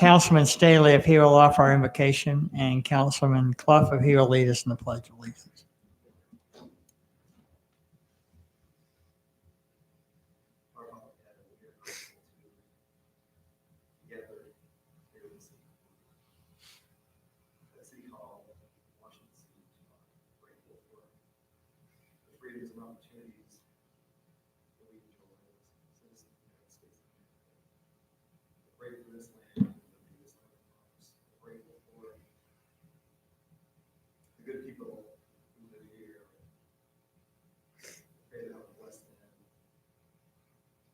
Councilman Staley if he will offer our invocation, and Councilman Clough if he will lead us in the Pledge of Allegiance. Freedoms and opportunities that we enjoy as citizens of the United States of America. We're grateful for this land, and this land promise. We're grateful for the good people who live here. Pray that I would bless them,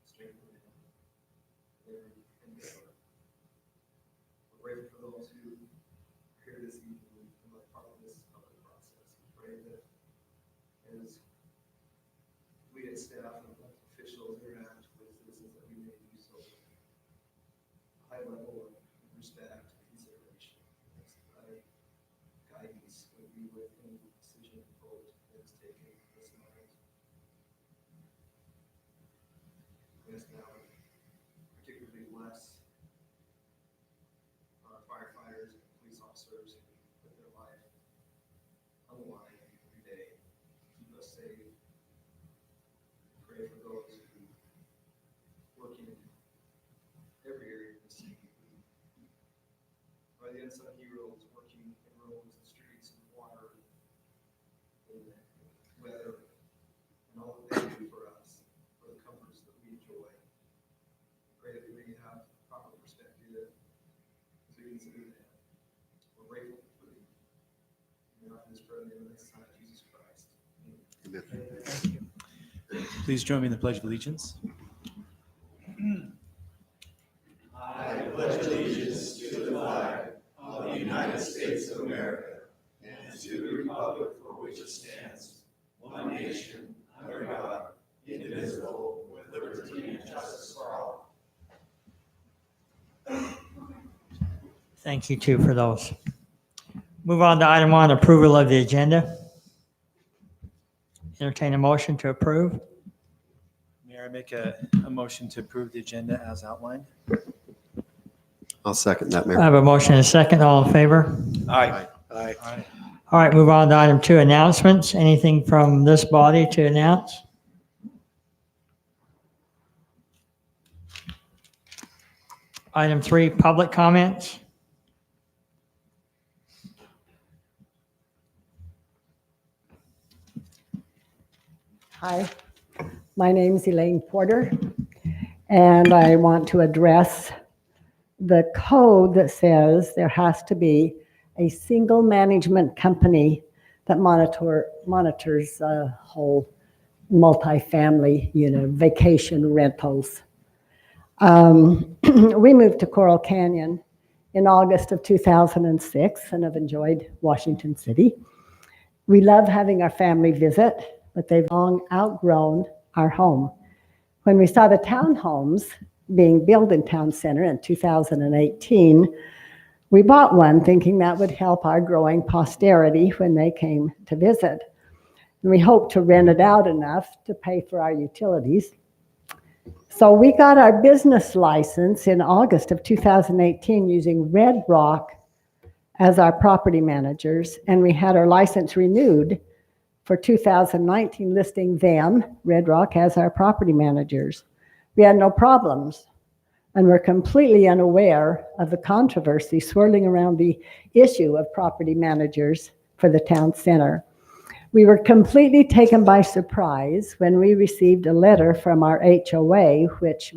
strengthen them, their endeavor. We're grateful for those who are here this evening and are part of this public process. We pray that as we as staff and officials interact with citizens that we may do so with a high level of respect and consideration. That guidance would be with any decision and vote that is taken this night. We ask now particularly bless our firefighters and police officers who put their life on the line every day to keep us safe. Pray for those who working in every area of the city are the unsung heroes working in roads and streets and water and weather and all that they do for us, for the comforts that we enjoy. Pray that we may have proper perspective as we consider that. We're grateful for the this prayer in the name of the Son, Jesus Christ. Amen. Please join me in the Pledge of Allegiance. I pledge allegiance to the flag of the United States of America and to the republic for which it stands, one nation, under God, indivisible, with liberty and justice for all. Thank you, too, for those. Move on to item 1, approval of the agenda. Entertain a motion to approve. Mayor, I make a motion to approve the agenda as outlined. I'll second that, I Mayor. have a motion and a second. All in favor? Aye. Aye. All right, move on to item 2, announcements. Anything from this body to announce? Item 3, public comments. Hi, my name's Elaine Porter, and I want to address the code that says there has to be a single management company that monitors whole multifamily, vacation rentals. We moved to Coral Canyon in August of 2006 and have enjoyed Washington City. We love having our family visit, but they've long outgrown our home. When we saw the townhomes being built in Town Center in 2018, we bought one thinking that would help our growing posterity when they came to visit. And we hoped to rent it out enough to pay for our utilities. So we got our business license in August of 2018 using Red Rock as our property managers, and we had our license renewed for 2019, listing them, Red Rock, as our property managers. We had no problems, and we're completely unaware of the controversy swirling around the issue of property managers for the town center. We were completely taken by surprise when we received a letter from our HOA, which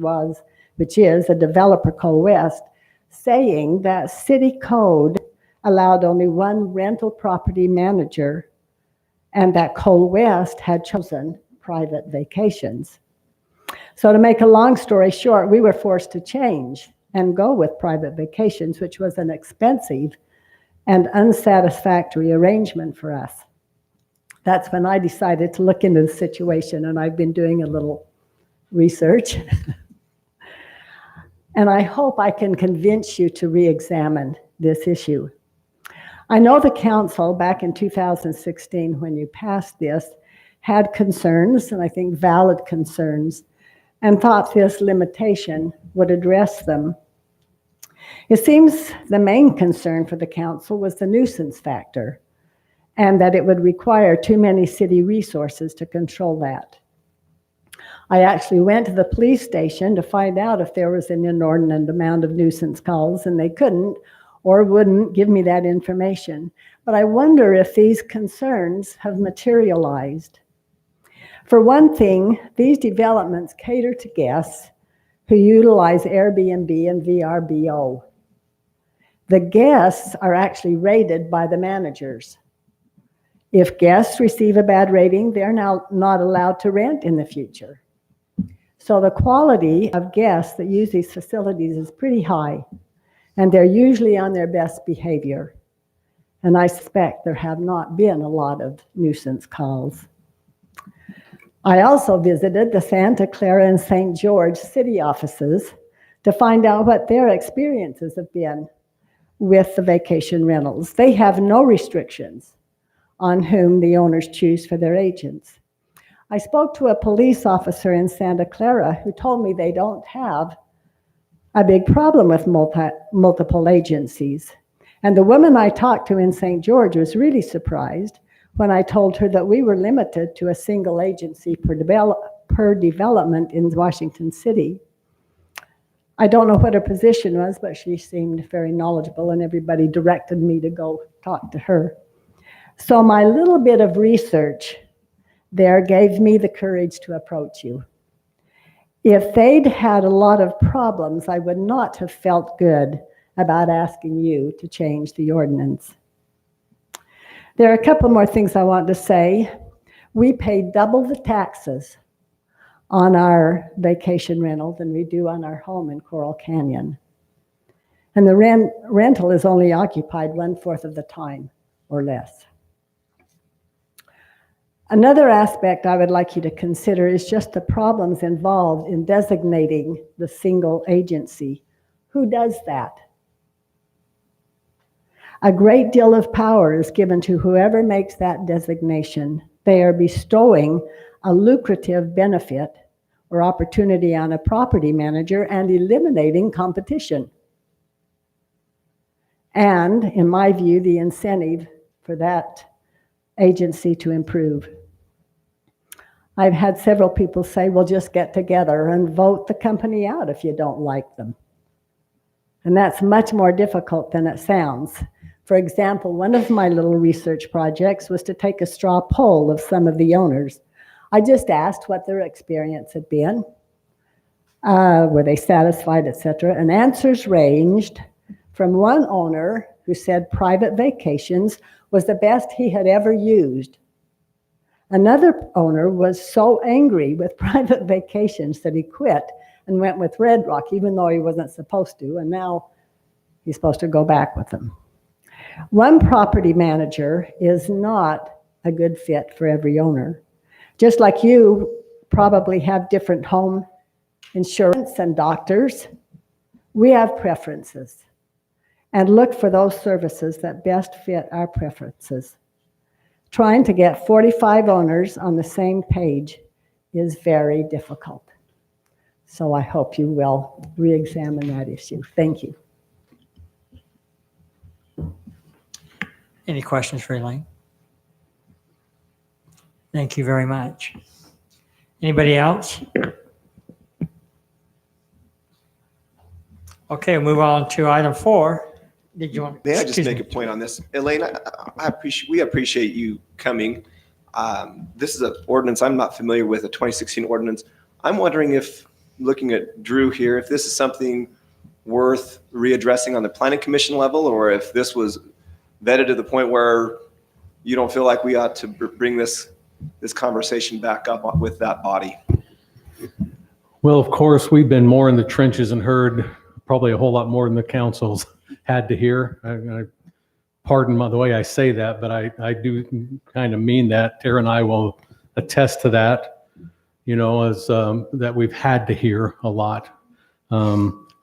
is a developer, Coal West, saying that city code allowed only one rental property manager and that Coal West had chosen private vacations. So to make a long story short, we were forced to change and go with private vacations, which was an expensive and unsatisfactory arrangement for us. That's when I decided to look into the situation, and I've been doing a little research. And I hope I can convince you to re-examine this issue. I know the council back in 2016, when you passed this, had concerns, and I think valid concerns, and thought this limitation would address them. It seems the main concern for the council was the nuisance factor, and that it would require too many city resources to control that. I actually went to the police station to find out if there was an inordinate amount of nuisance calls, and they couldn't or wouldn't give me that information. But I wonder if these concerns have materialized. For one thing, these developments cater to guests who utilize Airbnb and VRBO. The guests are actually rated by the managers. If guests receive a bad rating, they're now not allowed to rent in the future. So the quality of guests that use these facilities is pretty high, and they're usually on their best behavior. And I suspect there have not been a lot of nuisance calls. I also visited the Santa Clara and St. George city offices to find out what their experiences have been with the vacation rentals. They have no restrictions on whom the owners choose for their agents. I spoke to a police officer in Santa Clara who told me they don't have a big problem with multiple agencies. And the woman I talked to in St. George was really surprised when I told her that we were limited to a single agency per development in Washington City. I don't know what her position was, but she seemed very knowledgeable, and everybody directed me to go talk to her. So my little bit of research there gave me the courage to approach you. If they'd had a lot of problems, I would not have felt good about asking you to change the ordinance. There are a couple more things I want to say. We pay double the taxes on our vacation rental than we do on our home in Coral Canyon. And the rental is only occupied 1/4 of the time or less. Another aspect I would like you to consider is just the problems involved in designating the single agency. Who does that? A great deal of power is given to whoever makes that designation. They are bestowing a lucrative benefit or opportunity on a property manager and eliminating competition. And, in my view, the incentive for that agency to improve. I've had several people say, well, just get together and vote the company out if you don't like them. And that's much more difficult than it sounds. For example, one of my little research projects was to take a straw poll of some of the owners. I just asked what their experience had been. Were they satisfied, etc. And answers ranged from one owner who said private vacations was the best he had ever used. Another owner was so angry with private vacations that he quit and went with Red Rock, even though he wasn't supposed to, and now he's supposed to go back with them. One property manager is not a good fit for every owner. Just like you probably have different home insurance and doctors, we have preferences, and look for those services that best fit our preferences. Trying to get 45 owners on the same page is very difficult. So I hope you will re-examine that issue. Thank you. Any questions for Elaine? Thank you very much. Anybody else? Okay, we'll move on to item 4. Did you want? May I just excuse make me. a point on this? Elaine, we appreciate you coming. This is an ordinance I'm not familiar with, a 2016 ordinance. I'm wondering if, looking at Drew here, if this is something worth readdressing on the planning commission level, or if this was vetted to the point where you don't feel like we ought to bring this conversation back up with that body. Well, of course, we've been more in the trenches and heard probably a whole lot more than the council's had to hear. I pardon the way I say that, but I do kind of mean that. Tara and I will attest to that, as that we've had to hear a lot.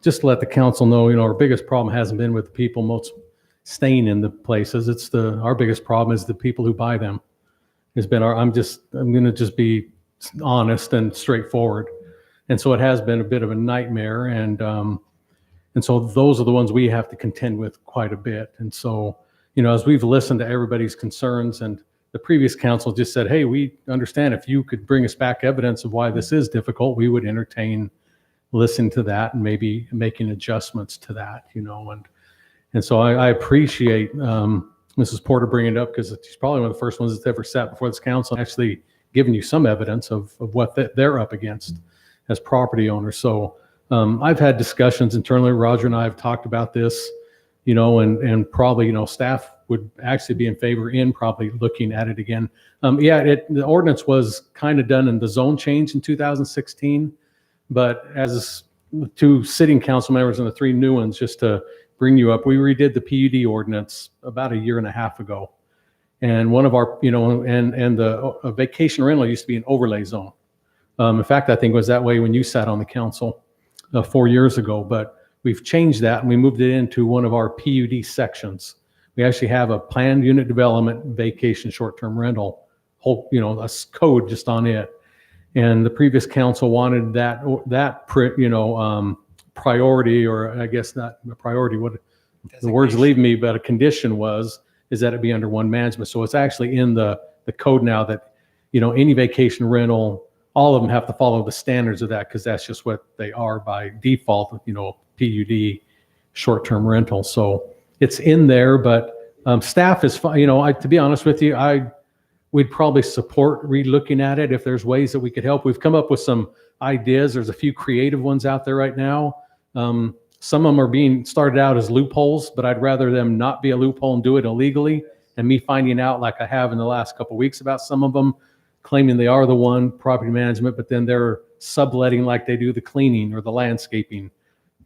Just to let the council know, our biggest problem hasn't been with the people most staying in the places. Our biggest problem is the people who buy them. I'm going to just be honest and straightforward. And so it has been a bit of a nightmare. And And so those are the ones we have to contend with quite a bit. And so, as we've listened to everybody's concerns, and the previous council just said, hey, we understand if you could bring us back evidence of why this is difficult, we would entertain listening to that and maybe making adjustments to that, and so I appreciate Mrs. Porter bringing it up, because she's probably one of the first ones that's ever sat before this council and actually given you some evidence of what they're up against as property owners. So I've had discussions internally. Roger and I have talked about this, and probably, staff would actually be in favor in probably looking at it again. The ordinance was kind of done in the zone change in 2016, but as the 2 sitting council members and the 3 new ones, just to bring you up, we redid the PUD ordinance about a year and a half ago. And one of our, and the vacation rental used to be an overlay zone. In fact, I think it was that way when you sat on the council 4 years ago, but we've changed that and we moved it into one of our PUD sections. We actually have a planned unit development vacation short-term rental, whole, a code just on it. And the previous council wanted that priority, or I guess not a priority, what the words leave me, but a condition is that it be under one management. So it's actually in the code now that, any vacation rental, all of them have to follow the standards of that, because that's just what they are by default, PUD short-term rental. So it's in there, but staff is, to be honest with you, we'd probably support re-looking at it if there's ways that we could help. We've come up with some ideas. There's a few creative ones out there right now. Some of them are being started out as loopholes, but I'd rather them not be a loophole and do it illegally, and me finding out, like I have in the last couple of weeks, about some of them claiming they are the one property management, but then they're subletting like they do the cleaning or the landscaping,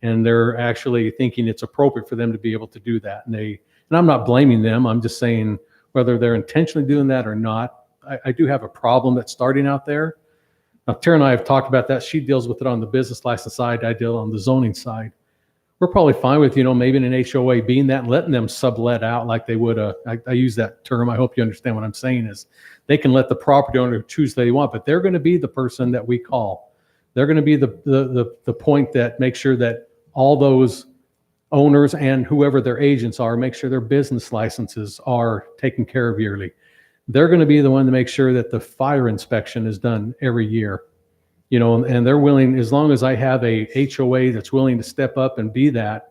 and they're actually thinking it's appropriate for them to be able to do that. And I'm not blaming them. I'm just saying, whether they're intentionally doing that or not, I do have a problem that's starting out there. Now, Tara and I have talked about that. She deals with it on the business license side. I deal on the zoning side. We're probably fine with, maybe in an HOA being that and letting them sublet out like they would. I use that term. I hope you understand what I'm saying is they can let the property owner choose they want, but they're going to be the person that we call. They're going to be the point that makes sure that all those owners and whoever their agents are, make sure their business licenses are taken care of yearly. They're going to be the one to make sure that the fire inspection is done every year, and they're willing, as long as I have a HOA that's willing to step up and be that.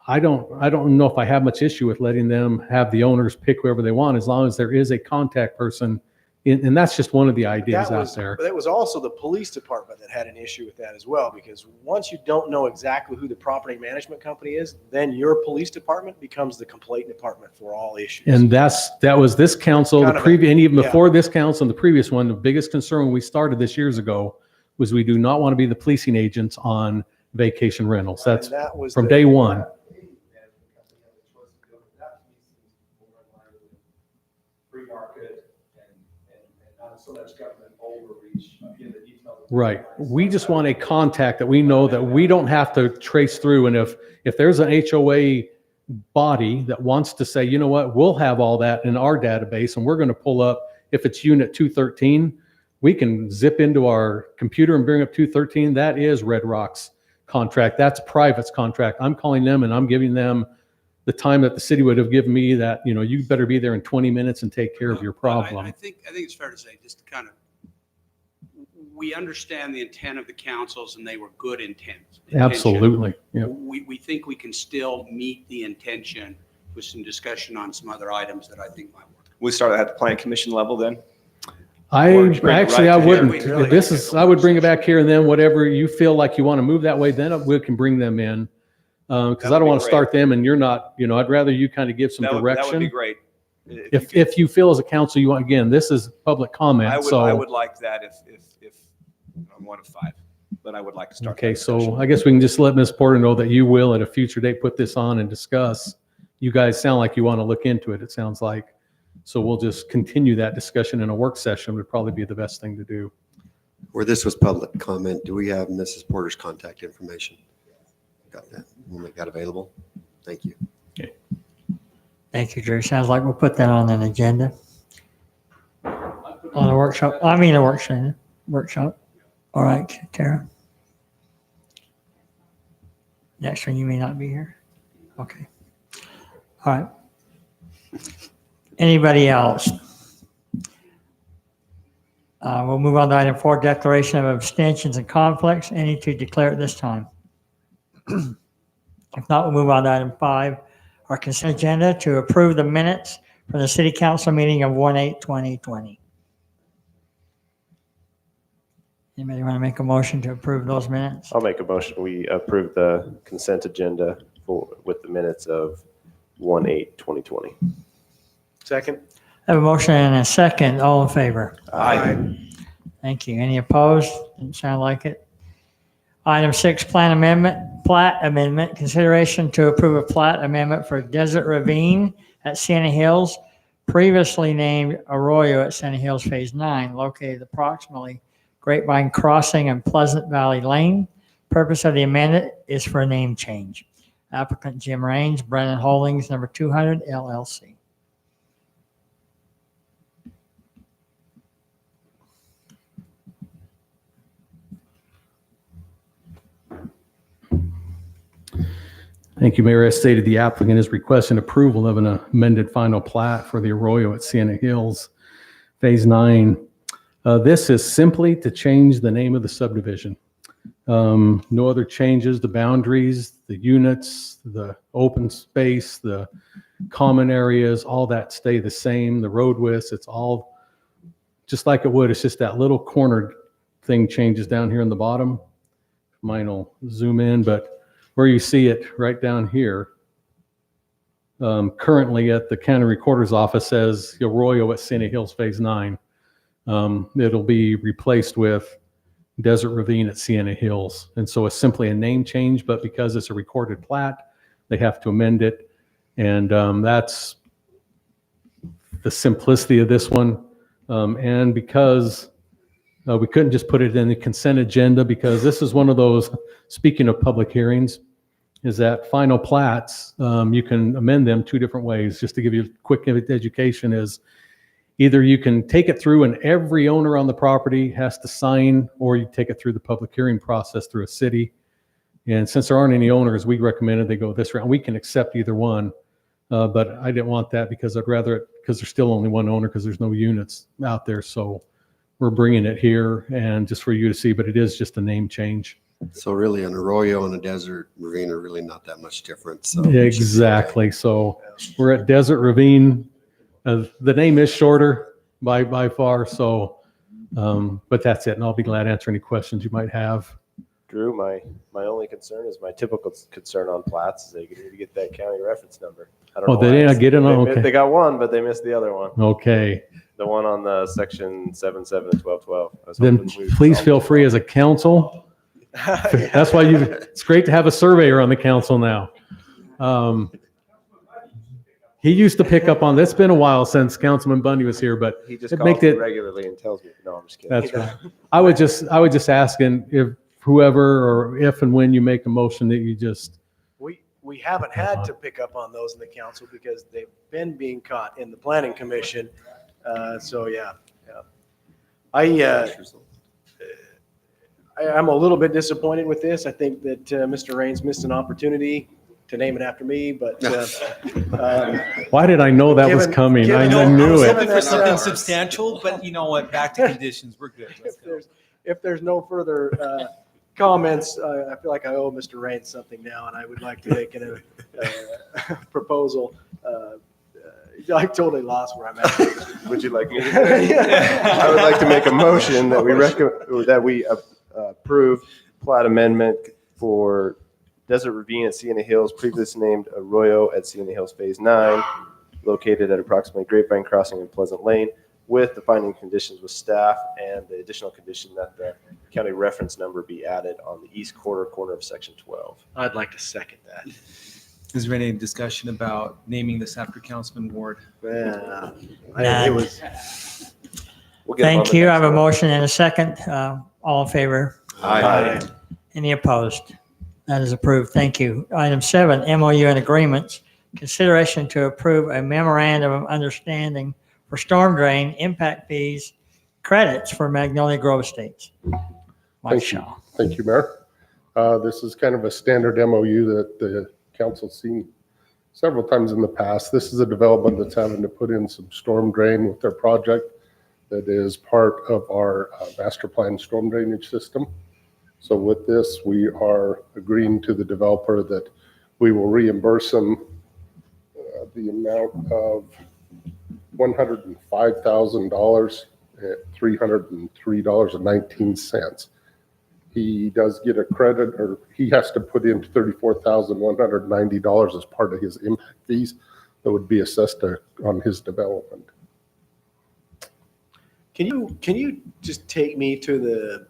I don't know if I have much issue with letting them have the owners pick whoever they want, as long as there is a contact person. And that's just one of the ideas out there. But it was also the police department that had an issue with that as well, because once you don't know exactly who the property management company is, then your police department becomes the complaint department for all issues. And that was this council, Kind of and even yeah. before this council and the previous one, the biggest concern when we started this years ago was we do not want to be the policing agents on vacation rentals. That's And that was from the- day one. Free market and not so much government overreach in the details. Right. We just want a contact that we know that we don't have to trace through. And if there's an HOA body that wants to say, you know what, we'll have all that in our database and we're going to pull up, if it's unit 213, we can zip into our computer and bring up 213. That is Red Rock's contract. That's private's contract. I'm calling them and I'm giving them the time that the city would have given me that, you better be there in 20 minutes and take care of your problem. I think it's fair to say, just to kind of, we understand the intent of the councils and they were good intents. Absolutely. Yeah. We think we can still meet the intention with some discussion on some other items that I think might work. We start at the planning commission level then? I Or bring it actually, right I to wouldn't. here. I would bring it back here, and then whatever you feel like you want to move that way, then we can bring them in. Because That I would don't be want to great. start them and you're not, I'd rather you kind of give some That would be direction. great. If you feel as a council, you want, again, this is public comment, I so. would like that if I'm one of 5, but I would like to start. Okay, that discussion. so I guess we can just let Ms. Porter know that you will at a future date put this on and discuss. You guys sound like you want to look into it, it sounds like. So we'll just continue that discussion in a work session would probably be the best thing to do. Where this was public comment, do we have Mrs. Porter's contact information? Got that. We'll make that available. Thank you. Thank you, Drew. Sounds like we'll put that on an agenda. On a workshop, a workshop. All right, Tara. Next one, you may not be here. Okay. All right. Anybody else? We'll move on to item 4, declaration of abstentions and conflicts. Any to declare at this time? If not, we'll move on to item 5, our consent agenda to approve the minutes from the city council meeting of 1/8/2020. Anybody want to make a motion to approve those minutes? I'll make a motion. We approve the consent agenda with the minutes of 1/8/2020. Second? I have a motion and a second. All in favor? Aye. Thank you. Any opposed? Didn't sound like it. Item 6, plat amendment, consideration to approve a plat amendment for Desert Ravine at Sienna Hills, previously named Arroyo at Sienna Hills Phase 9, located approximately Grapevine Crossing and Pleasant Valley Lane. Purpose of the amendment is for a name change. Applicant Jim Raines, Brennan Holdings, number 200 LLC. Thank you, Mayor. As stated, the applicant is requesting approval of an amended final plat for the Arroyo at Sienna Hills, Phase 9. This is simply to change the name of the subdivision. No other changes. The boundaries, the units, the open space, the common areas, all that stay the same. The road widths, it's all just like it would. It's just that little corner thing changes down here in the bottom. Mine will zoom in, but where you see it right down here, currently at the county recorder's office says Arroyo at Sienna Hills Phase 9. It'll be replaced with Desert Ravine at Sienna Hills. And so it's simply a name change, but because it's a recorded plat, they have to amend it. And that's the simplicity of this one. And because we couldn't just put it in the consent agenda, because this is one of those, speaking of public hearings, is that final plats, you can amend them 2 different ways. Just to give you a quick education is either you can take it through and every owner on the property has to sign, or you take it through the public hearing process through a city. And since there aren't any owners, we recommended they go this route. We can accept either one, but I didn't want that because I'd rather, because there's still only one owner because there's no units out there. So we're bringing it here and just for you to see, but it is just a name change. So really an Arroyo and a Desert Ravine are really not that much different. So Exactly. So we're at Desert Ravine. The name is shorter by far. So, but that's it. And I'll be glad to answer any questions you might have. Drew, my only concern is my typical concern on plats is they need to get that county reference number. I don't know They why didn't it's- get it on? They Okay. got one, but they missed the other one. Okay. The one on the section 7.7 and 12.12. I was Then hoping we'd please solve feel it. free as a council. That's why it's great to have a surveyor on the council now. He used to pick up on, it's been a while since Councilman Bundy was here, but He just it calls makes me it- regularly and tells me, no, I'm just kidding. that's right. I would just ask, and if whoever, or if and when you make a motion that you just, We haven't had to pick up on those in the council because they've been being caught in the planning commission. So, yeah. I'm a little bit disappointed with this. I think that Mr. Raines missed an opportunity to name it after me, but why did I know that was Given- coming? I given- knew I was it. hoping For that, something substantial, but you know what? Back to conditions. We're good. Let's go. if there's no further comments, I feel like I owe Mr. Raines something now, and I would like to make a proposal. I totally lost where I'm at. Would you like me to? I would like to make a motion that we approve plat amendment for Desert Ravine at Sienna Hills, previously named Arroyo at Sienna Hills Phase 9, located at approximately Grapevine Crossing and Pleasant Lane, with the finding conditions with staff and the additional condition that the county reference number be added on the east corner of section 12. I'd like to second that. Is there any discussion about naming this after Councilman Ward? Yeah. None. It was, We'll get them on Thank the you. I next have a one. motion and a second. All in favor? Aye. Any opposed? That is approved. Thank you. Item 7, MOU and agreements. Consideration to approve a memorandum of understanding for storm drain impact fees credits for Magnolia Grove Estates. Mike Thank you. Shaw. Thank you, Mayor. This is kind of a standard MOU that the council's seen several times in the past. This is a development that's having to put in some storm drain with their project that is part of our master plan storm drainage system. So with this, we are agreeing to the developer that we will reimburse them the amount of $105,000 at $303.19. He does get a credit, or he has to put in $34,190 as part of his impact fees that would be assessed on his development. Can you just take me to the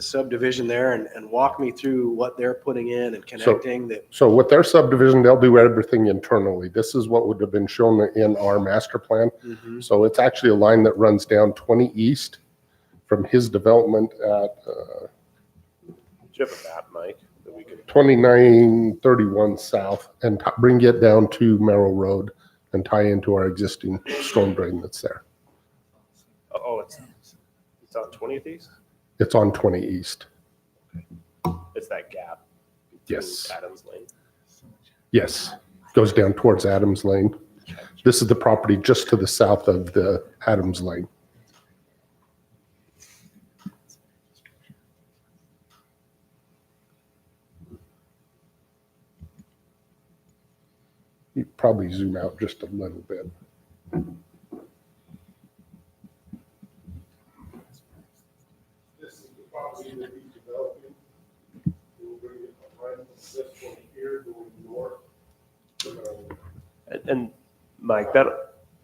subdivision there and walk me through what they're putting in and connecting that? So with their subdivision, they'll do everything internally. This is what would have been shown in our master plan. Mhm. So it's actually a line that runs down 20 east from his development at Do you have a map, Mike, that we could? 2931 south and bring it down to Merrill Road and tie into our existing storm drain that's there. Oh, it's on 20th East? It's on 20 east. It's that gap between Yes. Adams Lane. Yes, goes down towards Adams Lane. This is the property just to the south of the Adams Lane. You probably zoom out just a little bit. This is the property that he's developing. We'll bring it right from this one here going north. We're gonna And Mike, that,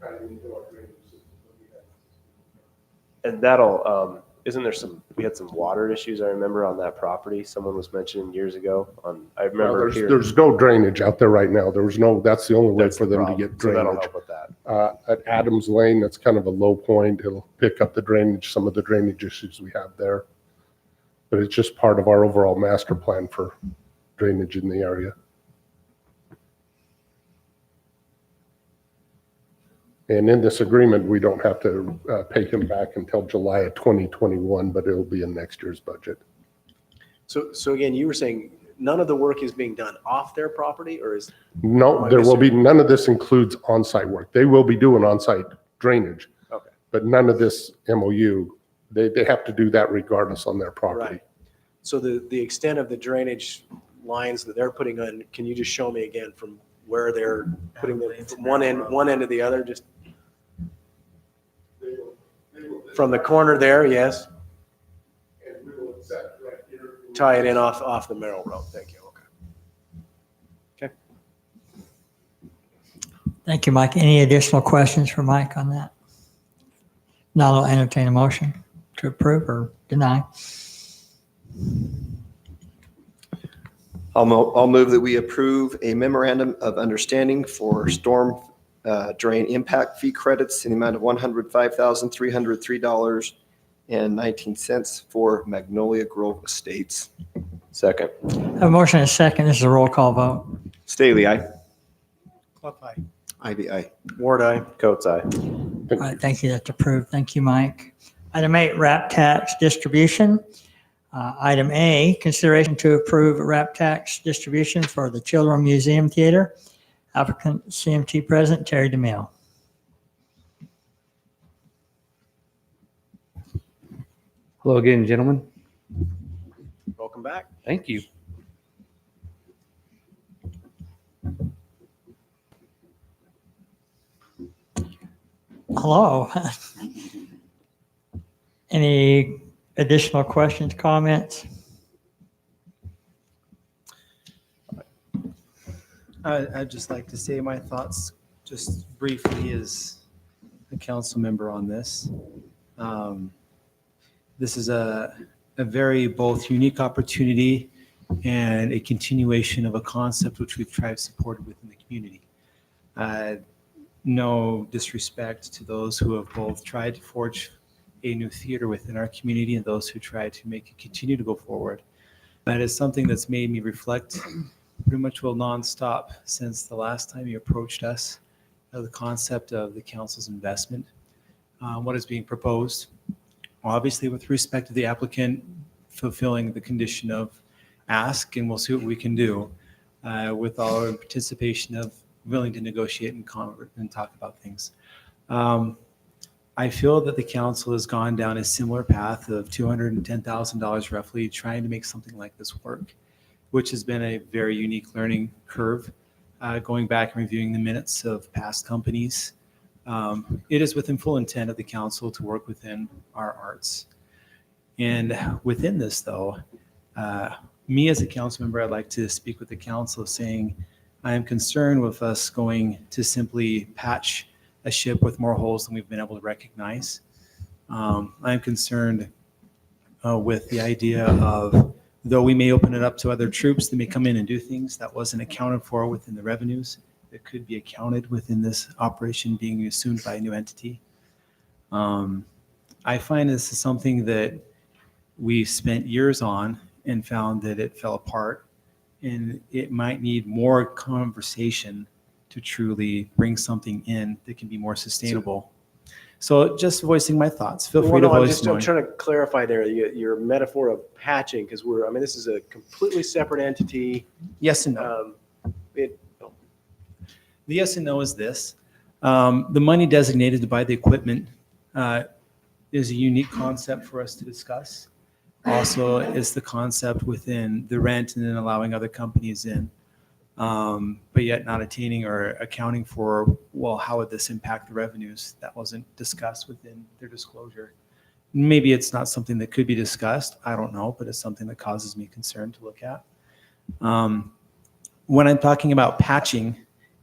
kind of into our drainage system that we have. and that'll, isn't there we had some water issues, I remember, on that property? Someone was mentioning years ago I Well, remember here. there's no drainage out there right now. that's the only way That's for the them to problem. get So that'll drainage. help with that. At Adams Lane, that's kind of a low point. It'll pick up the drainage, some of the drainage issues we have there. But it's just part of our overall master plan for drainage in the area. And in this agreement, we don't have to pay him back until July of 2021, but it'll be in next year's budget. So again, you were saying none of the work is being done off their property, or is? No, there will be, none of this includes on-site work. They will be doing on-site drainage. Okay. But none of this MOU, they have to do that regardless on their property. Right. So the extent of the drainage lines that they're putting on, can you just show me again from where they're putting them from one end to the other, just from the corner there? Yes. And we will accept right here. Tie it in off the Merrill Road. Thank you. Okay. Thank you, Mike. Any additional questions for Mike on that? Now I'll entertain a motion to approve or deny. I'll move that we approve a memorandum of understanding for storm drain impact fee credits in the amount of $105,303.19 for Magnolia Grove Estates. Second. I have a motion and a second. This is a roll call vote. Staley, aye. Clough, aye. Ivy, aye. Ward, aye. Coates, aye. All right, thank you. That's approved. Thank you, Mike. Item 8, wrap tax distribution. Item A, consideration to approve wrap tax distribution for the Children's Museum Theater. Applicant CMT President Terry DeMille. Hello again, gentlemen. Welcome back. Thank you. Hello. Any additional questions, comments? I'd just like to say my thoughts just briefly as a council member on this. This is a very both unique opportunity and a continuation of a concept which we've tried to support within the community. No disrespect to those who have both tried to forge a new theater within our community and those who try to make it continue to go forward. That is something that's made me reflect pretty much well nonstop since the last time you approached us, the concept of the council's investment, what is being proposed. Obviously, with respect to the applicant fulfilling the condition of ask, and we'll see what we can do with our participation of willing to negotiate and talk about things. I feel that the council has gone down a similar path of $210,000 roughly, trying to make something like this work, which has been a very unique learning curve. Going back and reviewing the minutes of past companies, it is within full intent of the council to work within our arts. And within this, though, me as a council member, I'd like to speak with the council saying, I am concerned with us going to simply patch a ship with more holes than we've been able to recognize. I'm concerned with the idea of, though we may open it up to other troops that may come in and do things that wasn't accounted for within the revenues that could be accounted within this operation being assumed by a new entity. I find this is something that we spent years on and found that it fell apart, and it might need more conversation to truly bring something in that can be more sustainable. So just voicing my thoughts. Feel free to voice I'm mine. trying to clarify there, your metaphor of patching, because this is a completely separate entity. Yes and no. The yes and no is this. The money designated to buy the equipment is a unique concept for us to discuss. Also is the concept within the rent and then allowing other companies in. But yet not attaining or accounting for, well, how would this impact the revenues? That wasn't discussed within their disclosure. Maybe it's not something that could be discussed. I don't know, but it's something that causes me concern to look at. When I'm talking about patching,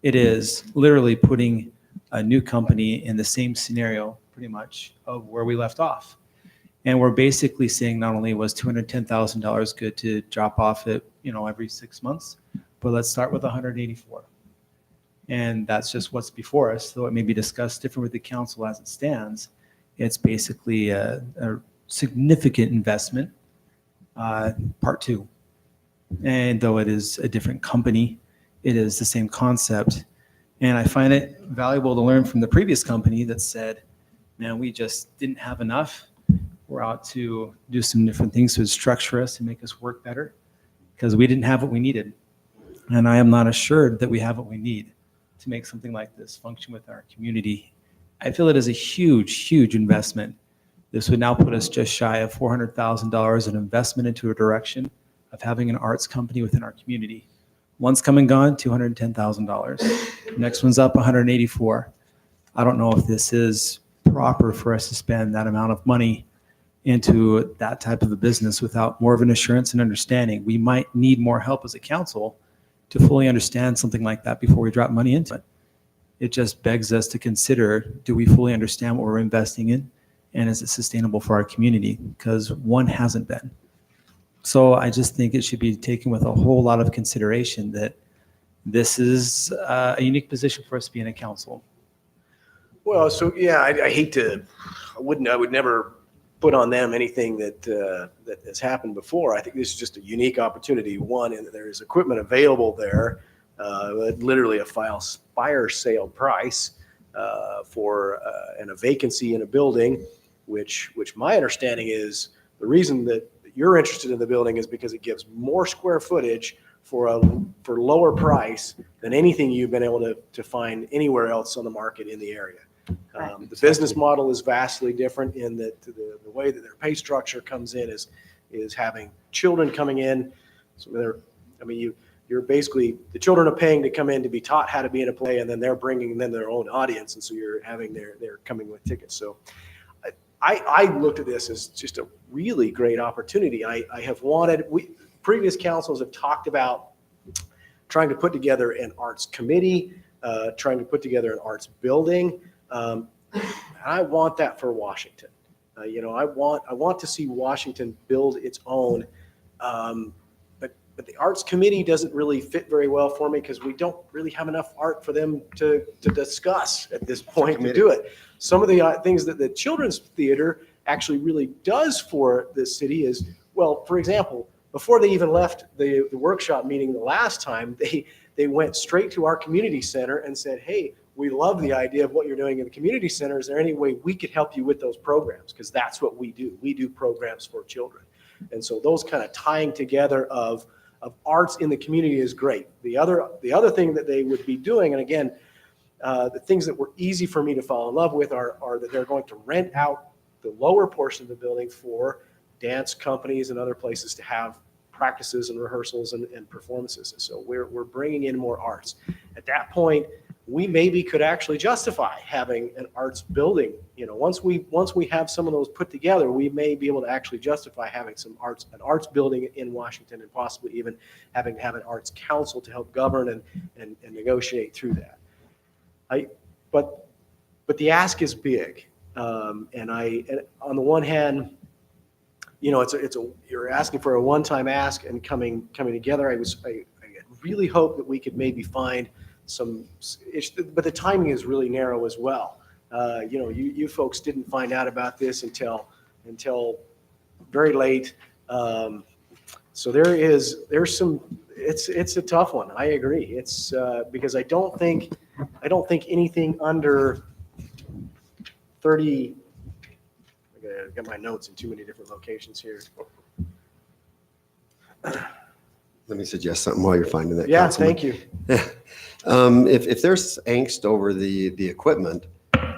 it is literally putting a new company in the same scenario, pretty much, of where we left off. And we're basically saying not only was $210,000 good to drop off it, every 6 months, but let's start with 184. And that's just what's before us, though it may be discussed different with the council as it stands. It's basically a significant investment, part two. And though it is a different company, it is the same concept. And I find it valuable to learn from the previous company that said, man, we just didn't have enough. We're out to do some different things to structure us and make us work better because we didn't have what we needed. And I am not assured that we have what we need to make something like this function with our community. I feel it is a huge, huge investment. This would now put us just shy of $400,000 in investment into a direction of having an arts company within our community. One's come and gone, $210,000. Next one's up, $184,000. I don't know if this is proper for us to spend that amount of money into that type of a business without more of an assurance and understanding. We might need more help as a council to fully understand something like that before we drop money into it. It just begs us to consider, do we fully understand what we're investing in? And is it sustainable for our community? Because one hasn't been. So I just think it should be taken with a whole lot of consideration that this is a unique position for us to be in a council. Well, so yeah, I would never put on them anything that has happened before. I think this is just a unique opportunity. One, in that there is equipment available there, literally a fire sale price for and a vacancy in a building, which my understanding is the reason that you're interested in the building is because it gives more square footage for lower price than anything you've been able to find anywhere else on the market in the area. The business model is vastly different in that the way that their pay structure comes in is having children coming in. So you're basically, the children are paying to come in to be taught how to be in a play, and then they're bringing in their own audience, and so you're having they're coming with tickets. So I looked at this as just a really great opportunity. I have previous councils have talked about trying to put together an arts committee, trying to put together an arts building. I want that for Washington. I want to see Washington build its own. But the arts committee doesn't really fit very well for me because we don't really have enough art for them to discuss at this point to do it. Some of the things that the children's theater actually really does for this city is, well, for example, before they even left the workshop meeting the last time, they went straight to our community center and said, hey, we love the idea of what you're doing in the community center. Is there any way we could help you with those programs? Because that's what we do. We do programs for children. And so those kind of tying together of of arts in the community is great. The other thing that they would be doing, and again, the things that were easy for me to fall in love with are that they're going to rent out the lower portion of the building for dance companies and other places to have practices and rehearsals and performances. And so we're bringing in more arts. At that point, we maybe could actually justify having an arts building. Once we have some of those put together, we may be able to actually justify having an arts building in Washington, and possibly even having to have an arts council to help govern and negotiate through that. But the ask is big, and on the one hand, you're asking for a one-time ask and coming together. I really hope that we could maybe find but the timing is really narrow as well. You folks didn't find out about this until very late. So there's some. It's a tough one. I agree. It's because I don't think anything under 30. I got my notes in too many different locations here. Let me suggest something while you're finding that. Yeah, Councilman. thank you. If there's angst over the equipment,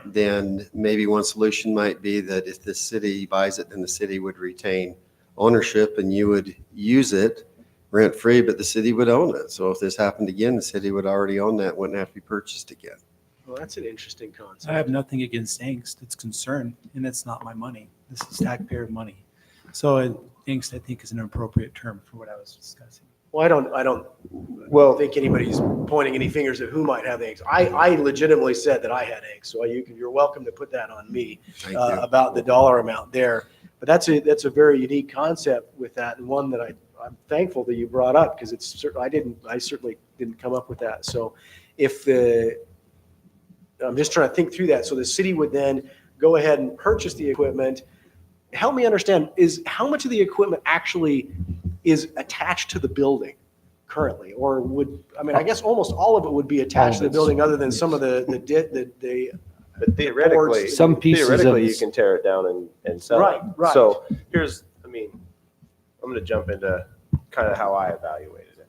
then maybe one solution might be that if the city buys it, then the city would retain ownership and you would use it rent-free, but the city would own it. So if this happened again, the city would already own that, wouldn't have to be purchased again. Well, that's an interesting concept. I have nothing against angst. It's concern, and it's not my money. This is taxpayer money. So angst, I think, is an appropriate term for what I was discussing. Well, I don't think anybody's pointing any fingers at who might have angst. I legitimately said that I had angst, so you're welcome to put that on me about the dollar amount there. But that's a very unique concept with that, and one that I'm thankful that you brought up, because I certainly didn't come up with that. So I'm just trying to think through that. So the city would then go ahead and purchase the equipment. Help me understand, is how much of the equipment actually is attached to the building currently? Or I guess almost all of it would be attached to the building, other than some of the But theoretically, Some pieces of you this- can tear it down and sell it. Right. So I'm going to jump into kind of how I evaluated it.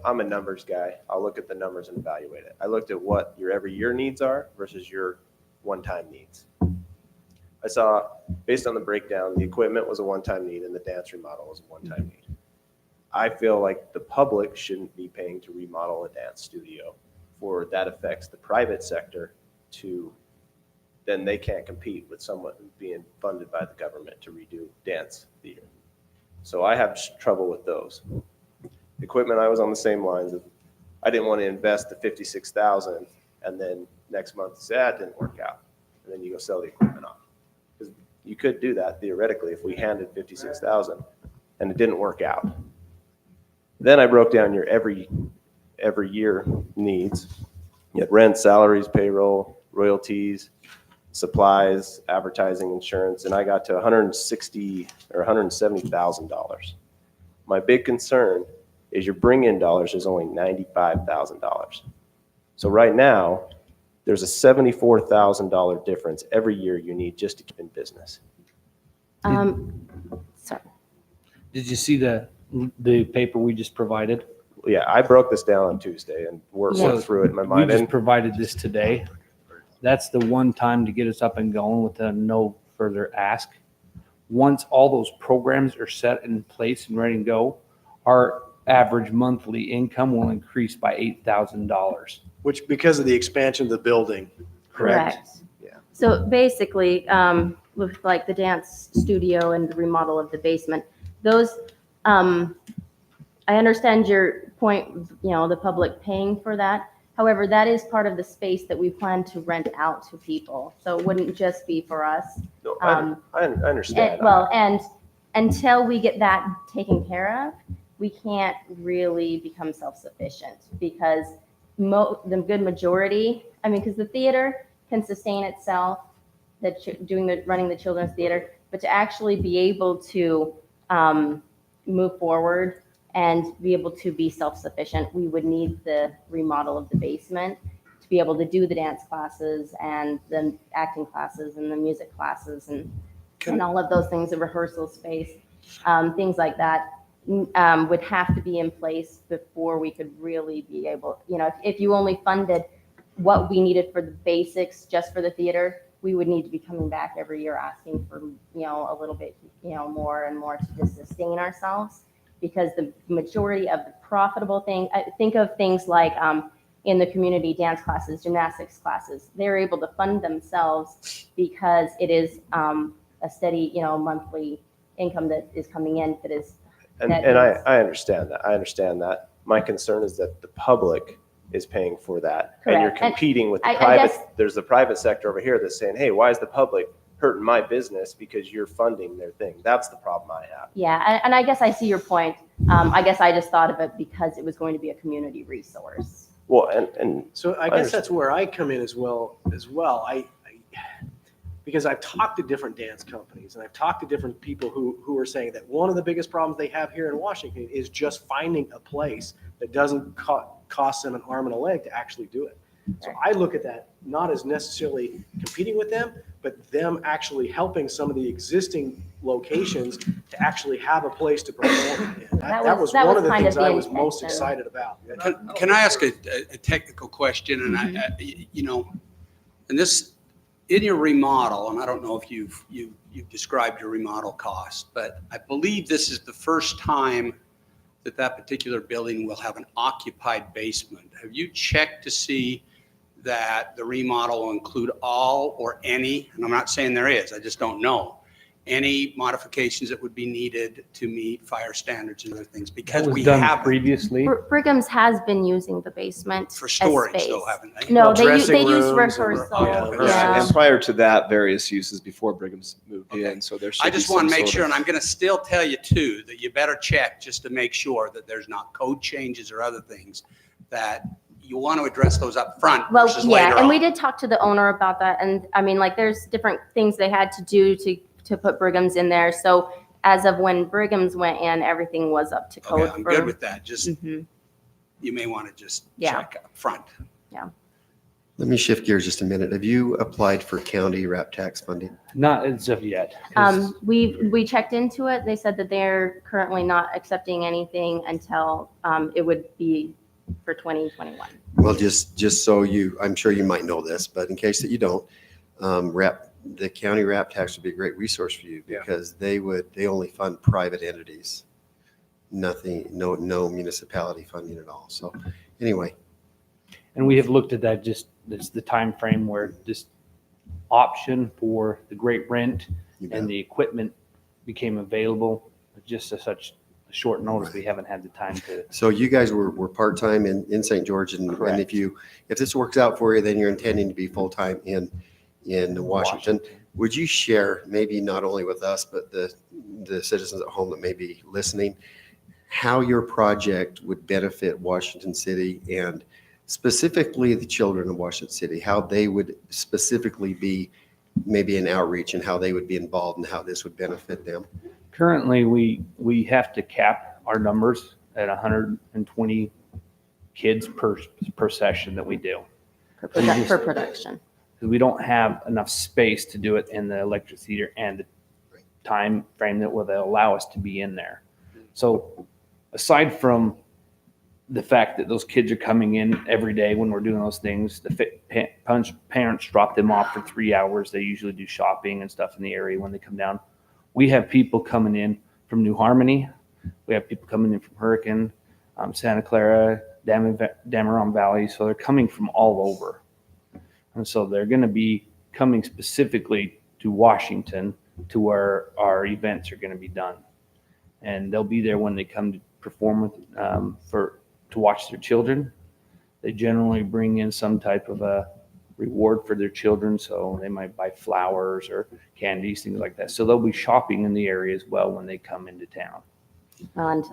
I'm a numbers guy. I'll look at the numbers and evaluate it. I looked at what your every year needs are versus your one-time needs. I saw, based on the breakdown, the equipment was a one-time need and the dance remodel was a one-time need. I feel like the public shouldn't be paying to remodel a dance studio, for that affects the private sector then they can't compete with someone being funded by the government to redo dance theater. So I have trouble with those. Equipment, I was on the same lines of, I didn't want to invest the $56,000 and then next month say, it didn't work out. And then you go sell the equipment off. Because you could do that theoretically if we handed $56,000 and it didn't work out. Then I broke down your every year needs. You had rent, salaries, payroll, royalties, supplies, advertising, insurance, and I got to $160,000 or $170,000. My big concern is your bring-in dollars is only $95,000. So right now, there's a $74,000 difference every year you need just to keep in business. Sorry. Did you see the paper we just provided? Yeah, I broke this down on Tuesday and worked through it in my mind. We just provided this today. That's the one time to get us up and going with a no further ask. Once all those programs are set in place and ready to go, our average monthly income will increase by $8,000. which because of the expansion of the building. Correct. Yeah. So basically, with like the dance studio and the remodel of the basement, those, I understand your point, the public paying for that. However, that is part of the space that we plan to rent out to people. So it wouldn't just be for us. No, I understand. And until we get that taken care of, we can't really become self-sufficient, because the good majority, because the theater can sustain itself, running the children's theater, but to actually be able to move forward and be able to be self-sufficient, we would need the remodel of the basement to be able to do the dance classes and the acting classes and the music classes and all of those things, the rehearsal space, things like that. would have to be in place before we could really be able, if you only funded what we needed for the basics just for the theater, we would need to be coming back every year asking for, a little bit, more and more to just sustain ourselves. Because the majority of the profitable thing, I think of things like in the community dance classes, gymnastics classes, they're able to fund themselves because it is a steady, monthly income that is coming in that is. And I understand that. I understand that. My concern is that the public is paying for that. And you're Correct. And competing with the I private. guess- There's the private sector over here that's saying, hey, why is the public hurting my business because you're funding their thing? That's the problem I have. Yeah, and I guess I see your point. I guess I just thought of it because it was going to be a community resource. Well, and So I guess that's where I come in as well. Because I've talked to different dance companies and I've talked to different people who are saying that one of the biggest problems they have here in Washington is just finding a place that doesn't cost them an arm and a leg to actually do it. So I look at that not as necessarily competing with them, but them actually helping some of the existing locations to actually have a place to perform in. That was one of the things I was most excited about. Can I ask a technical question? And and this, in your remodel, and I don't know if you've described your remodel cost, but I believe this is the first time that particular building will have an occupied basement. Have you checked to see that the remodel will include all or any, and I'm not saying there is, I just don't know, any modifications that would be needed to meet fire standards and other things? Because That was we done have previously. Brigham's has been using the basement for as storage, space. though, haven't they? No, Well, they use dressing rooms rehearsal. and- Yeah. And prior to that, various uses before Brigham's moved in, so there should I be just some want to make sort sure, of- and I'm going to still tell you too, that you better check just to make sure that there's not code changes or other things, that you want to address those up front Well, versus later yeah, on. and we did talk to the owner about that, and I mean, there's different things they had to do to put Brigham's in there. So as of when Brigham's went in, everything was up to code. Okay, I'm good with that. Just, Mhm. you may want to just Yeah. check up front. Let me shift gears just a minute. Have you applied for county RAP tax funding? Not as of yet. 'cause We checked into it. They said that they're currently not accepting anything until it would be for 2021. Well, just so I'm sure you might know this, but in case that you don't, the county RAP tax would be a great resource for you because they only fund private entities. Nothing, no municipality funding at all. So anyway, And we have looked at that, just, it's the time frame where this option for the great rent you bet. and the equipment became available, just at such a short notice, we haven't had the time to. So you guys were part-time in St. George, and Correct. if this works out for you, then you're intending to be full-time in Washington. Would you share, maybe not only with us, but the citizens at home that may be listening, how your project would benefit Washington City and specifically the children of Washington City, how they would specifically be maybe in outreach and how they would be involved and how this would benefit them? Currently, we have to cap our numbers at 120 kids per session that we do. Per production. Because we don't have enough space to do it in the electric theater and the time frame that will allow us to be in there. So aside from the fact that those kids are coming in every day when we're doing those things, parents drop them off for 3 hours. They usually do shopping and stuff in the area when they come down. We have people coming in from New Harmony. We have people coming in from Hurricane, Santa Clara, Dameron Valley. So they're coming from all over. And so they're going to be coming specifically to Washington to where our events are going to be done. And they'll be there when they come to perform to watch their children. They generally bring in some type of a reward for their children. So they might buy flowers or candies, things like that. So they'll be shopping in the area as well when they come into town. And,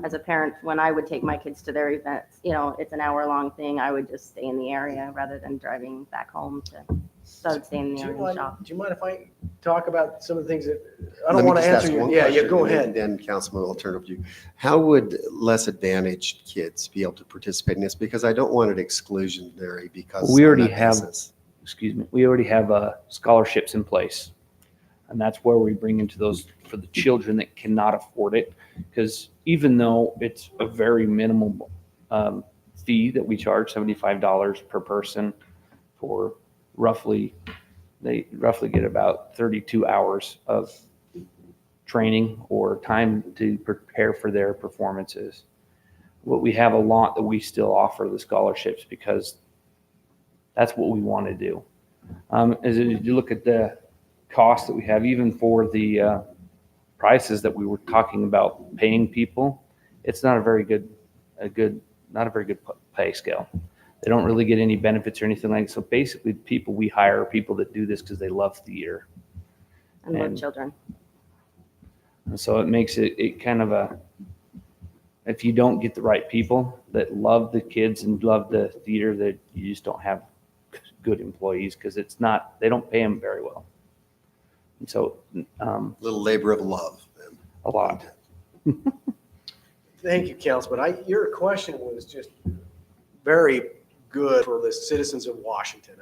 as a parent, when I would take my kids to their events, it's an hour-long thing. I would just stay in the area rather than driving back home so I'd stay in the area and shop. Do you mind if I talk about some of the things that, I Let don't me want to just ask answer you. one Yeah, question, go and ahead. Then Councilman, I'll turn it over to you. How would less advantaged kids be able to participate in this? Because I don't want it exclusionary because. We on already that have, basis. we already have scholarships in place. And that's where we bring into those for the children that cannot afford it. Because even though it's a very minimal fee that we charge, $75 per person for they roughly get about 32 hours of training or time to prepare for their performances. What we have a lot that we still offer the scholarships because that's what we want to do. As you look at the cost that we have, even for the prices that we were talking about paying people, it's not a very good pay scale. They don't really get any benefits or anything like that. So basically, the people we hire are people that do this because they love theater And love children. and so it makes it kind of if you don't get the right people that love the kids and love the theater, that you just don't have good employees because they don't pay them very well. And so, Little labor of love. a lot. Thank you, Councilman. Your question was just very good for the citizens of Washington,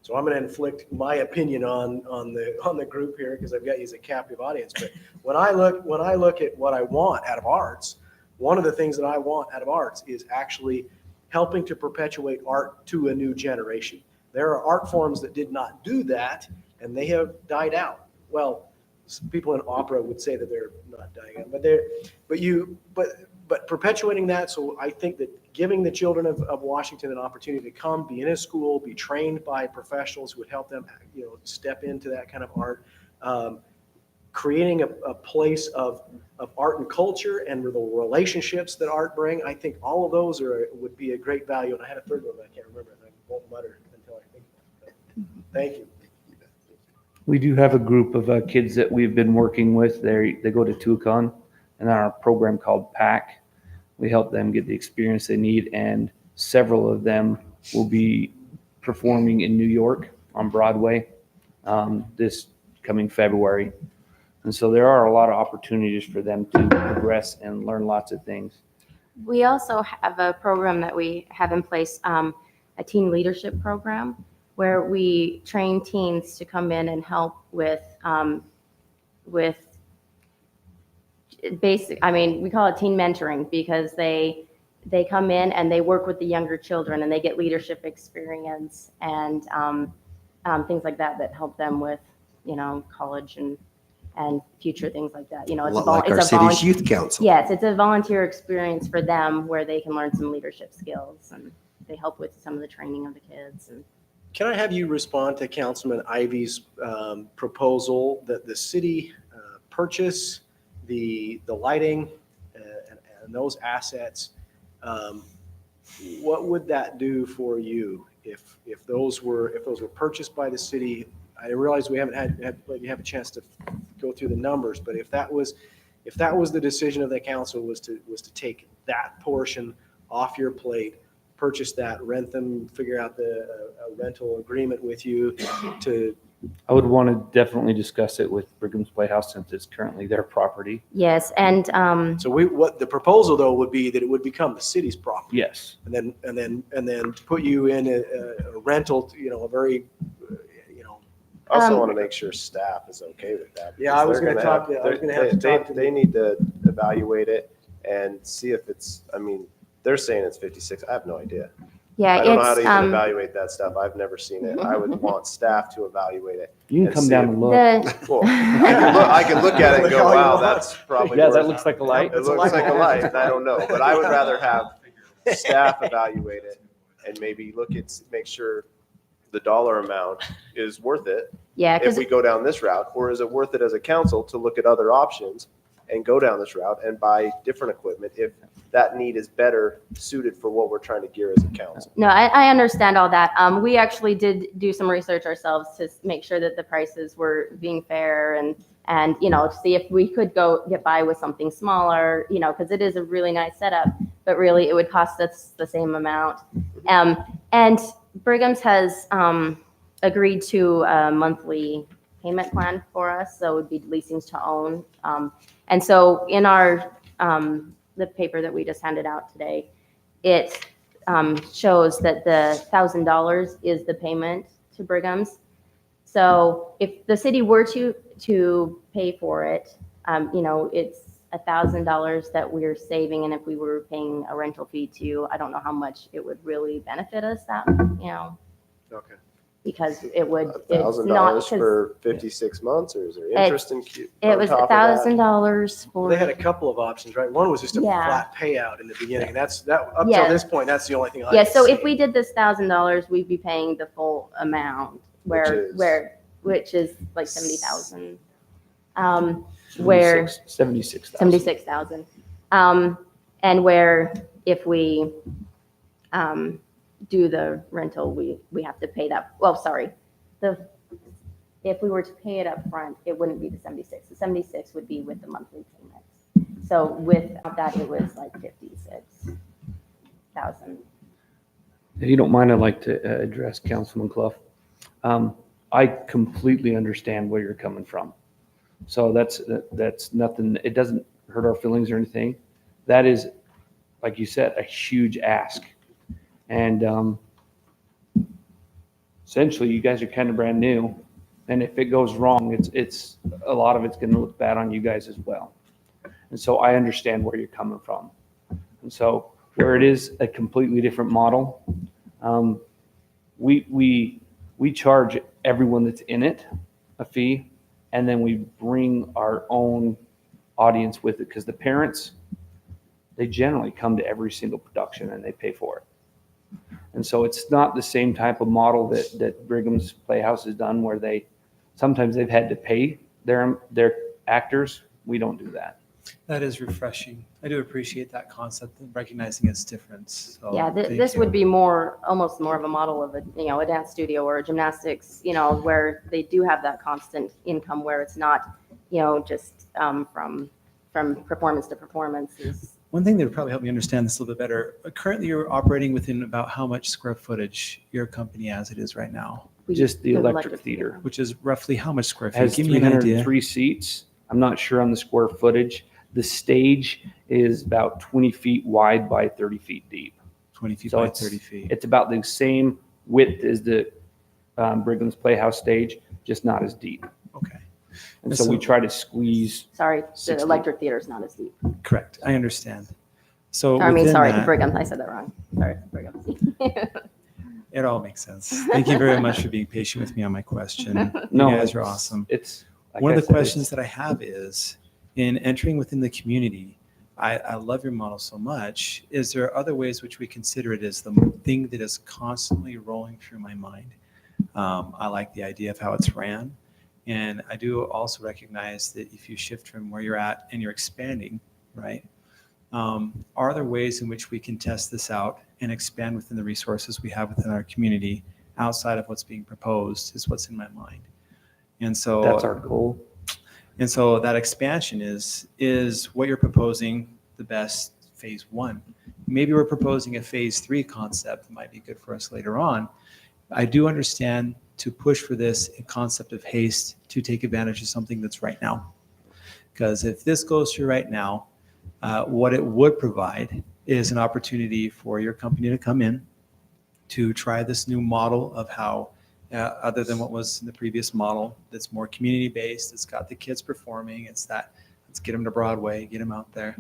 so I'm going to inflict my opinion on the group here because I've got you as a captive audience. But when I look at what I want out of arts, one of the things that I want out of arts is actually helping to perpetuate art to a new generation. There are art forms that did not do that, and they have died out. Well, some people in opera would say that they're not dying out, but perpetuating that. So I think that giving the children of Washington an opportunity to come, be in a school, be trained by professionals who would help them, step into that kind of art, creating a place of art and culture and the relationships that art bring. I think all of those would be a great value. And I had a third one, but I can't remember it. I won't mutter until I think about it. Thank you. We do have a group of kids that we've been working with. They go to Tucson and our program called PAC. We help them get the experience they need, and several of them will be performing in New York on Broadway this coming February. And so there are a lot of opportunities for them to progress and learn lots of things. We also have a program that we have in place, a teen leadership program, where we train teens to come in and help with basic, we call it teen mentoring because they come in and they work with the younger children and they get leadership experience and things like that help them with, college and future things like that. A lot like our city's youth council. Yes, it's a volunteer experience for them where they can learn some leadership skills and they help with some of the training of the kids. And Can I have you respond to Councilman Ivy's proposal that the city purchase the lighting and those assets? What would that do for you if those were purchased by the city? I realize we haven't let you have a chance to go through the numbers, but if that was the decision of the council was to take that portion off your plate, purchase that, rent them, figure out the rental agreement with you to. I would want to definitely discuss it with Brigham's Playhouse since it's currently their property. yes, and So what the proposal though would be that it would become the city's property. Yes. And then put you in a rental, a very, I also want to make sure staff is okay with that. Yeah, I was because gonna they're talk to- I was gonna have to talk to They need to evaluate it and see if it's, they're saying it's 56. I have no idea. yeah, I don't know how to it's even evaluate that stuff. I've never seen it. I would want staff to evaluate it. You can and come see down if- and look. Well, I can look at it and go, wow, that's probably. Yeah, worth that looks like a light. It looks like a light. I don't know, but I would rather have staff evaluate it and maybe make sure the dollar amount is worth it. Yeah, If because we go down this route, or is it worth it as a council to look at other options and go down this route and buy different equipment if that need is better suited for what we're trying to gear as a council? no, I understand all that. We actually did do some research ourselves to make sure that the prices were being fair and see if we could get by with something smaller, because it is a really nice setup, but really it would cost us the same amount. And Brigham's has agreed to a monthly payment plan for us, so it would be leasing to own. And so in our the paper that we just handed out today, it shows that the $1,000 is the payment to Brigham's. So if the city were to pay for it, you know, it's $1,000 that we're saving, and if we were paying a rental fee too, I don't know how much it would really benefit us, that, you know, Okay. because it would, it's $1,000 not, because for 56 months, or is there interest in? it was $1,000 for. They had a couple of options, right? One was just a Yeah. flat payout in the beginning. That's up till Yeah. this point. That's the only thing I. Yeah, had so if seen. we did this $1,000, we'd be paying the full amount, which is like 70,000. Where 76,000. And where if we do the rental, we have to pay that. Well, sorry, if we were to pay it up front, it wouldn't be the 76. The 76 would be with the monthly payments. So with that, it was like 56,000. If you don't mind, I'd like to address Councilman Clough. I completely understand where you're coming from. So that's nothing, it doesn't hurt our feelings or anything. That is, like you said, a huge ask. And essentially, you guys are kind of brand new. And if it goes wrong, it's a lot of it's going to look bad on you guys as well. And so I understand where you're coming from. And so where it is a completely different model, we charge everyone that's in it a fee, and then we bring our own audience with it, because the parents, they generally come to every single production and they pay for it. And so it's not the same type of model that Brigham's Playhouse has done, where sometimes they've had to pay their actors. We don't do that. That is refreshing. I do appreciate that concept of recognizing its difference. So Yeah, thank this you. would be almost more of a model of a dance studio or a gymnastics, where they do have that constant income, where it's not, just from performance to performance. One thing that would probably help me understand this a little bit better, currently you're operating within about how much square footage your company as it is right now? Just the electric theater. Which is roughly how much square feet? Has Give me an idea. 303 seats. I'm not sure on the square footage. The stage is about 20 feet wide by 30 feet deep. 20 feet So by it's- 30 feet. It's about the same width as the Brigham's Playhouse stage, just not as deep. Okay. And so we try to squeeze. Sorry, the 60. electric theater is not as deep. Correct. I understand. So I mean, within sorry, that- Brigham. I said that wrong. Sorry, Brigham. It all makes sense. Thank you very much for being patient with me on my question. No, You guys are it's- awesome. It's like One I of the said, questions that I have is, in entering within the community, I love your model so much. Is there other ways which we consider it as the thing that is constantly rolling through my mind? I like the idea of how it's ran. And I do also recognize that if you shift from where you're at and you're expanding, right? Are there ways in which we can test this out and expand within the resources we have within our community outside of what's being proposed, is what's in my mind. And so That's our goal. And so that expansion is what you're proposing the best phase one. Maybe we're proposing a phase 3 concept that might be good for us later on. I do understand to push for this concept of haste to take advantage of something that's right now. Because if this goes through right now, what it would provide is an opportunity for your company to come in to try this new model of how, other than what was in the previous model, that's more community-based, it's got the kids performing, let's get them to Broadway, get them out there,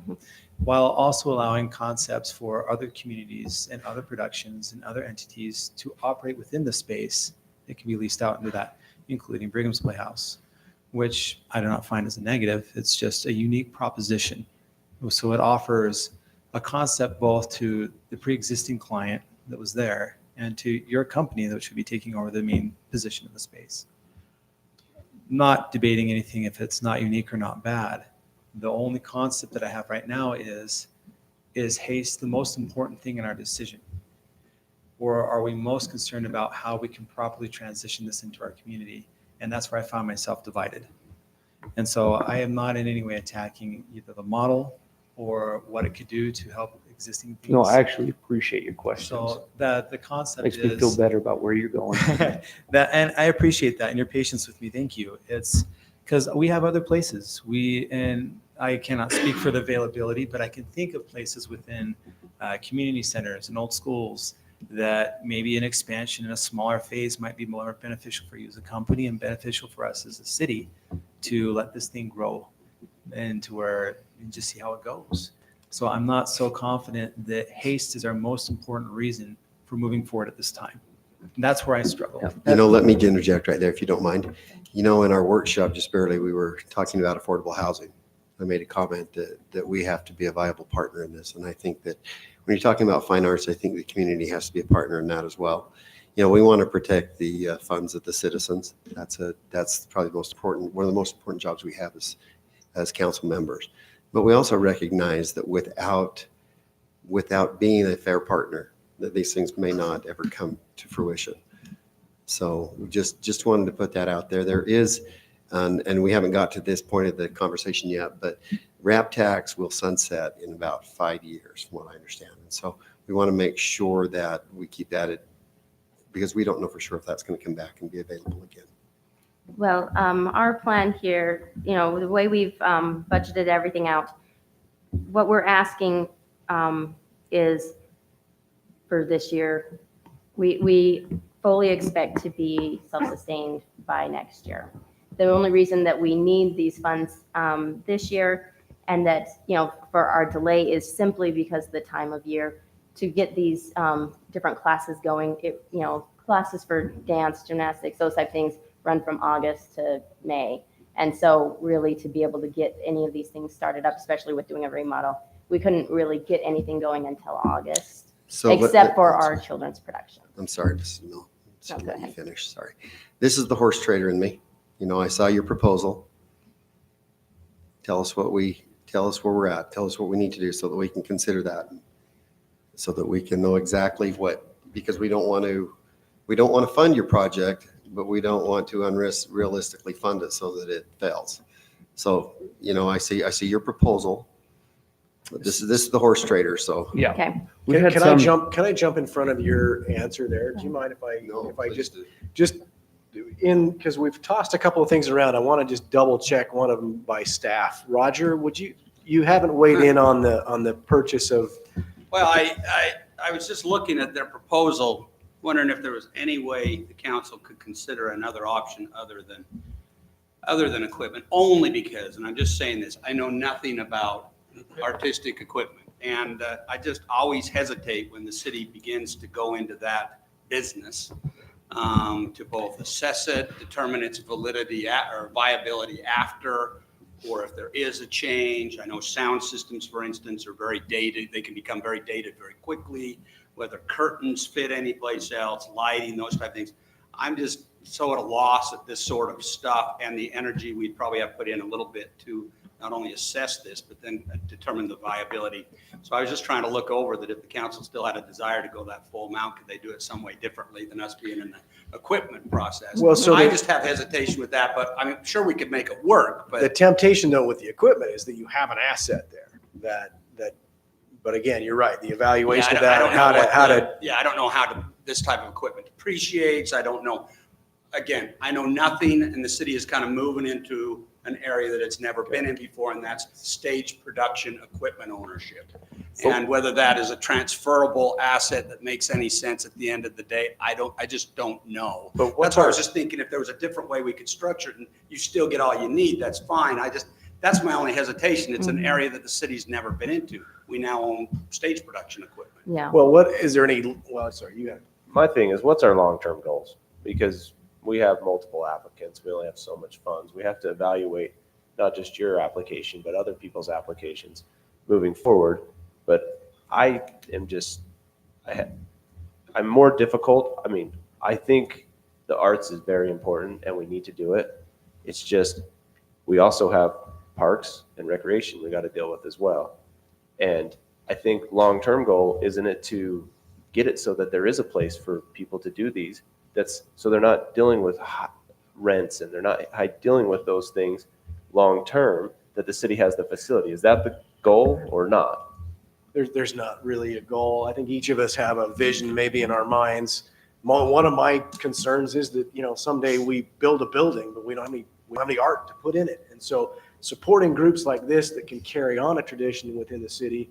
while also allowing concepts for other communities and other productions and other entities to operate within the space that can be leased out into that, including Brigham's Playhouse, which I do not find as a negative. It's just a unique proposition. So it offers a concept both to the pre-existing client that was there and to your company that should be taking over the main position of the space. Not debating anything if it's not unique or not bad. The only concept that I have right now is haste the most important thing in our decision? Or are we most concerned about how we can properly transition this into our community? And that's where I found myself divided. And so I am not in any way attacking either the model or what it could do to help existing things. No, I actually appreciate your questions. So the concept Makes me feel better about where you're going. and I appreciate that and your patience with me. Thank you. It's because we have other places. And I cannot speak for the availability, but I can think of places within community centers and old schools that maybe an expansion in a smaller phase might be more beneficial for you as a company and beneficial for us as a city to let this thing grow and to where and just see how it goes. So I'm not so confident that haste is our most important reason for moving forward at this time. And that's where I struggle. You know, let me interject right there if you don't mind. You know, in our workshop just barely, we were talking about affordable housing. I made a comment that we have to be a viable partner in this. And I think that when you're talking about fine arts, I think the community has to be a partner in that as well. You know, we want to protect the funds of the citizens. That's probably the most important, one of the most important jobs we have as council members. But we also recognize that without being a fair partner, that these things may not ever come to fruition. So just wanted to put that out there. There is, and we haven't got to this point of the conversation yet, but RAP tax will sunset in about 5 years, from what I understand. And so we want to make sure that we keep that because we don't know for sure if that's going to come back and be available again. Well, our plan here, you know, the way we've budgeted everything out, what we're asking is for this year, we fully expect to be self-sustained by next year. The only reason that we need these funds this year and that, you know, for our delay is simply because of the time of year to get these different classes going. You know, classes for dance, gymnastics, those type of things run from August to May. And so really to be able to get any of these things started up, especially with doing a remodel, we couldn't really get anything going until August, except for our children's production. I'm sorry, Mrs. Mill. No, go Let you ahead. finish. Sorry. This is the horse trader in me. You know, I saw your proposal. Tell us where we're at. Tell us what we need to do so that we can consider that, so that we can know exactly what, because we don't want to fund your project, but we don't want to unrealistically fund it so that it fails. So, you know, I see your proposal. This is the horse trader. So Yeah. Okay. We've had Can some- I jump in front of your answer there? Do you mind if I just because we've tossed a couple of things around, I want to just double check one of them by staff. Roger, you haven't weighed in on the purchase of. Well, I was just looking at their proposal, wondering if there was any way the council could consider another option other than equipment, only because, and I'm just saying this, I know nothing about artistic equipment. And I just always hesitate when the city begins to go into that business to both assess it, determine its validity or viability after, or if there is a change. I know sound systems, for instance, are very dated. They can become very dated very quickly, whether curtains fit anyplace else, lighting, those type of things. I'm just so at a loss at this sort of stuff and the energy we'd probably have put in a little bit to not only assess this, but then determine the viability. So I was just trying to look over that if the council still had a desire to go that full amount, could they do it some way differently than us being in the equipment process? Well, so I just have hesitation with that, but I'm sure we could make it work, The but temptation though with the equipment is that you have an asset there but again, you're right. The evaluation of that, I don't know how this type of equipment depreciates. I don't know. Again, I know nothing, and the city is kind of moving into an area that it's never been in before, and that's stage production equipment ownership. And whether that is a transferable asset that makes any sense at the end of the day, I just don't know. But That's why I was just thinking if there was a different way we could structure it and you still get all you need, that's fine. That's my only hesitation. It's an area that the city's never been into. We now own stage production equipment. Yeah. Well, sorry, you got it. My thing is, what's our long-term goals? Because we have multiple applicants. We only have so much funds. We have to evaluate not just your application, but other people's applications moving forward. But I'm more difficult. I mean, I think the arts is very important and we need to do it. It's just, we also have parks and recreation we got to deal with as well. And I think long-term goal, isn't it to get it so that there is a place for people to do these? So they're not dealing with rents and they're not dealing with those things long-term, that the city has the facility. Is that the goal or not? There's not really a goal. I think each of us have a vision maybe in our minds. One of my concerns is that, someday we build a building, but we don't have any art to put in it. And so supporting groups like this that can carry on a tradition within the city,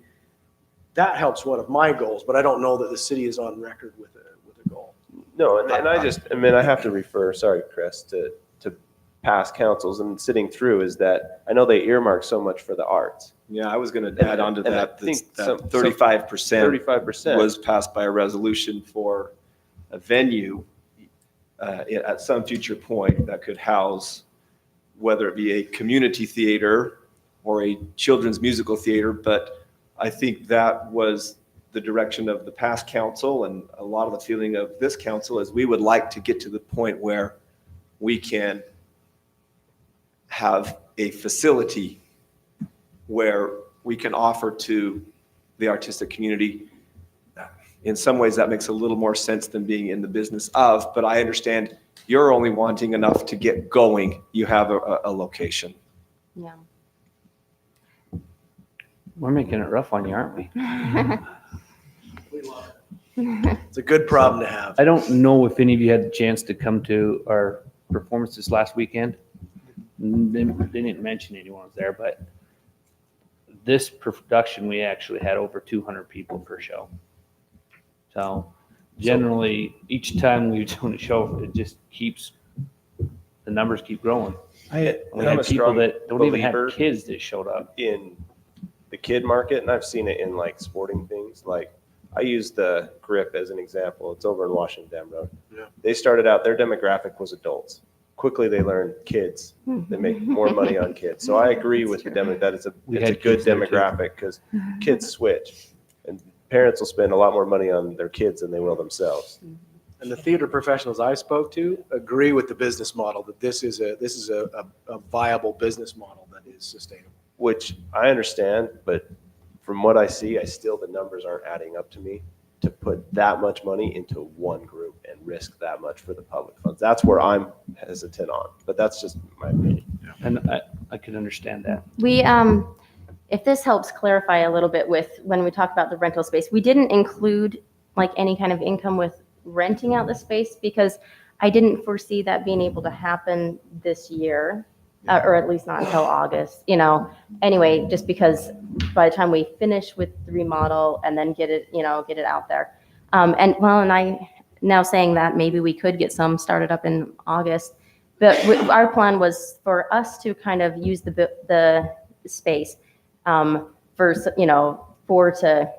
that helps one of my goals, but I don't know that the city is on record with a goal. No, and I have to refer, sorry, Chris, to past councils and sitting through is that I know they earmark so much for the arts. Yeah, I was going to add on to And I that, think that some- 35% 35%. was passed by a resolution for a venue at some future point that could house, whether it be a community theater or a children's musical theater. But I think that was the direction of the past council, and a lot of the feeling of this council is we would like to get to the point where we can have a facility where we can offer to the artistic community. In some ways, that makes a little more sense than being in the business of, but I understand you're only wanting enough to get going. You have a location. Yeah. We're making it rough on you, aren't we? It's a good problem to have. I don't know if any of you had the chance to come to our performances last weekend. They didn't mention anyone was there, but this production, we actually had over 200 people per show. So generally, each time we do a show, it just keeps, the numbers keep growing. We I'm had a people strong that don't even have believer kids that showed up. in the kid market, and I've seen it in like sporting things. Like I use the Grip as an example. It's over in Washington Dam Road. Yeah. They started out, their demographic was adults. Quickly, they learned kids. They make more money on kids. So I agree with the demo that it's a good kids there, too. demographic because kids switch, and parents will spend a lot more money on their kids than they will themselves. And the theater professionals I spoke to agree with the business model, that this is a viable business model that is sustainable. Which I understand, but from what I see, the numbers aren't adding up to me to put that much money into one group and risk that much for the public funds. That's where I'm hesitant on, but that's just my opinion. And I could understand that. We, if this helps clarify a little bit with when we talk about the rental space, we didn't include like any kind of income with renting out the space because I didn't foresee that being able to happen this year, or at least not until August, you know. Anyway, just because by the time we finish with the remodel and then get it out there. And I now saying that maybe we could get some started up in August, but our plan was for us to kind of use the space for 4 to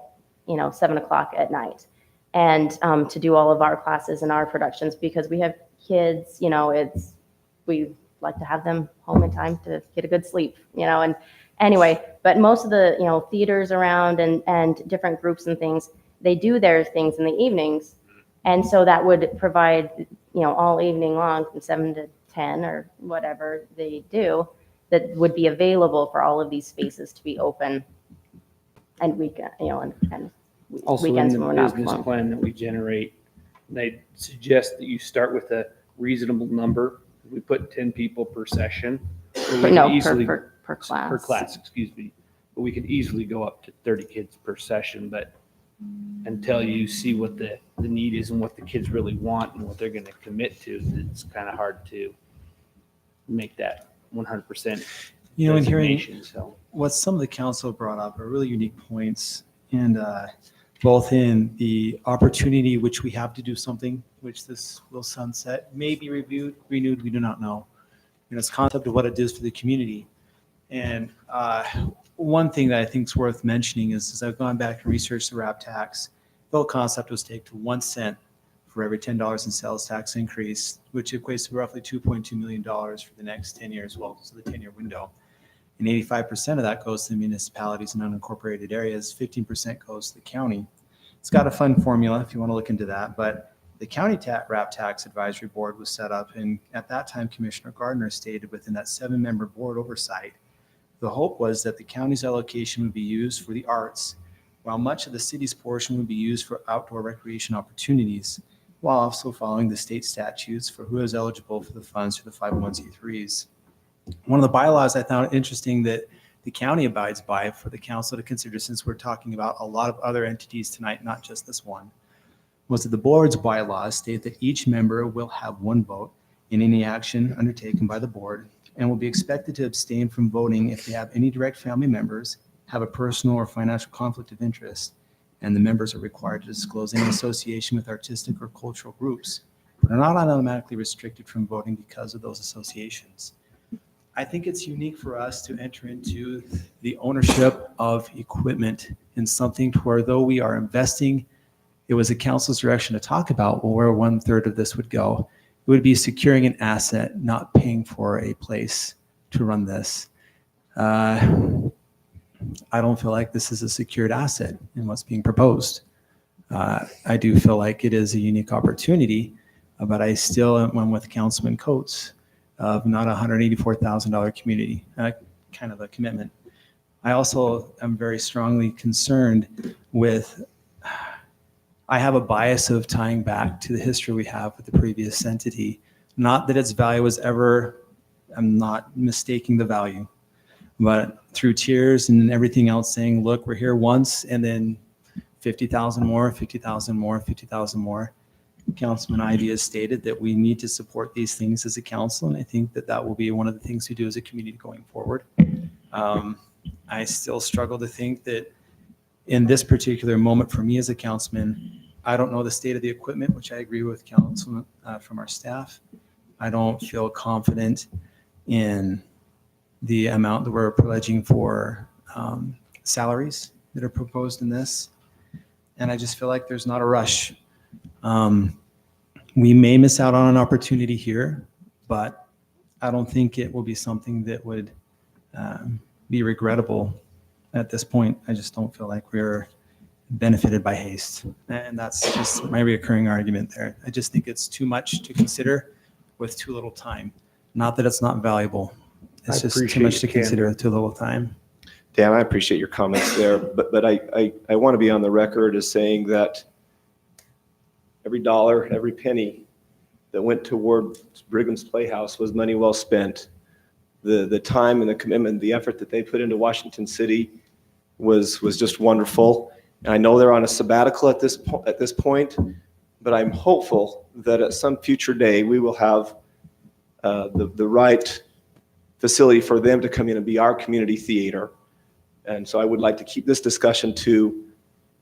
7 o'clock at night, and to do all of our classes and our productions because we have kids. We like to have them home in time to get a good sleep. And anyway, but most of the theaters around and different groups and things, they do their things in the evenings, and so that would provide all evening long from 7 to 10 or whatever they do, that would be available for all of these spaces to be open and weekend, and Also in weekends the when we're not business performing. plan that we generate, they suggest that you start with a reasonable number. We put 10 people per session. or we No, could easily- per class. Per class, excuse me. But we could easily go up to 30 kids per session, but until you see what the need is and what the kids really want and what they're going to commit to, it's kind of hard to make that 100% In hearing designation, so. what some of the council brought up are really unique points, and both in the opportunity which we have to do something, which this will sunset, may be renewed, we do not know. It's concept of what it does for the community. And one thing that I think is worth mentioning is I've gone back and researched the RAP tax. The whole concept was take to 1 cent for every $10 in sales tax increase, which equates to roughly $2.2 million for the next 10 years, so the 10-year window. And 85% of that goes to the municipalities and unincorporated areas. 15% goes to the county. It's got a fun formula if you want to look into that. But the county RAP tax advisory board was set up, and at that time, Commissioner Gardner stated within that 7-member board oversight, the hope was that the county's allocation would be used for the arts, while much of the city's portion would be used for outdoor recreation opportunities, while also following the state statutes for who is eligible for the funds for the 501c3s. One of the bylaws I found interesting that the county abides by for the council to consider, since we're talking about a lot of other entities tonight, not just this one, was that the board's bylaws state that each member will have 1 vote in any action undertaken by the board and will be expected to abstain from voting if they have any direct family members, have a personal or financial conflict of interest, and the members are required to disclose any association with artistic or cultural groups, but are not automatically restricted from voting because of those associations. I think it's unique for us to enter into the ownership of equipment in something to where, though we are investing, it was the council's direction to talk about where 1/3 of this would go. It would be securing an asset, not paying for a place to run this. I don't feel like this is a secured asset in what's being proposed. I do feel like it is a unique opportunity, but I still am with Councilman Coates of not a $184,000 community, kind of a commitment. I also am very strongly concerned with, I have a bias of tying back to the history we have with the previous entity. Not that its value was ever, I'm not mistaking the value, but through tears and everything else saying, look, we're here once, and then 50,000 more, 50,000 more, 50,000 more. Councilman Ivey has stated that we need to support these things as a council, and I think that that will be one of the things we do as a community going forward. I still struggle to think that in this particular moment for me as a councilman, I don't know the state of the equipment, which I agree with councilman from our staff. I don't feel confident in the amount that we're pledging for salaries that are proposed in this. And I just feel like there's not a rush. We may miss out on an opportunity here, but I don't think it will be something that would be regrettable at this point. I just don't feel like we're benefited by haste. And that's just my reoccurring argument there. I just think it's too much to consider with too little time. Not that it's not valuable. It's just too much to consider with too little time. Dan, I appreciate your comments there, but I want to be on the record as saying that every dollar, every penny that went toward Brigham's Playhouse was money well spent. The time and the commitment, the effort that they put into Washington City was just wonderful. And I know they're on a sabbatical at this point, but I'm hopeful that at some future day we will have the right facility for them to come in and be our community theater. And so I would like to keep this discussion to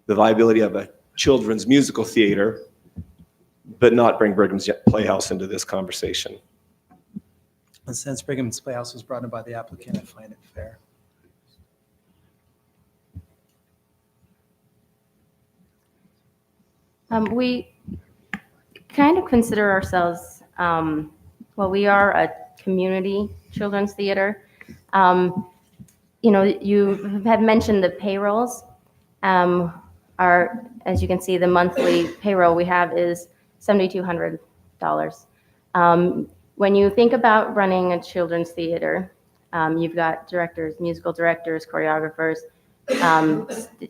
the viability of a children's musical theater, but not bring Brigham's Playhouse into this conversation. And since Brigham's Playhouse was brought in by the applicant, I find it fair. We kind of consider ourselves, well, we are a community children's theater. You know, you have mentioned the payrolls. As you can see, the monthly payroll we have is $7,200. When you think about running a children's theater, you've got directors, musical directors, choreographers,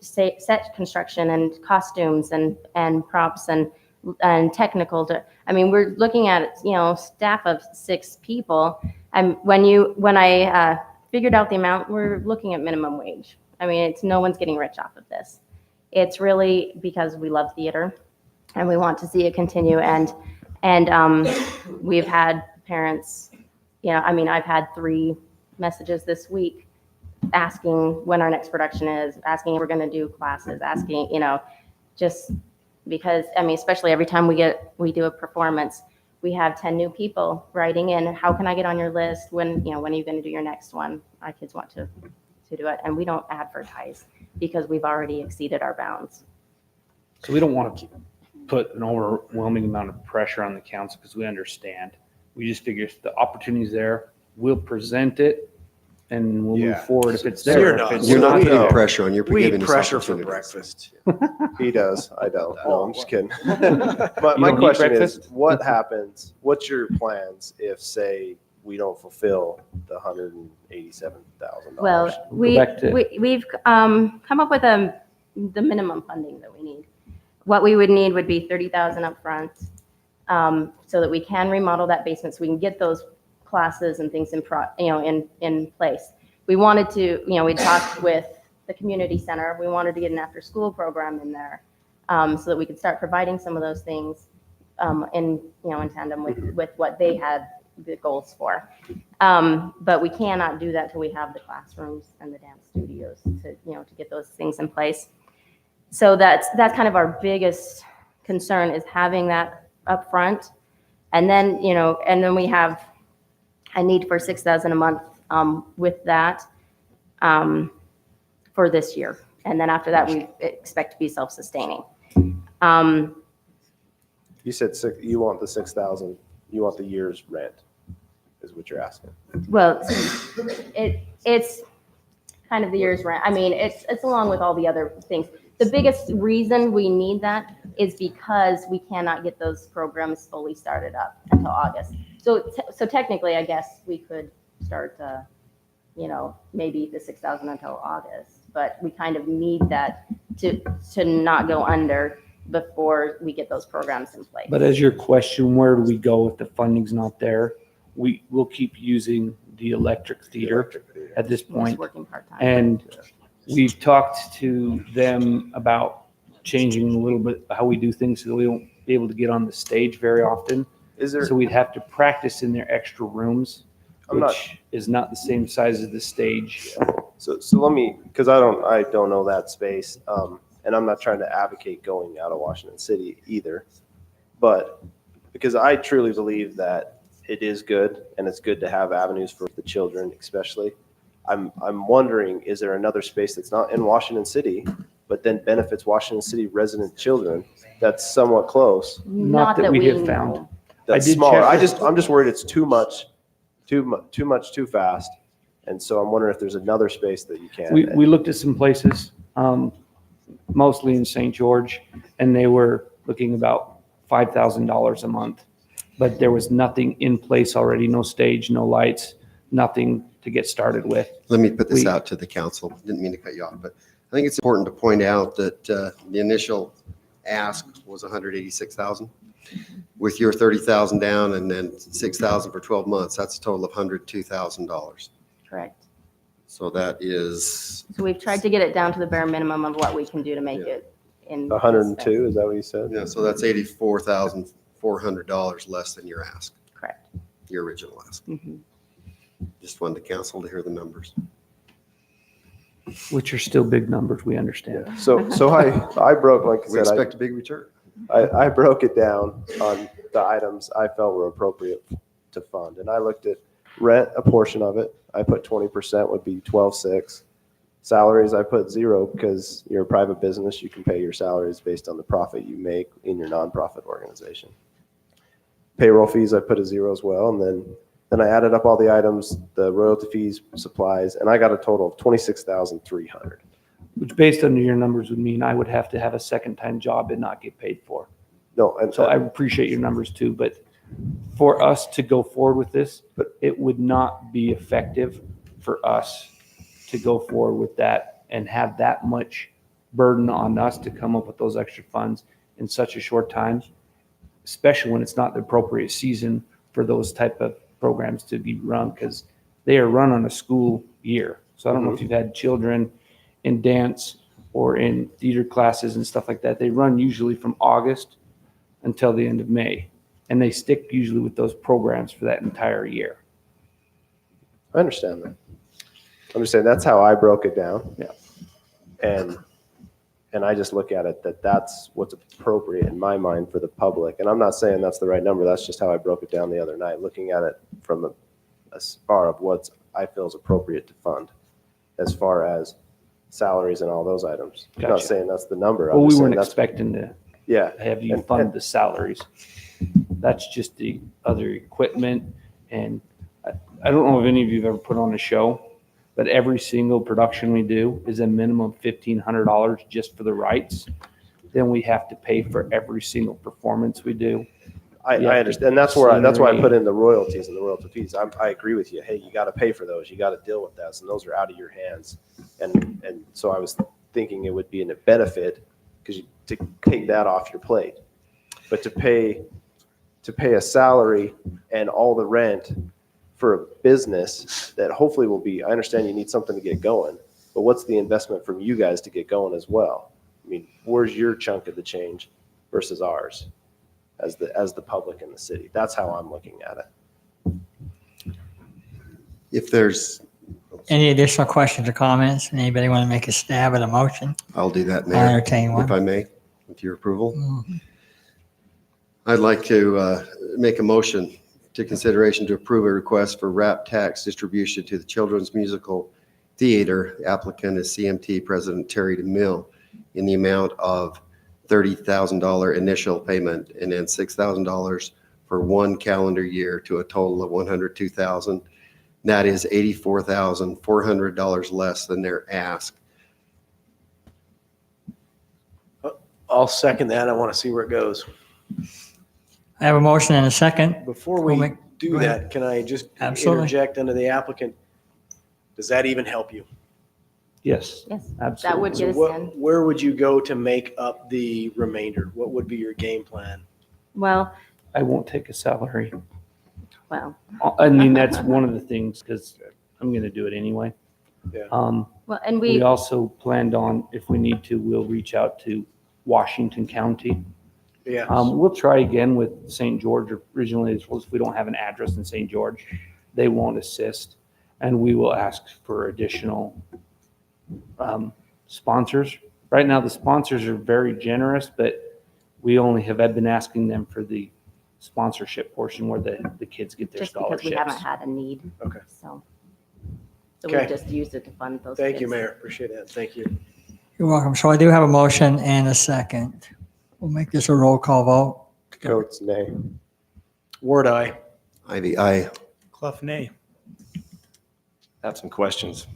set construction and costumes and props and technical. I mean, we're looking at, you know, staff of 6 people. And when I figured out the amount, we're looking at minimum wage. I mean, no one's getting rich off of this. It's really because we love theater and we want to see it continue. And we've had parents, you know, I mean, I've had 3 messages this week asking when our next production is, asking if we're going to do classes, asking, you know, just because, I mean, especially every time we do a performance, we have 10 new people writing in, how can I get on your list? When are you going to do your next one? Our kids want to do it. And we don't advertise because we've already exceeded our bounds. So we don't want to put an overwhelming amount of pressure on the council because we understand. We just figure if the opportunity's there, we'll present it and we'll move forward if it's there. You're not putting pressure on, you're We giving eat us pressure for opportunities. breakfast. He does. I don't. No, I'm just kidding. But You my don't eat question is, breakfast? what happens, what's your plans if, say, we don't fulfill the $187,000? Well, we've come up with the minimum funding that we need. What we would need would be $30,000 up front, so that we can remodel that basement, so we can get those classes and things in place. We wanted to, we talked with the community center. We wanted to get an after-school program in there, so that we could start providing some of those things in tandem with what they had the goals for. But we cannot do that till we have the classrooms and the dance studios to get those things in place. So that's kind of our biggest concern, is having that up front. And then, and then we have a need for 6,000 a month with that for this year. And then after that, we expect to be self-sustaining. You said you want the 6,000, you want the year's rent, is what you're asking. Well, it's kind of the year's rent. I mean, it's along with all the other things. The biggest reason we need that is because we cannot get those programs fully started up until August. So technically, I guess we could start, maybe the 6,000 until August, but we kind of need that to not go under before we get those programs in place. But as your question, where do we go if the funding's not there? We'll keep using the electric theater at this point. Just working part-time. And we've talked to them about changing a little bit how we do things so that we won't be able to get on the stage very often. So we'd have to practice in their extra rooms, which is not the same size as the stage. So let me, because I don't know that space, and I'm not trying to advocate going out of Washington City either, but because I truly believe that it is good, and it's good to have avenues for the children, especially. I'm wondering, is there another space that's not in Washington City, but then benefits Washington City resident children that's somewhat close? Not that we have found. know. That's I did smaller. check I'm just worried it's too much, too fast. And so I'm wondering if there's another space that you can. We looked at some places, mostly in St. George, and they were looking about $5,000 a month. But there was nothing in place already, no stage, no lights, nothing to get started with. Let me put this out to the council. Didn't mean to cut you off, but I think it's important to point out that the initial ask was 186,000. With your 30,000 down and then 6,000 for 12 months, that's a total of $102,000. Correct. So that is, So we've tried to get it down to the bare minimum of what we can do to make it in. 102, is that what you said? yeah, so that's $84,400 less than your ask, Correct. your original ask. Mhm. Just wanted the council to hear the numbers. Which are still big numbers, we understand. So I broke, like I We said, expect a big return. I broke it down on the items I felt were appropriate to fund. And I looked at rent, a portion of it. I put 20% would be 12.6. Salaries, I put 0 because you're a private business. You can pay your salaries based on the profit you make in your nonprofit organization. Payroll fees, I put a 0 as well. And then I added up all the items, the royalty fees, supplies, and I got a total of 26,300. Which based on your numbers would mean I would have to have a second-time job and not get paid for. No, and So I appreciate your numbers too, but for us to go forward with this, it would not be effective for us to go forward with that and have that much burden on us to come up with those extra funds in such a short time, especially when it's not the appropriate season for those type of programs to be run, because they are run on a school year. So I don't know if you've had children in dance or in theater classes and stuff like that. They run usually from August until the end of May. And they stick usually with those programs for that entire year. I understand that. I'm just saying that's how I broke it down. Yeah. And I just look at it that that's what's appropriate in my mind for the public. And I'm not saying that's the right number. That's just how I broke it down the other night, looking at it from a far of what I feel is appropriate to fund as far as salaries and all those items. I'm not Gotcha. saying that's the number. Well, I'm we just weren't saying that's, expecting to yeah. have you And- fund the salaries. That's just the other equipment. And I don't know if any of you have ever put on a show, but every single production we do is a minimum of $1,500 just for the rights. Then we have to pay for every single performance we do. I understand. And that's why I put in the royalties and the royalty fees. I agree with you. Hey, you got to pay for those. You got to deal with that. And those are out of your hands. And so I was thinking it would be a benefit because to take that off your plate, but to pay a salary and all the rent for a business that hopefully will be, I understand you need something to get going, but what's the investment from you guys to get going as well? I mean, where's your chunk of the change versus ours as the public in the city? That's how I'm looking at it. If there's, Any additional questions or comments? Anybody want to make a stab at a motion? I'll do that, I'll Mayor, entertain if one. I may, with your approval. Mm. I'd like to make a motion to consideration to approve a request for wrap tax distribution to the Children's Musical Theater. The applicant is CMT President Terry DeMille in the amount of $30,000 initial payment and then $6,000 for one calendar year to a total of $102,000. That is $84,400 less than their ask. I'll second that. I want to see where it goes. I have a motion and a second. Before We'll we make- do go ahead. that, can I just Absolutely. interject under the applicant? Does that even help you? Yes, Yes, absolutely. that would get us So in. where would you go to make up the remainder? What would be your game plan? Well, I won't take a salary. well, I mean, that's one of the things, because I'm going to do it anyway. Yeah. well, and We we, also planned on, if we need to, we'll reach out to Washington County. Yeah. We'll try again with St. George. Originally, if we don't have an address in St. George, they won't assist. And we will ask for additional sponsors. Right now, the sponsors are very generous, but we only have been asking them for the sponsorship portion where the kids get their just because we haven't scholarships. had a need. Okay. So Okay. we just used it to fund those. Thank you, kids. Mayor. Appreciate that. Thank you. You're welcome. So I do have a motion and a second. We'll make this a roll call vote. Coates, nay. Ward eye. Ivy, aye. Clough, nay. I have some questions.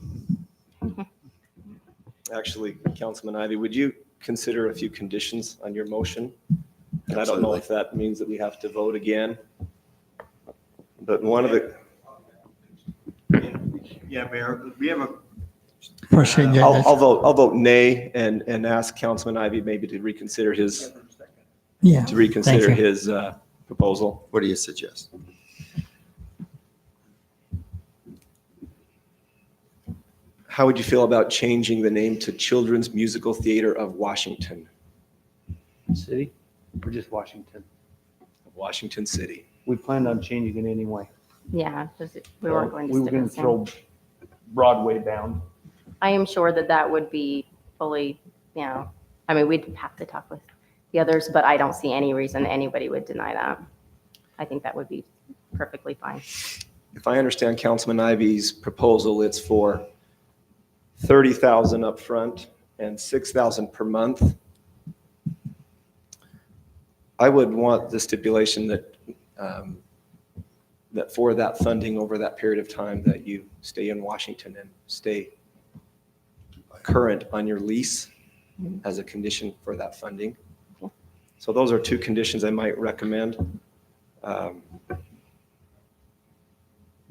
Actually, Councilman Ivy, would you consider a few conditions on your motion? And I don't know if that means that we have to vote again. But one of the, Yeah, Mayor, we have a Proceed, yeah, I'll vote nay and ask Councilman Ivy maybe to reconsider his, Yeah, to reconsider thank you. his proposal. What do you suggest? How would you feel about changing the name to Children's Musical Theater of Washington? City or just Washington? Washington City. We planned on changing it anyway. Yeah, 'cause we weren't going to We were stick going with to the throw same. Broadway down. I am sure that that would be fully, I mean, we'd have to talk with the others, but I don't see any reason anybody would deny that. I think that would be perfectly fine. If I understand Councilman Ivy's proposal, it's for $30,000 upfront and $6,000 per month. I would want the stipulation that that for that funding over that period of time that you stay in Washington and stay current on your lease as a condition for that funding. So those are two conditions I might recommend. The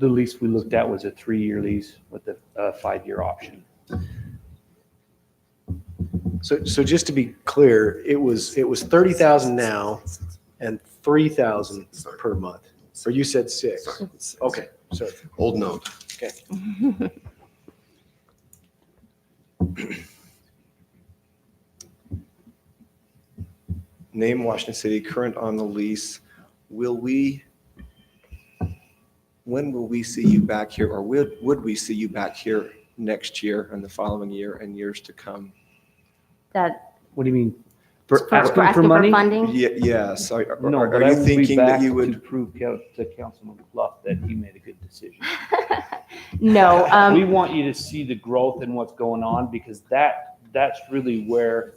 lease we looked at was a 3-year lease with a 5-year option. So just to be clear, it was 30,000 now and 3,000 per month. Or you said 6? Okay, sorry. Old note. Okay. Name Washington City, current on the lease. When will we see you back here, or would we see you back here next year and the following year and years to come? That, What do you mean? for Asking for asking for money? funding? Yes. Are No, but are I you will be thinking that back you to would? prove to Councilman Clough that he made a good decision. No, We want you to see the growth and what's going on, because that's really where,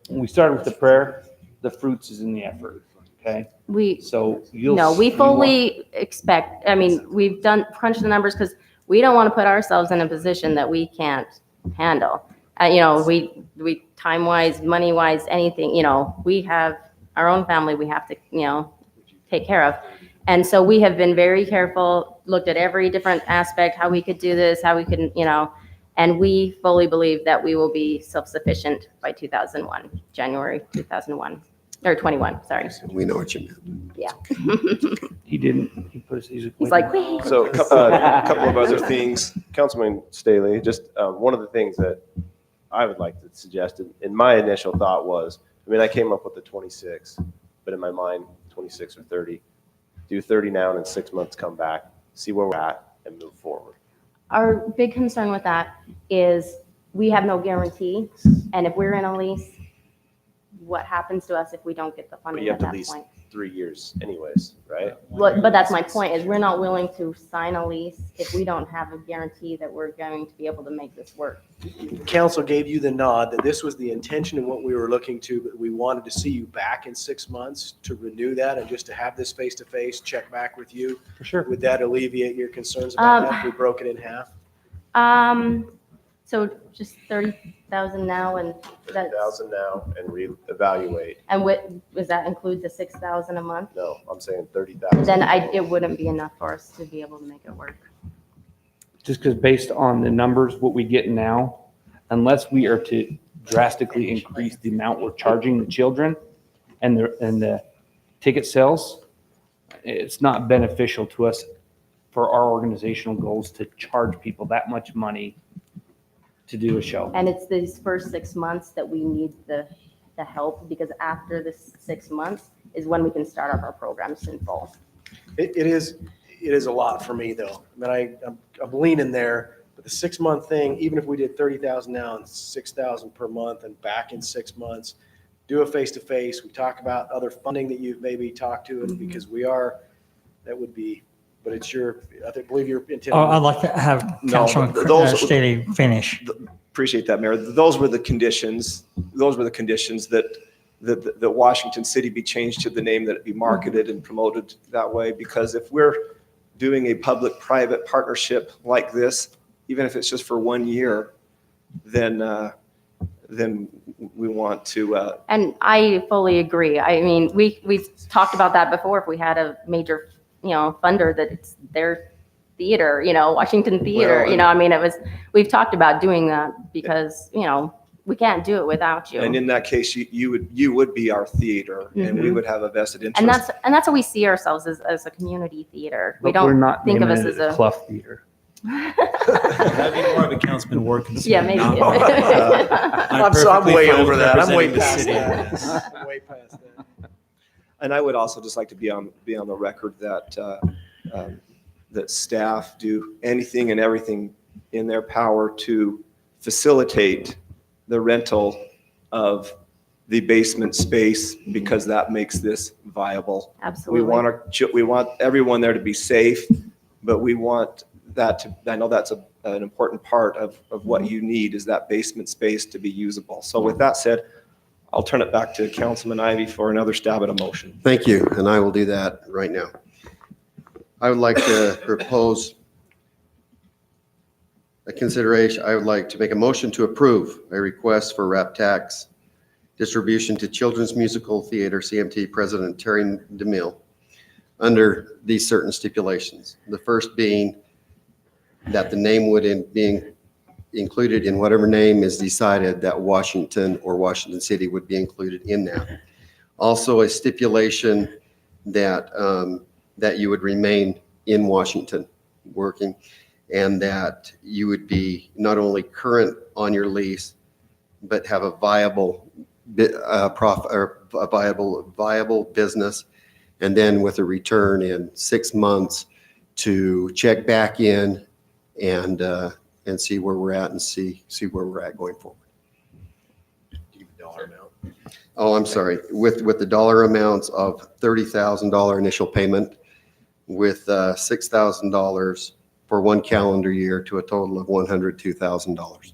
when we started with the prayer, the fruits is in the effort, okay? we, So you'll. no, we you fully expect, I mean, we've crunched the numbers because we don't want to put ourselves in a position that we can't handle. We time-wise, money-wise, anything, we have our own family we have to, take care of. And so we have been very careful, looked at every different aspect, how we could do this, how we could, and we fully believe that we will be self-sufficient by 2001, January 2001, or 21, sorry. We know what you meant. Yeah. He didn't, he's like, wait. So a couple of other things. Councilman Staley, just one of the things that I would like to suggest, and my initial thought was, I came up with the 26, but in my mind, 26 or 30. Do 30 now and in 6 months come back, see where we're at and move forward. our big concern with that is we have no guarantee. And if we're in a lease, what happens to us if we don't get the But funding you at have to that lease point? 3 years anyways, right? But that's my point, is we're not willing to sign a lease if we don't have a guarantee that we're going to be able to make this work. Council gave you the nod that this was the intention and what we were looking to, but we wanted to see you back in 6 months to renew that and just to have this face-to-face, check back with you. For sure. Would that alleviate your concerns about that if we broke it in half? So just 30,000 now, and that's, 30,000 now and reevaluate. and what, does that include the 6,000 a month? No, I'm saying 30,000. Then it wouldn't be enough for us to be able to make it work. Just because based on the numbers, what we get now, unless we are to drastically increase the amount we're charging the children and the ticket sales, it's not beneficial to us for our organizational goals to charge people that much money to do a show. And it's these first 6 months that we need the help, because after this 6 months is when we can start up our programs in full. It is a lot for me, though. I mean, I'm leaning there, but the 6 month thing, even if we did 30,000 now and 6,000 per month and back in 6 months, do a face-to-face. We talk about other funding that you've maybe talked to, and because that would be, but it's I believe your intent. Oh, I'd like to have Councilman Staley finish. Appreciate that, Mayor. Those were the conditions. Those were the conditions that Washington City be changed to the name, that it be marketed and promoted that way. Because if we're doing a public-private partnership like this, even if it's just for 1 year, then we want to. And I fully agree. I mean, we've talked about that before. If we had a major, funder, that it's their theater, Washington Theater, Well, I mean, we've talked about doing that because, we can't do it without you. And in that case, you would be our theater, and we would have a vested interest. And that's how we see ourselves, as a community theater. We But we're don't not think of us naming it as a. Clough Theater. That'd be more of a Councilman Ward concern. Yeah, maybe. not mine. I'm perfectly way fine over with that. I'm way representing the past city. that. I'm way past that. And I would also just like to be on the record that that staff do anything and everything in their power to facilitate the rental of the basement space, because that makes this viable. Absolutely. We want everyone there to be safe, but we want that to, I know that's an important part of what you need, is that basement space to be usable. So with that said, I'll turn it back to Councilman Ivy for another stab at a motion. Thank you, and I will do that right now. I would like to propose I would like to make a motion to approve a request for wrap tax distribution to Children's Musical Theater, CMT President Terry DeMille, under these certain stipulations. The first being that the name would be included in whatever name is decided, that Washington or Washington City would be included in that. Also, a stipulation that that you would remain in Washington working, and that you would be not only current on your lease, but have a viable viable business, and then with a return in 6 months to check back in and see where we're at and see where we're at going forward. Give a dollar amount. Oh, I'm sorry. With the dollar amounts of $30,000 initial payment, with $6,000 for 1 calendar year, to a total of $102,000.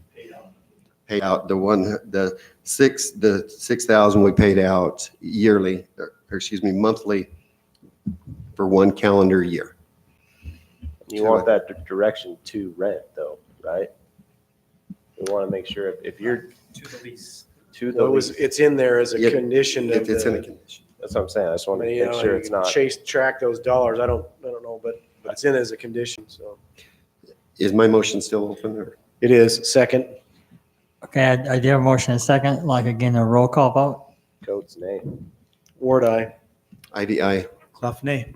Pay out the 6,000 we paid out yearly, or excuse me, monthly, for 1 calendar year. You want that direction to rent though, right? We want to make sure if you're To the lease. to the lease. It's in there as a Yep. condition of It's in a the, condition. That's what I'm saying. I just want to you make know, sure you it's can not. track those dollars. I don't know, but it's in as a condition, so. Is my motion still open, or? It is. Second. Okay, I do have a motion and a second, like again, a roll call vote. Coates name. Ward, aye. Ivy, aye. Clough, nay.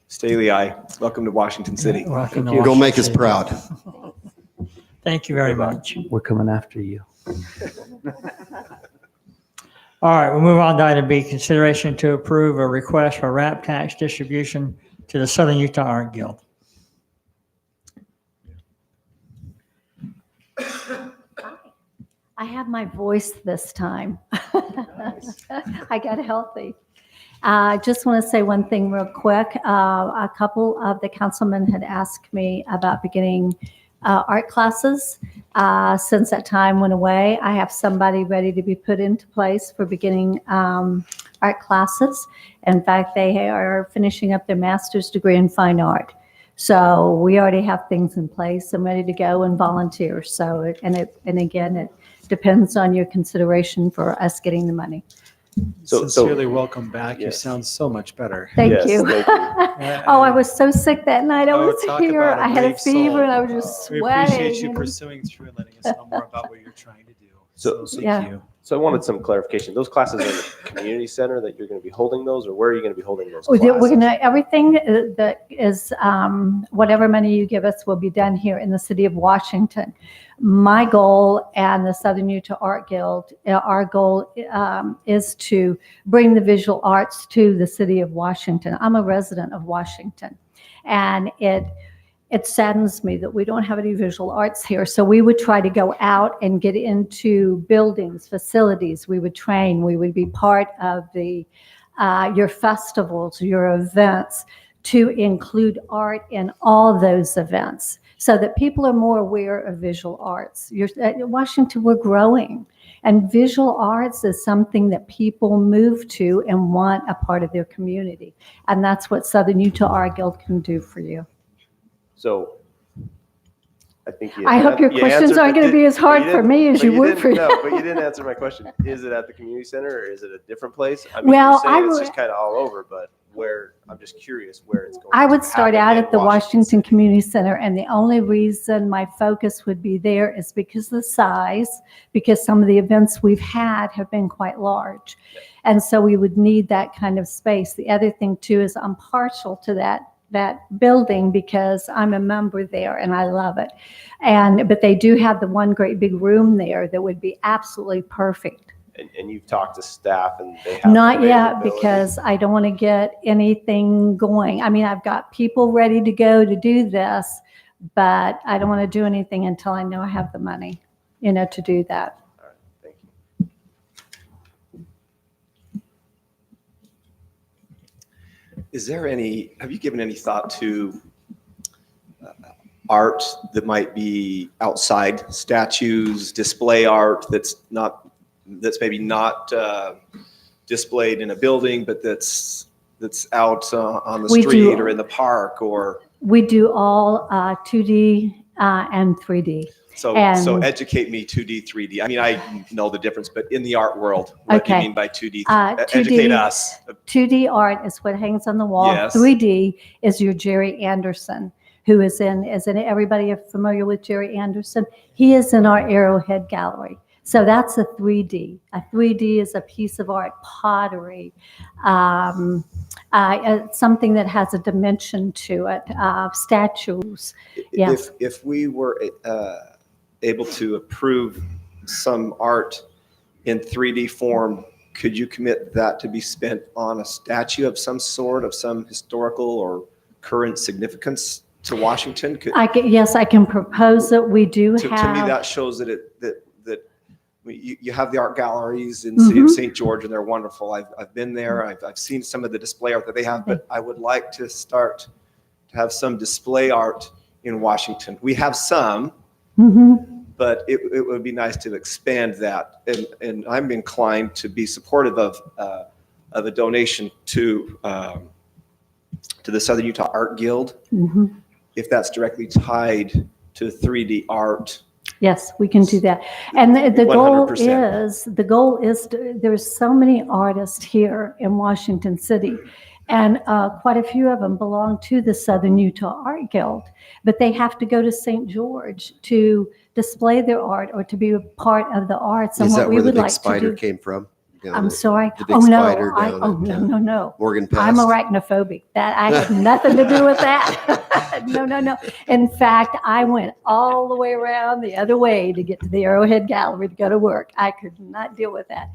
Staley, aye. Welcome to Washington City. Welcome to Go Washington make us City. proud. Thank you very much. We're coming after you. All right, we'll move on to item B, consideration to approve a request for wrap tax distribution to the Southern Utah Art Guild. I have my voice this time. I got healthy. I just want to say one thing real quick. A couple of the councilmen had asked me about beginning art classes. Since that time went away, I have somebody ready to be put into place for beginning art classes. In fact, they are finishing up their master's degree in fine art. So we already have things in place and ready to go and volunteer. So, and again, it depends on your consideration for us getting the money. Sincerely welcome back. You Yes. sound so much better. Thank Yes, you. thank you. Oh, I was so sick that night. I Oh, was talk here. about a I had a brave fever soul. and I was just We sweating. appreciate you and- pursuing through and letting us know more about what you're trying to do. So- Thank Yeah. you. So I wanted some clarification. Those classes are in the community center that you're going to be holding those, or where are you going to be holding those We're classes? gonna, everything that is, whatever money you give us will be done here in the city of Washington. My goal and the Southern Utah Art Guild, our goal is to bring the visual arts to the city of Washington. I'm a resident of Washington, and it saddens me that we don't have any visual arts here. So we would try to go out and get into buildings, facilities. We would train. We would be part of your festivals, your events, to include art in all those events so that people are more aware of visual arts. In Washington, we're growing. And visual arts is something that people move to and want a part of their community. And that's what Southern Utah Art Guild can do for you. So I think I hope your questions aren't going to be as hard for me as you would for you. No, but you didn't answer my question. Is it at the community center or is it a different place? I mean, Well, you're saying I it's would- just kind of all over, but where, I'm just curious where it's going. I would to start happen out in at the Washington City. Community Center, and the only reason my focus would be there is because of the size, because some of the events we've had have been quite large. And so we would need that kind of space. The other thing too is I'm partial to that building because I'm a member there and I love it. But they do have the one great big room there that would be absolutely perfect. And you've talked to staff and they have. Not yet, availability? because I don't want to get anything going. I mean, I've got people ready to go to do this, but I don't want to do anything until I know I have the money, to do that. All right, thank you. Is there have you given any thought to art that might be outside statues, display art that's maybe not displayed in a building, but that's out on the We do- street or in the park or? We do all 2D and 3D. So And- educate me 2D, 3D. I mean, I know the difference, but in the art world, what do you Okay. mean by 2D? 2D Educate us. 2D art is what hangs on the wall. Yes. 3D is your Jerry Anderson, who is in everybody familiar with Jerry Anderson? He is in our Arrowhead Gallery. So that's a 3D. A 3D is a piece of art, pottery, something that has a dimension to it, statues. Yeah. If we were able to approve some art in 3D form, could you commit that to be spent on a statue of some sort, of some historical or current significance to Washington? Yes, I can propose it. We do To me, have. that shows that you have the art galleries in the city of St. George, and they're wonderful. I've been there. I've seen some of the display art that they have, but I would like to start to have some display art in Washington. We have some, but it would be nice to expand that. And I'm inclined to be supportive of a donation to the Southern Utah Art Guild, if that's directly tied to 3D art. Yes, we can do that. And the goal 100%. is, there's so many artists here in Washington City, and quite a few of them belong to the Southern Utah Art Guild, but they have to go to St. George to display their art or to be a part of the arts. And Is what that we where the would big like to spider do. came from? Down I'm at sorry. the big Oh, no. spider down at, No. Morgan Pass? I'm arachnophobic. That I had nothing to do with that. No. In fact, I went all the way around the other way to get to the Arrowhead Gallery to go to work. I could not deal with that.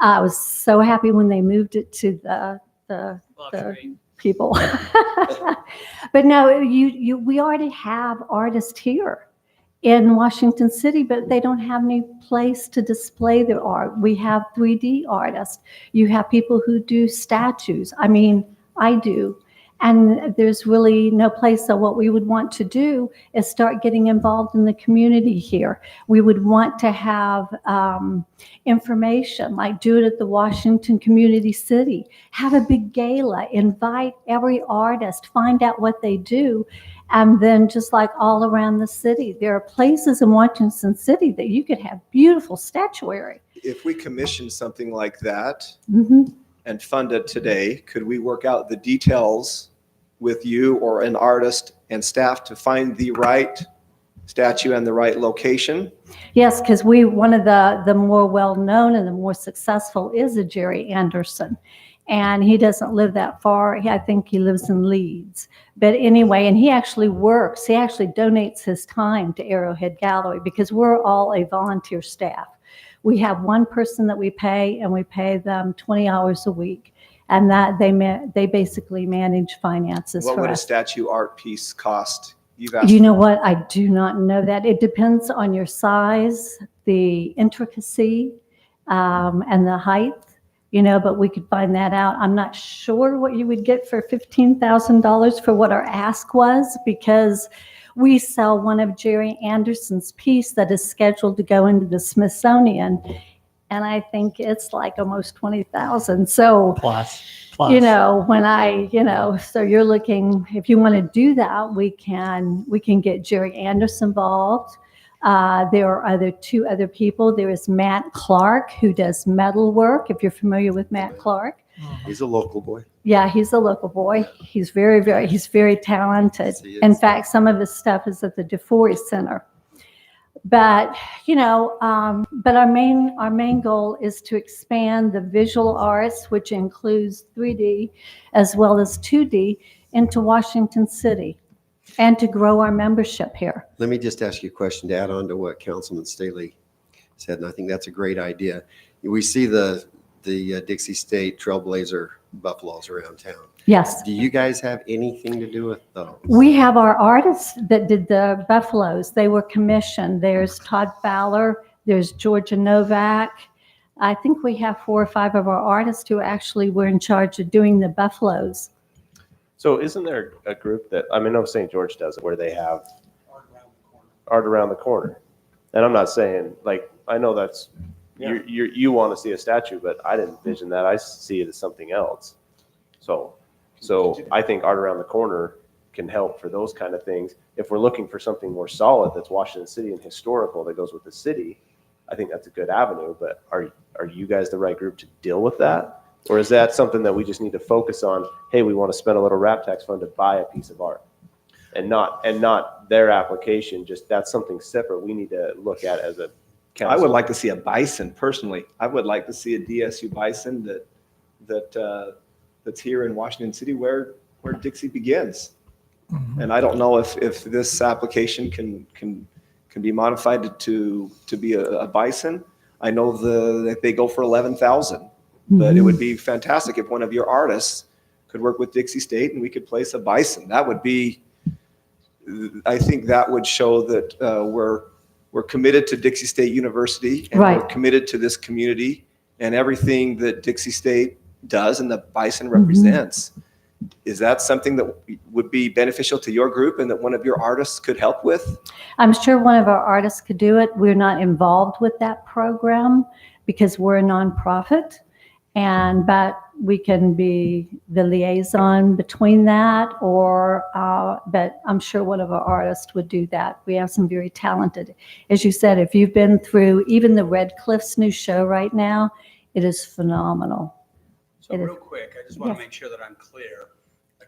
I was so happy when they moved it to the people. But no, we already have artists here. in Washington City, but they don't have any place to display their art. We have 3D artists. You have people who do statues. I mean, I do. And there's really no place. So what we would want to do is start getting involved in the community here. We would want to have information, like do it at the Washington Community City, have a big gala, invite every artist, find out what they do. And then just like all around the city, there are places in Washington City that you could have beautiful statuary. If we commission something like that Mm-hmm. and fund it today, could we work out the details with you or an artist and staff to find the right statue and the right location? Yes, because one of the more well-known and the more successful is a Jerry Anderson. And he doesn't live that far. I think he lives in Leeds. But anyway, and he actually donates his time to Arrowhead Gallery because we're all a volunteer staff. We have one person that we pay, and we pay them 20 hours a week. And that they basically manage finances What for would a us. statue art piece cost? You've asked. You know what? I do not know that. It depends on your size, the intricacy, and the height, but we could find that out. I'm not sure what you would get for $15,000 for what our ask was, because we sell one of Jerry Anderson's piece that is scheduled to go into the Smithsonian. And I think it's like almost 20,000. So, Plus. when so you're looking, if you want to do that, we can get Jerry Anderson involved. There are two other people. There is Matt Clark, who does metal work, if you're familiar with Matt Clark. He's a local boy. Yeah, he's a local boy. He's very talented. Yes, he is. In fact, some of his stuff is at the DeForest Center. But, but our main goal is to expand the visual arts, which includes 3D as well as 2D, into Washington City, and to grow our membership here. Let me just ask you a question to add on to what Councilman Staley said, and I think that's a great idea. We see the Dixie State Trailblazer buffaloes around town. Yes. Do you guys have anything to do with those? We have our artists that did the buffaloes. They were commissioned. There's Todd Fowler. There's Georgia Novak. I think we have 4 or 5 of our artists who actually were in charge of doing the buffaloes. So isn't there a group that, I know St. George does it, where they have art around the corner? And I'm not saying, I know that's, you want to see a statue, but I didn't envision that. I see it as something else. So I think art around the corner can help for those kind of things. If we're looking for something more solid that's Washington City and historical that goes with the city, I think that's a good avenue. But are you guys the right group to deal with that? Or is that something that we just need to focus on? Hey, we want to spend a little RAP tax fund to buy a piece of art, and not their application. Just that's something separate we need to look at as a council. I would like to see a bison personally. I would like to see a DSU bison that's here in Washington City where Dixie begins. Mhm. And I don't know if this application can be modified to be a bison. I know that they go for 11,000, but it would be fantastic if one of your artists could work with Dixie State and we could place a bison. That would be, I think that would show that we're committed to Dixie State University, and Right. we're committed to this community and everything that Dixie State does and the bison represents. Is that something that would be beneficial to your group and that one of your artists could help with? I'm sure one of our artists could do it. We're not involved with that program because we're a nonprofit, but we can be the liaison between that, but I'm sure one of our artists would do that. We have some very talented, as you said, if you've been through even the Red Cliffs new show right now, it is phenomenal. So real quick, I just want Yes. to make sure that I'm clear.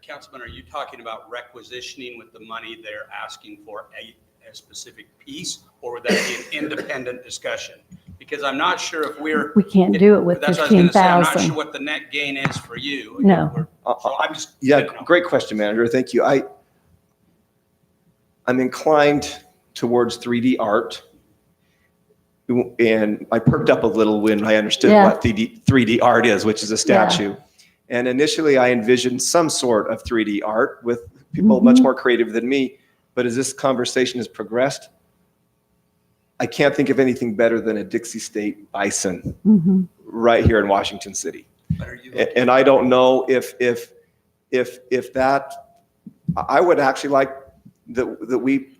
Councilman, are you talking about requisitioning with the money they're asking for a specific piece, or would that be an independent discussion? Because I'm not sure if We can't do it with that's what I was going to say. I'm not 15,000. sure what the net gain is for you. No. So I'm just. Yeah, great question, manager. Thank you. I'm inclined towards 3D art. And I perked up a little when I understood Yeah. what 3D art is, which is a statue. And initially I envisioned some sort of 3D art with people much more creative than me. But as this conversation has progressed, I can't think of anything better than a Dixie State bison Mhm. right here in Washington City. But are you And I don't know if that, I would actually like that we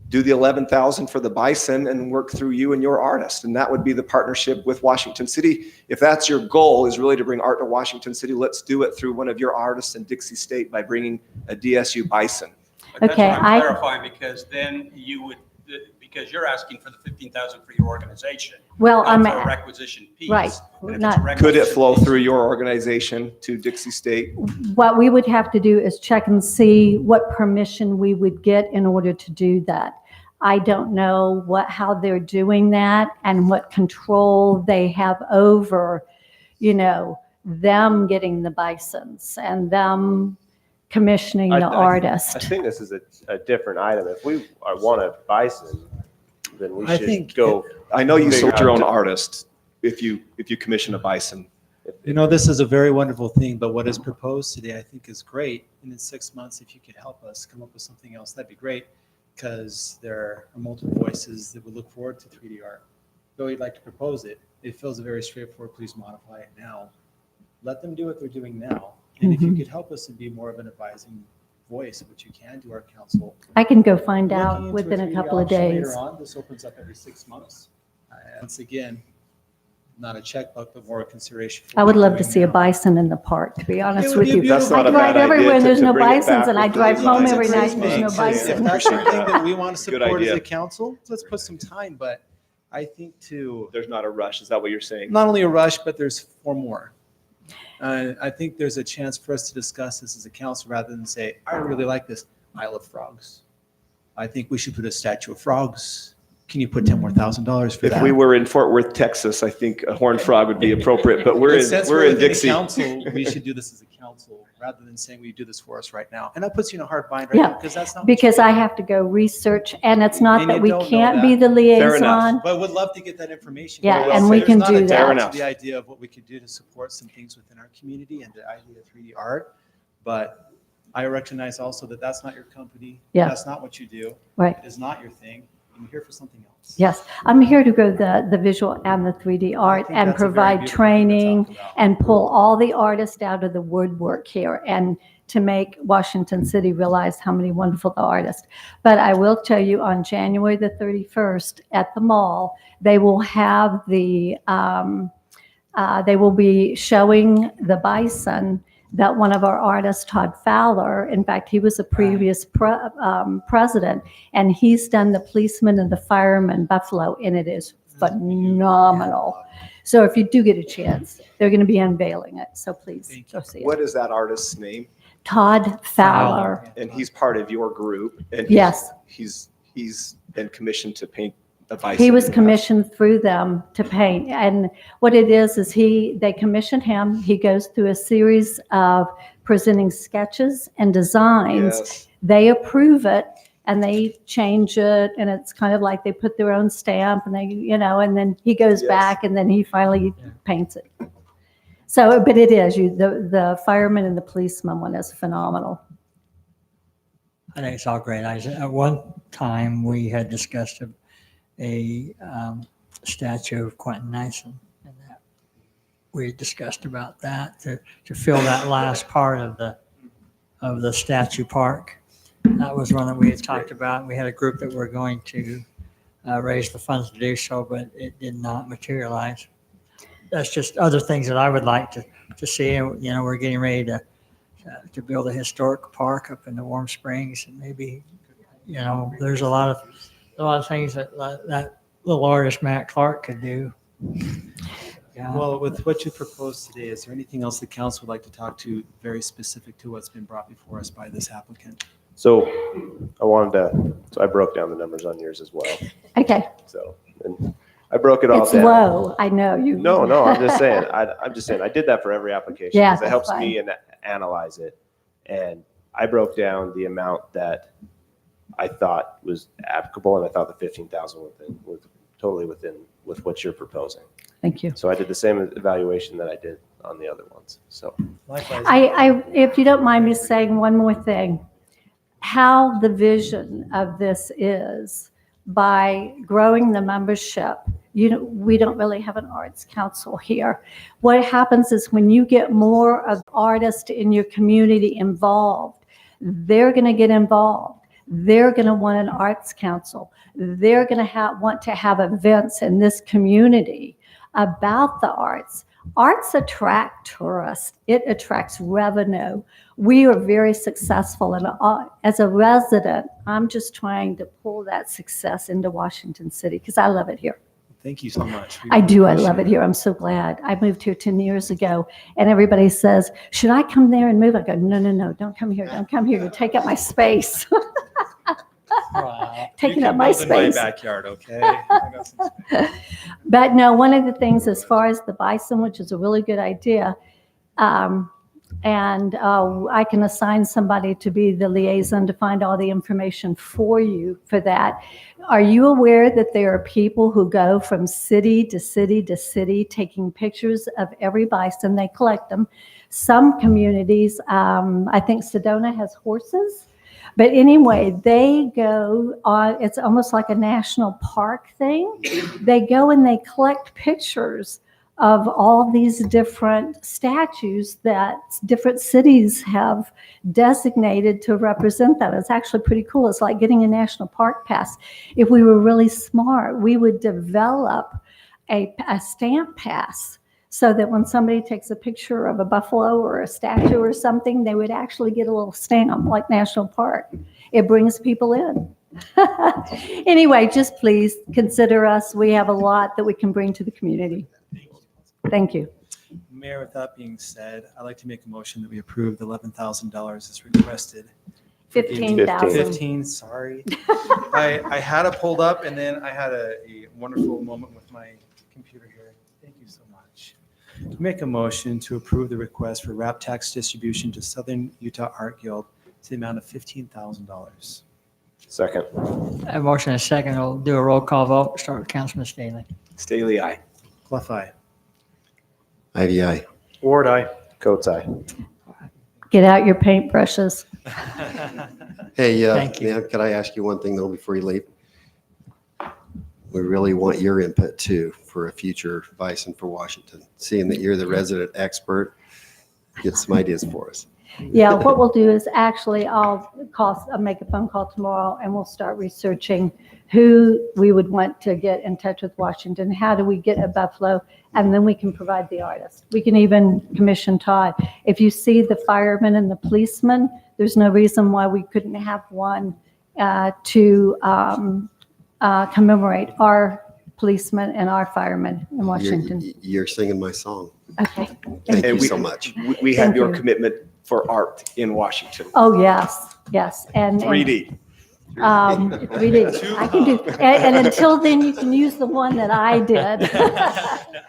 do the 11,000 for the bison and work through you and your artist. And that would be the partnership with Washington City. If that's your goal, is really to bring art to Washington City, let's do it through one of your artists in Dixie State by bringing a DSU bison. But that's Okay, what I'm I- clarifying, because then you would, because you're asking for the 15,000 for your organization. Well, not I'm for a requisition piece. right, And if it's not- a Could it requisition flow piece- through your organization to Dixie State? What we would have to do is check and see what permission we would get in order to do that. I don't know how they're doing that and what control they have over, them getting the bisons and them commissioning the I artist. think this is a different item. If we want a bison, then we I should think go. I know you figure sold your out own to- artist if you commission a bison. This is a very wonderful thing, but what is proposed today, I think, is great. And in 6 months, if you could help us come up with something else, that'd be great, because there are multiple voices that would look forward to 3D art. Though you'd like to propose it, it feels very straightforward. Please modify it now. Let them do what they're doing now. And if you could help us and be more of an advising voice, which you can to our council. I can go find Looking out into within a 3D couple of option days. Later on, this opens up every 6 months. Once again, not a checkbook, but more a consideration. for I what would we're love to doing see a now. bison in the park, to be honest would with be you. beautiful. That's not I a drive bad everywhere idea and there's to no bring it back bisons, and I with drive those home lines. every night and there's no If bison. that's something that we want to Good support as idea. a council, let's put some time, but I think There's not a rush, is that what you're saying? not only a rush, but there's 4 more. I think there's a chance for us to discuss this as a council rather than say, I really like this. I love frogs. I think we should put a statue of frogs. Can you put $10,000 more for that? If we were in Fort Worth, Texas, I think a horned frog would be appropriate, but we're Since in within the Dixie. Council, we should do this as a council rather than saying we do this for us right now. And that puts you in a hard bind right Yeah, now because that's not. what Because you I do. have to go research, and it's not And that you we don't know can't be that. the Fair enough. liaison. But would love to get that information. Yeah, But and we there's can not a do doubt that. Fair to enough. The idea of what we could do to support some things within our community and the idea of 3D art. But I recognize also that that's not your company. Yeah. That's not what you do. Right. It is not your thing. You're here for something else. Yes, I'm here to go the visual and the 3D art think and that's a very provide beautiful thing to training talk about. and pull all the artists out of the woodwork here and to make Washington City realize how many wonderful the artists. But I will tell you, on January the 31st at the mall, they will have they will be showing the bison that one of our artists, Todd Fowler, in fact, he was a previous president, and he's done the policeman and the fireman Buffalo, and it is phenomenal. So if you do get a chance, they're going to be unveiling it. So please go see it. What is that artist's name? Todd Fowler. And he's part of your group? And Yes. He's been commissioned to paint a bison. He was commissioned through them to paint. And what it is they commission him. He goes through a series of presenting sketches and designs. Yes. They approve it and they change it. And it's kind of like they put their own stamp and and then he goes Yes. back and then he finally paints it. So, but it is, the fireman and the policeman one is phenomenal. I think it's all great. At one time, we had discussed a statue of Quentin Nyson, and that we had discussed about that to fill that last part of the statue park. That was one that we had talked about. We had a group that were going to raise the funds to do so, but it did not materialize. That's just other things that I would like to see. We're getting ready to build a historic park up in the Warm Springs, and maybe, there's a lot of things that little artist Matt Clark could do. Yeah. Well, with what you proposed today, is there anything else the council would like to talk to very specific to what's been brought before us by this applicant? So I broke down the numbers on yours as well. Okay. So, and I broke it all It's down. low. I know you. No, I'm just saying, I did that for every application. Yeah, Because it helps that's me and analyze it. And I broke down the amount that I thought was applicable, and I thought the 15,000 was totally within with what you're proposing. Thank you. So I did the same evaluation that I did on the other ones. So Likewise. If you don't mind me saying one more thing, how the vision of this is, by growing the membership. We don't really have an arts council here. What happens is when you get more of artists in your community involved, they're going to get involved. They're going to want an arts council. They're going to want to have events in this community about the arts. Arts attract tourists. It attracts revenue. We are very successful. And as a resident, I'm just trying to pull that success into Washington City because I love it here. Thank you so much. I do. I love it here. I'm so glad. I moved here 10 years ago, and everybody says, should I come there and move? I go, no, don't come here. Don't come here. You take up my space. Wow. Taking up my space. backyard, okay? I got some space. But no, one of the things as far as the bison, which is a really good idea, and I can assign somebody to be the liaison to find all the information for you for that. Are you aware that there are people who go from city to city to city taking pictures of every bison? They collect them. Some communities, I think Sedona has horses. But anyway, they go on, it's almost like a national park thing. They go and they collect pictures of all these different statues that different cities have designated to represent that. It's actually pretty cool. It's like getting a national park pass. If we were really smart, we would develop a stamp pass so that when somebody takes a picture of a buffalo or a statue or something, they would actually get a little stamp like National Park. It brings people in. Anyway, just please consider us. We have a lot that we can bring to the community. Thank you. Mayor, with that being said, I'd like to make a motion that we approve the $11,000 as requested. 15,000. 15, sorry. I had it pulled up and then I had a wonderful moment with my computer here. Thank you so much. Make a motion to approve the request for wrap tax distribution to Southern Utah Art Guild to the amount of $15,000. Second. A motion and a second. We'll do a roll call vote. Start with Councilman Staley. Staley, aye. Clough, aye. Ivy, aye. Ward, aye. Coates, aye. Get out your paintbrushes. Hey, Thank you. man, could I ask you one thing though before you leave? We really want your input too for a future Bison for Washington. Seeing that you're the resident expert, get some ideas for us. Yeah, what we'll do is actually I'll make a phone call tomorrow and we'll start researching who we would want to get in touch with Washington. How do we get a Buffalo? And then we can provide the artist. We can even commission Todd. If you see the firemen and the policemen, there's no reason why we couldn't have one to commemorate our policemen and our firemen in Washington. You're singing my song. Okay. Thank And you so much. We have Thank your you. commitment for art in Washington. Oh, yes, yes. And 3D. 3D. I can do, and until then, you can use the one that I did.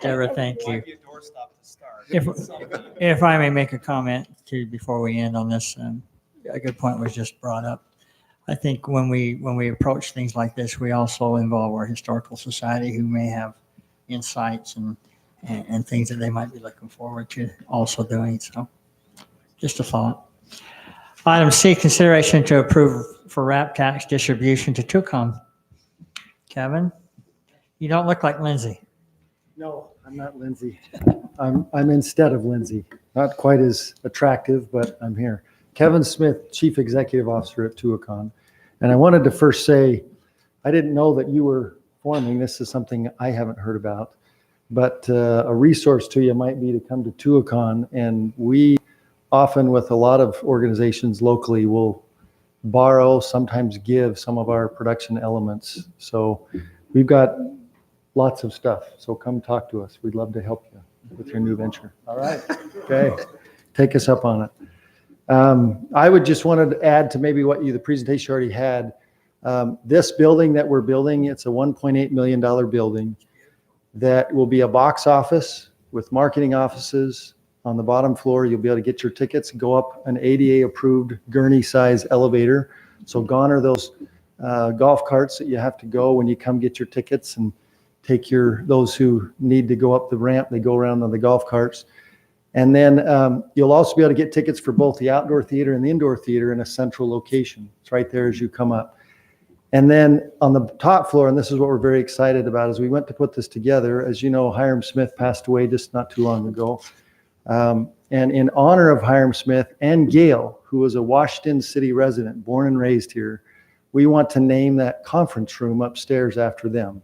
Deborah, thank you. If I may make a comment too before we end on this, a good point was just brought up. I think when we approach things like this, we also involve our historical society who may have insights and things that they might be looking forward to also doing. So just a thought. Item C, consideration to approve for wrap tax distribution to Tucumcon. Kevin, you don't look like Lindsay. No, I'm not Lindsay. I'm instead of Lindsay. Not quite as attractive, but I'm here. Kevin Smith, Chief Executive Officer at Tucumcon. And I wanted to first say, I didn't know that you were forming. This is something I haven't heard about. But a resource to you might be to come to Tucumcon. And we often, with a lot of organizations locally, will borrow, sometimes give some of our production elements. So we've got lots of stuff. So come talk to us. We'd love to help you with your new venture. All right. Okay. Take us up on it. I would just wanted to add to maybe what the presentation already had. This building that we're building, it's a $1.8 million building that will be a box office with marketing offices. On the bottom floor, you'll be able to get your tickets, go up an ADA approved gurney size elevator. So gone are those golf carts that you have to go when you come get your tickets and take those who need to go up the ramp, they go around on the golf carts. And then you'll also be able to get tickets for both the outdoor theater and the indoor theater in a central location. It's right there as you come up. And then on the top floor, and this is what we're very excited about, as we went to put this together, as you know, Hiram Smith passed away just not too long ago. And in honor of Hiram Smith and Gail, who was a Washington City resident, born and raised here, we want to name that conference room upstairs after them.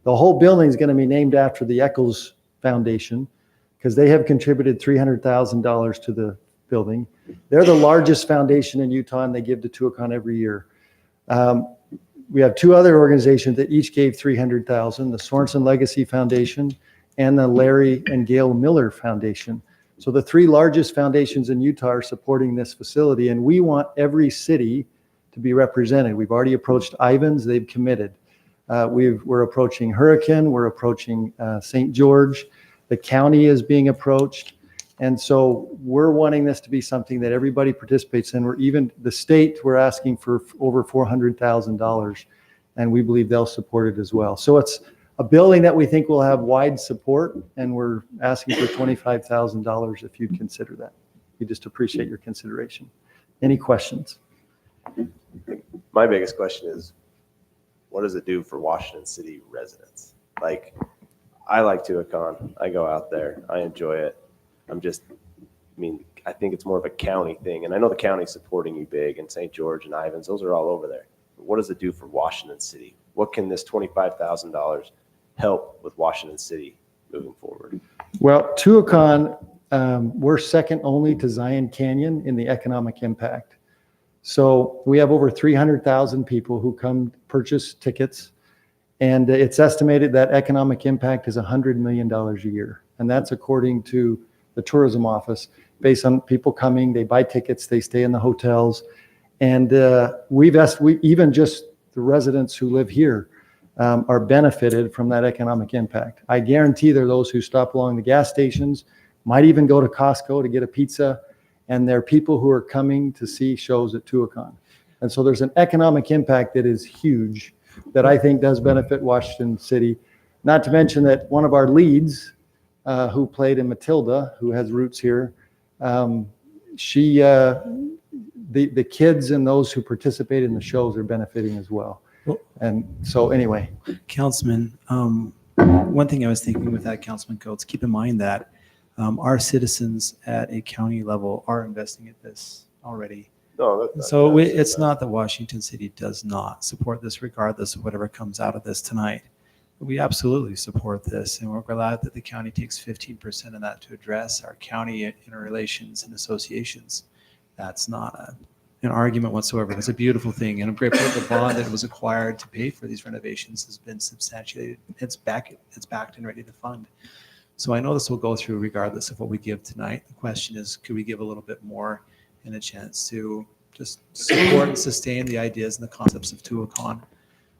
The whole building is going to be named after the Eccles Foundation because they have contributed $300,000 to the building. They're the largest foundation in Utah, and they give to Tuacahn every year. We have two other organizations that each gave $300,000, the Sorensen Legacy Foundation and the Larry and Gail Miller Foundation. So the three largest foundations in Utah are supporting this facility, and we want every city to be represented. We've already approached Ivans, they've committed. We're approaching Hurricane, we're approaching St. George, the county is being approached. And so we're wanting this to be something that everybody participates in. We're even, the state, we're asking for over $400,000, and we believe they'll support it as well. So it's a building that we think will have wide support, and we're asking for $25,000 if you'd consider that. We just appreciate your consideration. Any questions? My biggest question is, what does it do for Washington City residents? Like, I like Tuacahn. I go out there. I enjoy it. I think it's more of a county thing. And I know the county's supporting you big, and St. George and Ivans, those are all over there. But what does it do for Washington City? What can this $25,000 help with Washington City moving forward? Well, Tuacahn, we're second only to Zion Canyon in the economic impact. So we have over 300,000 people who come purchase tickets, and it's estimated that economic impact is $100 million a year. And that's according to the tourism office, based on people coming, they buy tickets, they stay in the hotels. And we even just the residents who live here are benefited from that economic impact. I guarantee there are those who stop along the gas stations, might even go to Costco to get a pizza, and there are people who are coming to see shows at Tuacahn. And so there's an economic impact that is huge that I think does benefit Washington City. Not to mention that one of our leads who played in Matilda, who has roots here, the kids and those who participate in the shows are benefiting as well. And so anyway. Councilman, one thing I was thinking with that, Councilman Coates, keep in mind that our citizens at a county level are investing in this already. No, it's not that Washington City does not support this regardless of whatever comes out of this tonight. We absolutely support this, and we're glad that the county takes 15% of that to address our county interrelations and associations. That's not an argument whatsoever. It's a beautiful thing, and I'm grateful that the bond that was acquired to pay for these renovations has been substantiated. It's backed and ready to fund. So I know this will go through regardless of what we give tonight. The question is, could we give a little bit more and a chance to just support and sustain the ideas and the concepts of Tuacahn?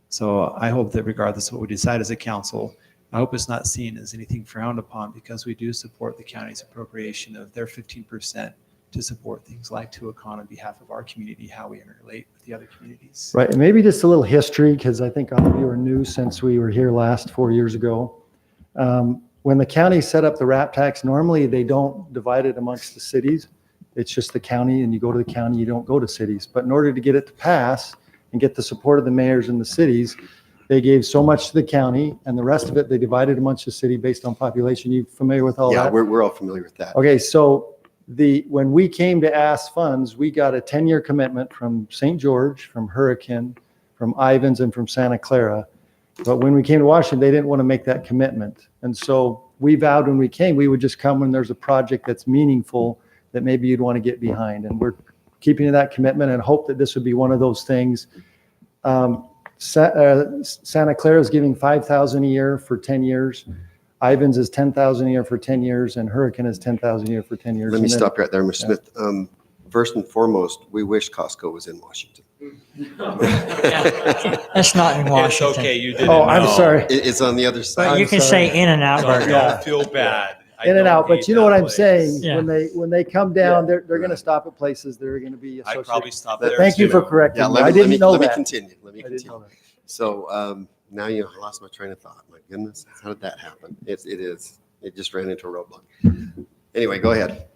So I hope that regardless of what we decide as a council, I hope it's not seen as anything frowned upon, because we do support the county's appropriation of their 15% to support things like Tuacahn on behalf of our community, how we interrelate with the other communities. Right, and maybe just a little history, because I think all of you are new since we were here last 4 years ago. When the county set up the RAP tax, normally they don't divide it amongst the cities. It's just the county, and you go to the county, you don't go to cities. But in order to get it to pass and get the support of the mayors and the cities, they gave so much to the county, and the rest of it they divided amongst the city based on population. You familiar with all that? Yeah, we're all familiar with that. Okay, so when we came to ask funds, we got a 10-year commitment from St. George, from Hurricane, from Ivans, and from Santa Clara. But when we came to Washington, they didn't want to make that commitment. And so we vowed when we came, we would just come when there's a project that's meaningful that maybe you'd want to get behind. And we're keeping to that commitment and hope that this would be one of those things. Santa Clara is giving $5,000 a year for 10 years. Ivans is $10,000 a year for 10 years, and Hurricane is $10,000 a year for 10 years. Let me stop right there, Mr. Smith. First and foremost, we wish Costco was in Washington. That's not in Washington. It's okay, you didn't Oh, I'm know. sorry. It's on the other side. But you can say In-N-Out So Burger. don't feel bad. I In and don't out, but hate you know that what I'm place. saying? Yeah. When they come down, they're going to stop at places that are going to be I'd associated. probably stop But there Thank you too. for correcting Yeah, me. let I me didn't know that. continue. Let me I didn't continue. know that. So now I lost my train of thought. My goodness, how did that happen? It just ran into a roadblock. Anyway, go ahead.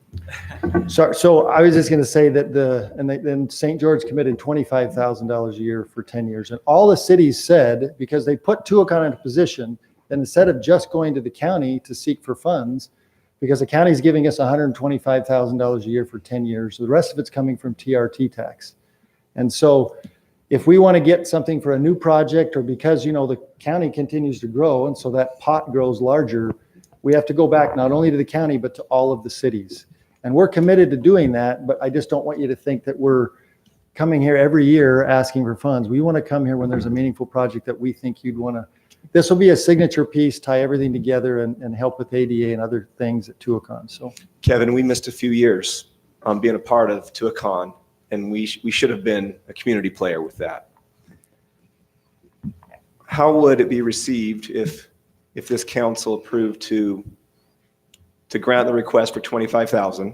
So I was just going to say that then St. George committed $25,000 a year for 10 years. And all the cities said, because they put Tuacahn in a position, then instead of just going to the county to seek for funds, because the county's giving us $125,000 a year for 10 years, the rest of it's coming from TRT tax. And so if we want to get something for a new project, or because, the county continues to grow, and so that pot grows larger, we have to go back not only to the county, but to all of the cities. And we're committed to doing that, but I just don't want you to think that we're coming here every year asking for funds. We want to come here when there's a meaningful project that we think you'd want to. This will be a signature piece, tie everything together and help with ADA and other things at Tuacahn. So, Kevin, we missed a few years on being a part of Tuacahn, and we should have been a community player with that. How would it be received if this council approved to grant the request for $25,000,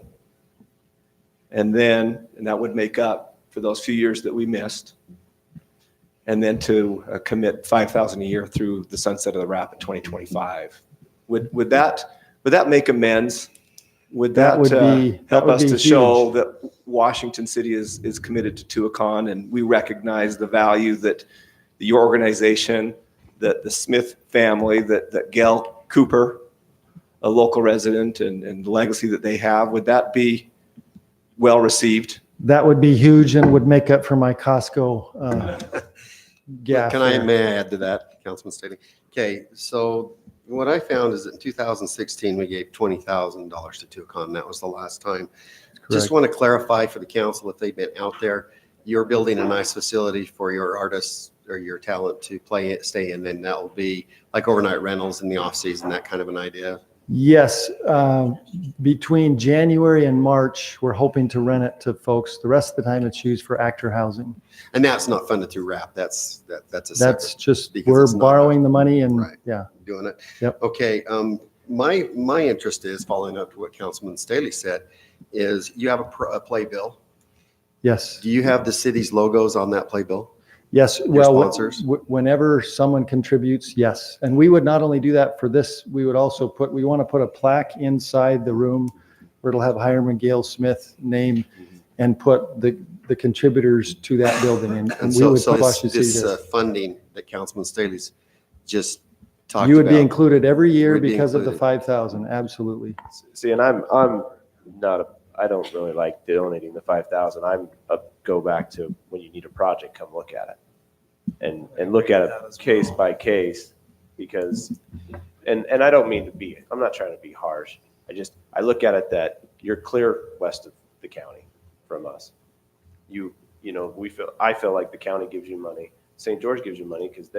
and that would make up for those few years that we missed, and then to commit $5,000 a year through the sunset of the RAP in 2025? Would that make amends? Would that help us to show that Washington City is committed to Tuacahn, and we recognize the value that your organization, that the Smith family, that Gail Cooper, a local resident, and the legacy that they have? Would that be well received? that would be huge and would make up for my Costco gaffe. May I add to that, Councilman Staley? Okay, so what I found is that in 2016, we gave $20,000 to Tuacahn. That was the last time. Just want to clarify for the council, if they've been out there, you're building a nice facility for your artists or your talent to stay in, and that will be like overnight rentals in the off season, that kind of an idea. Yes, between January and March, we're hoping to rent it to folks. The rest of the time, it's used for actor housing. And that's not funded through RAP. That's a That's separate, just, because we're it's not borrowing the money and, Right. yeah. doing it. Yep. Okay, my interest is, following up to what Councilman Staley said, is you have a playbill. Yes. Do you have the city's logos on that playbill? Yes, Your well, sponsors? whenever someone contributes, yes. And we would not only do that for this, we would also we want to put a plaque inside the room where it'll have Hiram Gale Smith name and put the contributors to that building. And we so, would so flush this, the this city. funding that Councilman Staley's just talked about. You would be included every year Would be because of the included. 5,000, absolutely. See, and I'm not I don't really like donating the 5,000. I'm go back to when you need a project, come look at it. And look at it case by case, because, and I don't mean to be, I'm not trying to be harsh. I look at it that you're clear west of the county from us. I feel like the county gives you money. St. George gives you money because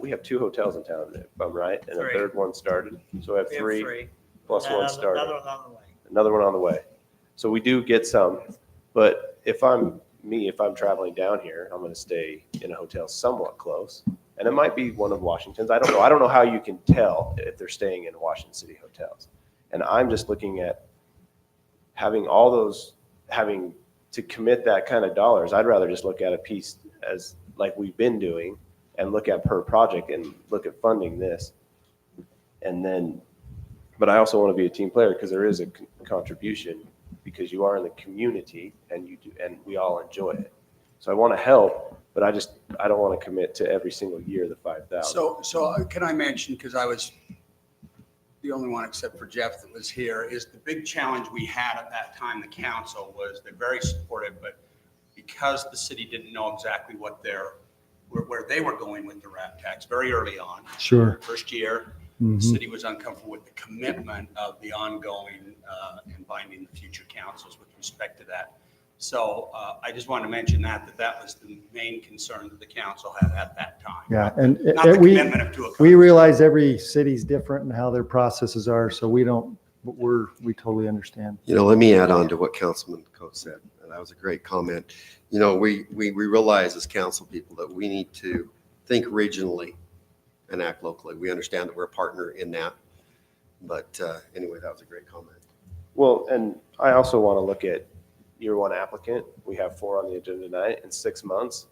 we have 2 hotels in town, if I'm right, and a third one started. So we have three plus one started. Another one on the way. Another one on the way. So we do get some, but if I'm traveling down here, I'm going to stay in a hotel somewhat close. And it might be one of Washington's. I don't know. I don't know how you can tell if they're staying in Washington City hotels. And I'm just looking at having to commit that kind of dollars. I'd rather just look at a piece as like we've been doing and look at per project and look at funding this. But I also want to be a team player because there is a contribution, because you are in the community and we all enjoy it. So I want to help, but I don't want to commit to every single year the 5,000. So can I mention, because I was the only one except for Jeff that was here, is the big challenge we had at that time, the council, was they're very supportive, but because the city didn't know exactly where they were going with the RAP tax very early on. Sure. First year, Mhm. the city was uncomfortable with the commitment of the ongoing and binding the future councils with respect to that. So I just wanted to mention that was the main concern that the council had at that time. Yeah, and Not the commitment of Tuacahn. we realize every city's different and how their processes are, so we totally understand. Let me add on to what Councilman Coe said. And that was a great comment. We realize as council people that we need to think regionally and act locally. We understand that we're a partner in that. But anyway, that was a great comment. Well, and I also want to look at year one applicant. We have 4 on the agenda tonight. In 6 months,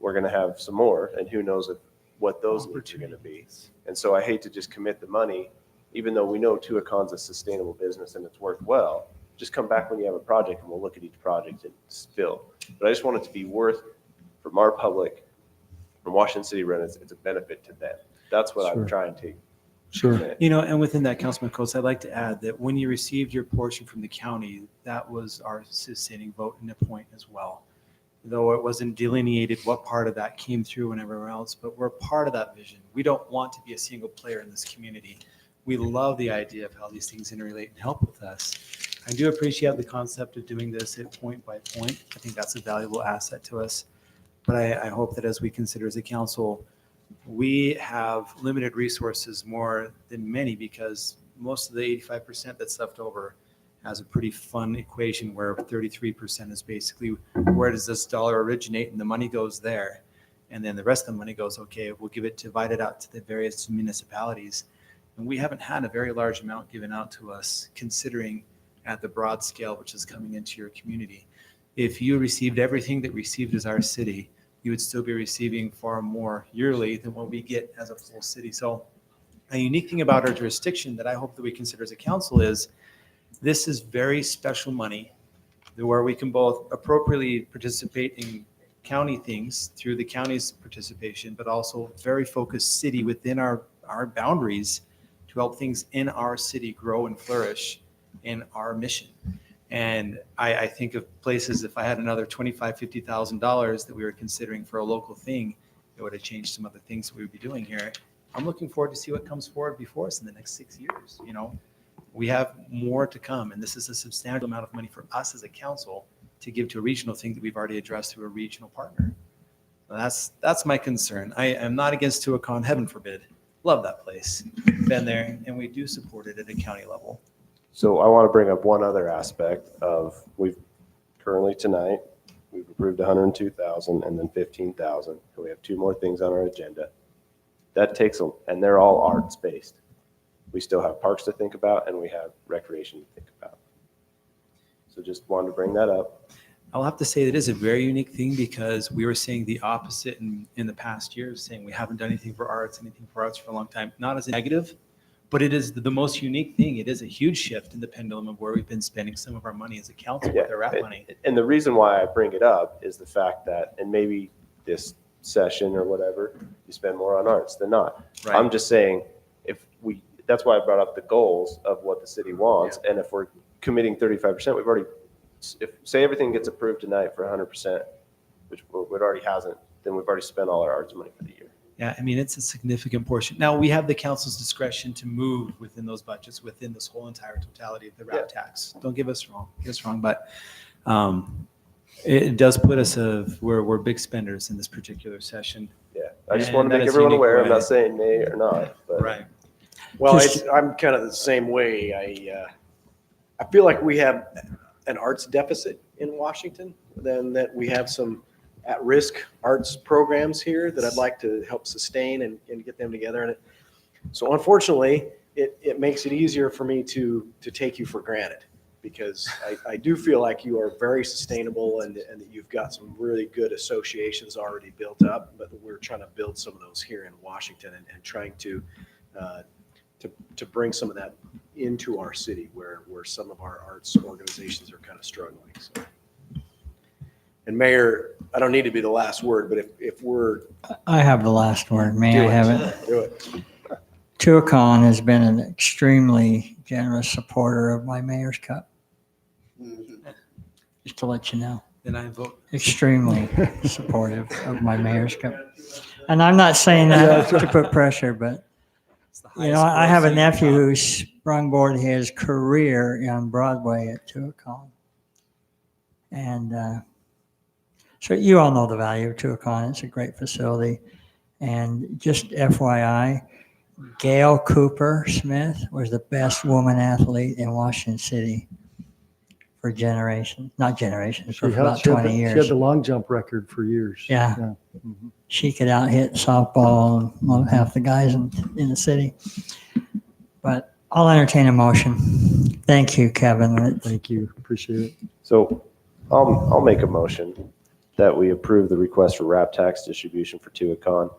we're going to have some more, and who knows what those needs are going to be. And so I hate to just commit the money, even though we know Tuacon's a sustainable business and it's worked well, just come back when you have a project and we'll look at each project and fill. But I just want it to be worth, from our public, from Washington City residents, it's a benefit to them. That's what Sure. I'm trying to. Sure. You know, and within that, Councilman Coates, I'd like to add that when you received your portion from the county, that was our sustaining vote and a point as well. Though it wasn't delineated what part of that came through and everywhere else, but we're part of that vision. We don't want to be a single player in this community. We love the idea of how these things interrelate and help with us. I do appreciate the concept of doing this at point by point. I think that's a valuable asset to us. But I hope that as we consider as a council, we have limited resources more than many, because most of the 85% that's left over has a pretty fun equation where 33% is basically where does this dollar originate, and the money goes there. And then the rest of the money goes, okay, we'll give it divided out to the various municipalities. And we haven't had a very large amount given out to us, considering at the broad scale which is coming into your community. If you received everything that received as our city, you would still be receiving far more yearly than what we get as a full city. So a unique thing about our jurisdiction that I hope that we consider as a council is this is very special money where we can both appropriately participate in county things through the county's participation, but also very focused city within our boundaries to help things in our city grow and flourish in our mission. And I think of places, if I had another $25,000, $50,000 that we were considering for a local thing, it would have changed some other things we would be doing here. I'm looking forward to see what comes forward before us in the next 6 years. You know, we have more to come, and this is a substantial amount of money for us as a council to give to a regional thing that we've already addressed through a regional partner. That's my concern. I am not against Tuacahn, heaven forbid. Love that place. Been there, and we do support it at a county level. So I want to bring up one other aspect of, we've currently tonight, we've approved 102,000 and then 15,000. And we have two more things on our agenda. That takes, and they're all arts based. We still have parks to think about and we have recreation to think about. So just wanted to bring that up. I'll have to say that is a very unique thing, because we were saying the opposite in the past years, saying we haven't done anything for arts for a long time. Not as a negative, but it is the most unique thing. It is a huge shift in the pendulum of where we've been spending some of our money as a council with our rap money. And the reason why I bring it up is the fact that, and maybe this session or whatever, you spend more on arts than not. Right. I'm just saying, that's why I brought up the goals of what the city wants. And if we're committing 35%, we've already, say everything gets approved tonight for 100%, which it already hasn't, then we've already spent all our arts money for the year. Yeah, I mean, it's a significant portion. Now, we have the council's discretion to move within those budgets, within this whole entire totality of the rap tax. Don't get us wrong, but it does put us, we're big spenders in this particular session. Yeah, I just want to make everyone aware. I'm not saying nay or not, but. Right. Well, I'm kind of the same way. I feel like we have an arts deficit in Washington, than that we have some at-risk arts programs here that I'd like to help sustain and get them together. And so unfortunately, it makes it easier for me to take you for granted, because I do feel like you are very sustainable and that you've got some really good associations already built up, but we're trying to build some of those here in Washington and trying to bring some of that into our city where some of our arts organizations are kind of struggling. So. And Mayor, I don't need to be the last word, but if we're. I have the last word. May I have it? Do it. Tuacahn has been an extremely generous supporter of my Mayor's Cup. Just to let you know. Then I vote. Extremely supportive of my Mayor's Cup. And I'm not saying that to put pressure, but you know, I have a nephew who sprung his career on Broadway at Tuacahn. And so you all know the value of Tuacahn. It's a great facility. And just FYI, Gail Cooper Smith was the best woman athlete in Washington City for generations, not generations, for about 20 years. She had the long jump record for years. Yeah. Mm-hmm. She could out hit softball and half the guys in the city. But I'll entertain a motion. Thank you, Kevin. Thank you. Appreciate it. So I'll make a motion that we approve the request for rap tax distribution for Tuacahn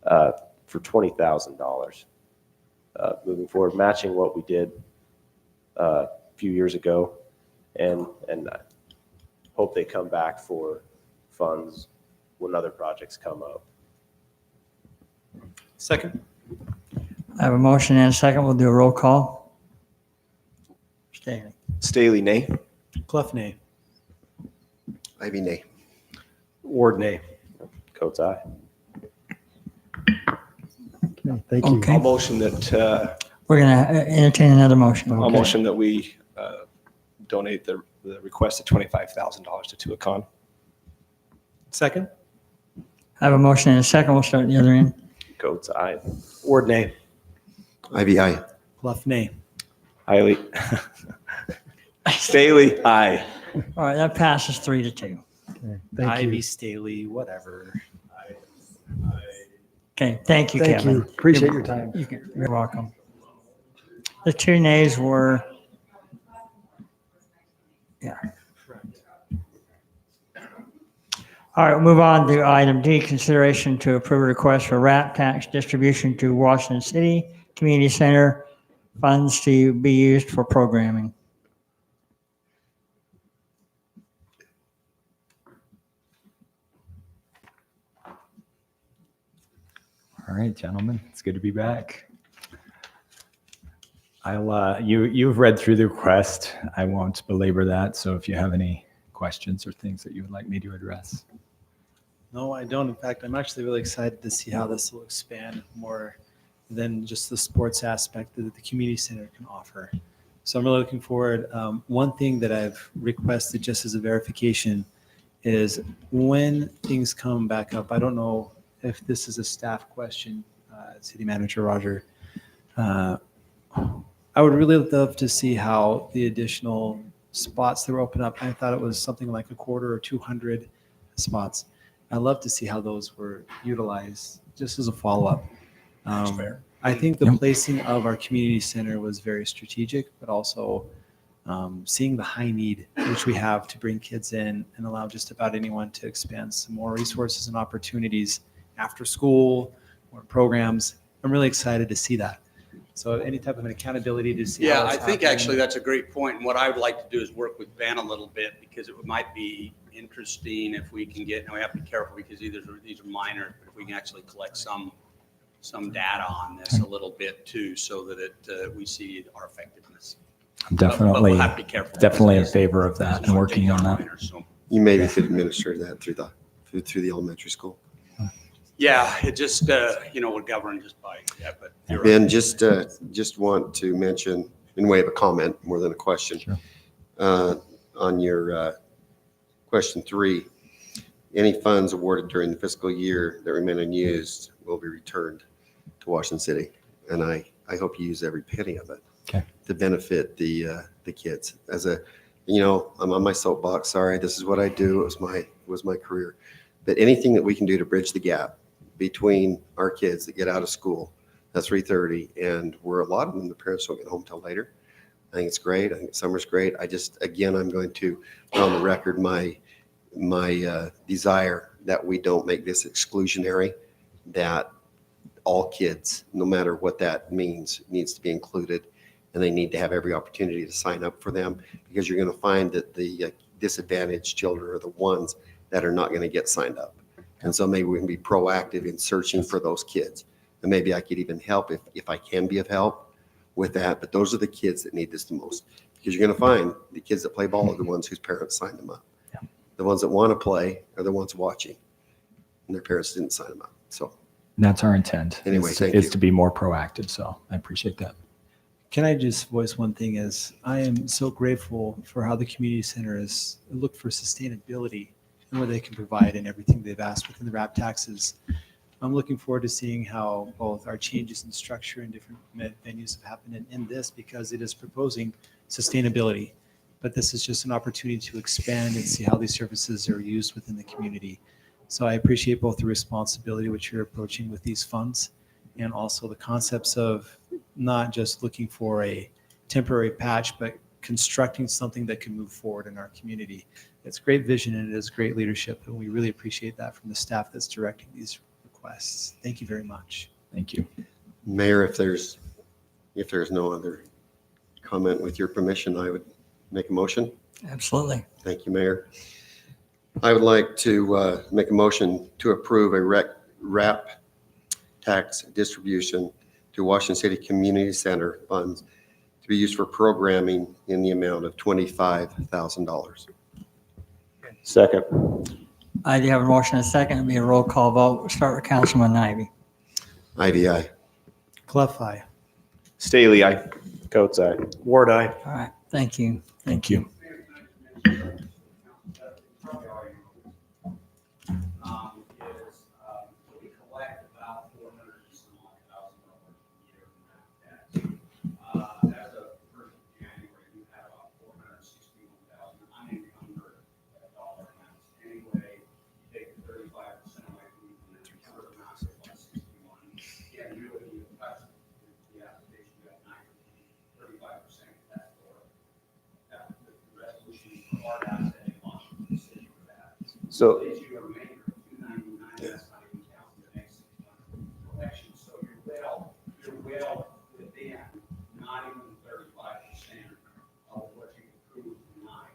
for $20,000. moving forward, matching what we did a few years ago, and I hope they come back for funds when other projects come up. Second. I have a motion and a second. We'll do a roll call. Staley. Staley, nay. Clough, nay. Ivy, nay. Ward, nay. Coates, aye. Okay, thank you. Okay. I'll motion that, We're going to entertain another motion. I'll Okay. motion that we donate the requested $25,000 to Tuacahn. Second. I have a motion and a second. We'll start at the other end. Coates, aye. Ward, nay. Ivy, aye. Clough, nay. Hiley. Staley, aye. All right, that passes 3-2. Okay, Thank Ivy, you. Staley, whatever. Okay, thank you, Thank Kevin. you. Appreciate your time. You're welcome. The 2 nays were, yeah. All right, we'll move on to item D, consideration to approve a request for RAP tax distribution to Washington City Community Center, funds to be used for programming. All right, gentlemen, it's good to be back. You've read through the request. I won't belabor that. So if you have any questions or things that you would like me to address. No, I don't. In fact, I'm actually really excited to see how this will expand more than just the sports aspect that the community center can offer. So I'm really looking forward. One thing that I've requested just as a verification is when things come back up, I don't know if this is a staff question, City Manager Roger. I would really love to see how the additional spots that were open up, I thought it was something like a quarter or 200 spots. I'd love to see how those were utilized just as a follow-up. I think the placing of our community center was very strategic, but also seeing the high need which we have to bring kids in and allow just about anyone to expand some more resources and opportunities after school or programs. I'm really excited to see that. So any type of an accountability to see. Yeah, how I it's think happening. actually that's a great point. And what I would like to do is work with Ben a little bit because it might be interesting if we can get, and we have to be careful because these are minor, but if we can actually collect some data on this a little bit too, so that we see our effectiveness. I'm But definitely, we'll have to be careful. definitely in favor of that and working on that. Minor, so. You maybe could administer that through the elementary school. Yeah, it just, we're governed just by, yeah, but you're Ben, right. just want to mention, in way of a comment more than a question, Sure. On your question 3, any funds awarded during the fiscal year that remain unused will be returned to Washington City. And I hope you use every penny of it Okay. to benefit the kids. I'm on my soapbox. Sorry, this is what I do. It was my career. But anything that we can do to bridge the gap between our kids that get out of school at 3:30 and where a lot of them, the parents don't get home till later. I think it's great. I think summer's great. I'm going to put on the record my desire that we don't make this exclusionary, that all kids, no matter what that means, needs to be included, and they need to have every opportunity to sign up for them, because you're going to find that the disadvantaged children are the ones that are not going to get signed up. And so maybe we can be proactive in searching for those kids. And maybe I could even help if I can be of help with that. But those are the kids that need this the most, because you're going to find the kids that play ball are the ones whose parents signed them up. Yeah. The ones that want to play are the ones watching, and their parents didn't sign them up. So That's our intent. Anyway, is thank is you. to be more proactive. So I appreciate that. Can I just voice one thing is I am so grateful for how the community center has looked for sustainability and what they can provide and everything they've asked within the RAP taxes. I'm looking forward to seeing how both our changes in structure and different venues have happened in this, because it is proposing sustainability. But this is just an opportunity to expand and see how these services are used within the community. So I appreciate both the responsibility which you're approaching with these funds, and also the concepts of not just looking for a temporary patch, but constructing something that can move forward in our community. It's great vision and it is great leadership, and we really appreciate that from the staff that's directing these requests. Thank you very much. Thank you. Mayor, if there's If there's no other comment, with your permission, I would make a motion. Absolutely. Thank you, Mayor. I would like to make a motion to approve a RAP tax distribution to Washington City Community Center funds to be used for programming in the amount of $25,000. Second. I do have a motion and a second. It'll be a roll call vote. We'll start with Councilman Ivy. IVI. Clough, aye. Staley, aye. Coates, aye. Ward, aye. All right, thank you. Thank you. We collect about $400,000 a year from that tax. As of 1st of January, we have about $461,000 unencumbered dollar amounts. Anyway, you take the 35% away from the encumbered amounts of 161. Yeah, you would be affected with the application, you have 35% of that for that, the resolution for hard asset and Washington City for that. So- Leaves you a remainder of 299, that's not even counting the next 6 months collection. So you're well within not even 35% of what you approved tonight.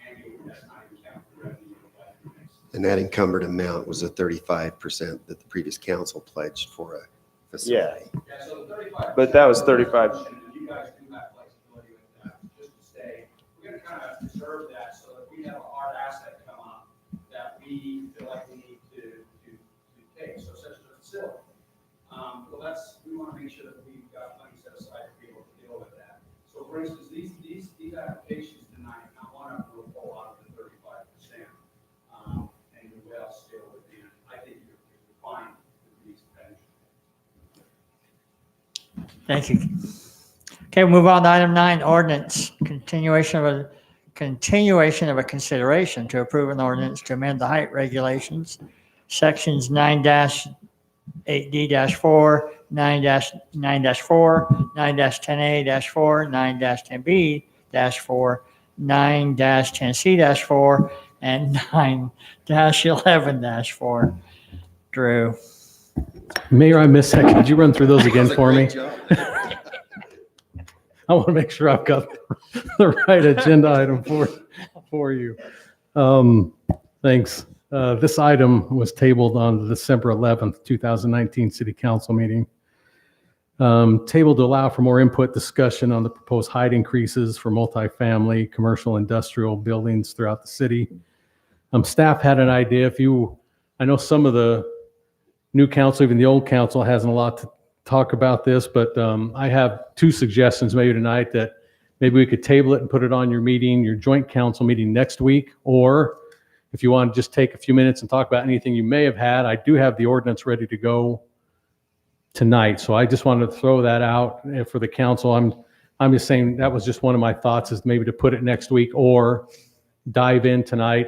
Annually, that's not even counting the revenue collected the next. And that encumbered amount was the 35% that the previous council pledged for a facility. Yeah, so the 35. But that was 35. And you guys do have flexibility with that, just to stay. We're gonna kind of preserve that so that we have a hard asset come up that we feel like we need to take, so such as a facility. Well, we want to make sure that we've got money set aside to be able to deal with that. So for instance, these applications tonight, not one of them will fall out of the 35%. And you're well still within, I think you're fine with these pensions. Thank you. Okay, we'll move on to item 9, ordinance, continuation of a consideration to approve an ordinance to amend the height regulations, sections 9-8D-4, 9-9-4, 9-10A-4, 9-10B-4, 9-10C-4, and 9-11-4. Drew. Mayor, I missed that. Could you run through those again for me? I want to make sure I've got the right agenda item for you. Thanks. This item was tabled on the December 11th, 2019 City Council meeting. Tabled to allow for more input discussion on the proposed height increases for multifamily, commercial, industrial buildings throughout the city. Staff had an idea. I know some of the new council, even the old council, hasn't a lot to talk about this, but I have 2 suggestions maybe tonight that maybe we could table it and put it on your joint council meeting next week, or if you want to just take a few minutes and talk about anything you may have had. I do have the ordinance ready to go tonight, so I just wanted to throw that out for the council. I'm just saying that was just one of my thoughts, is maybe to put it next week or dive in tonight.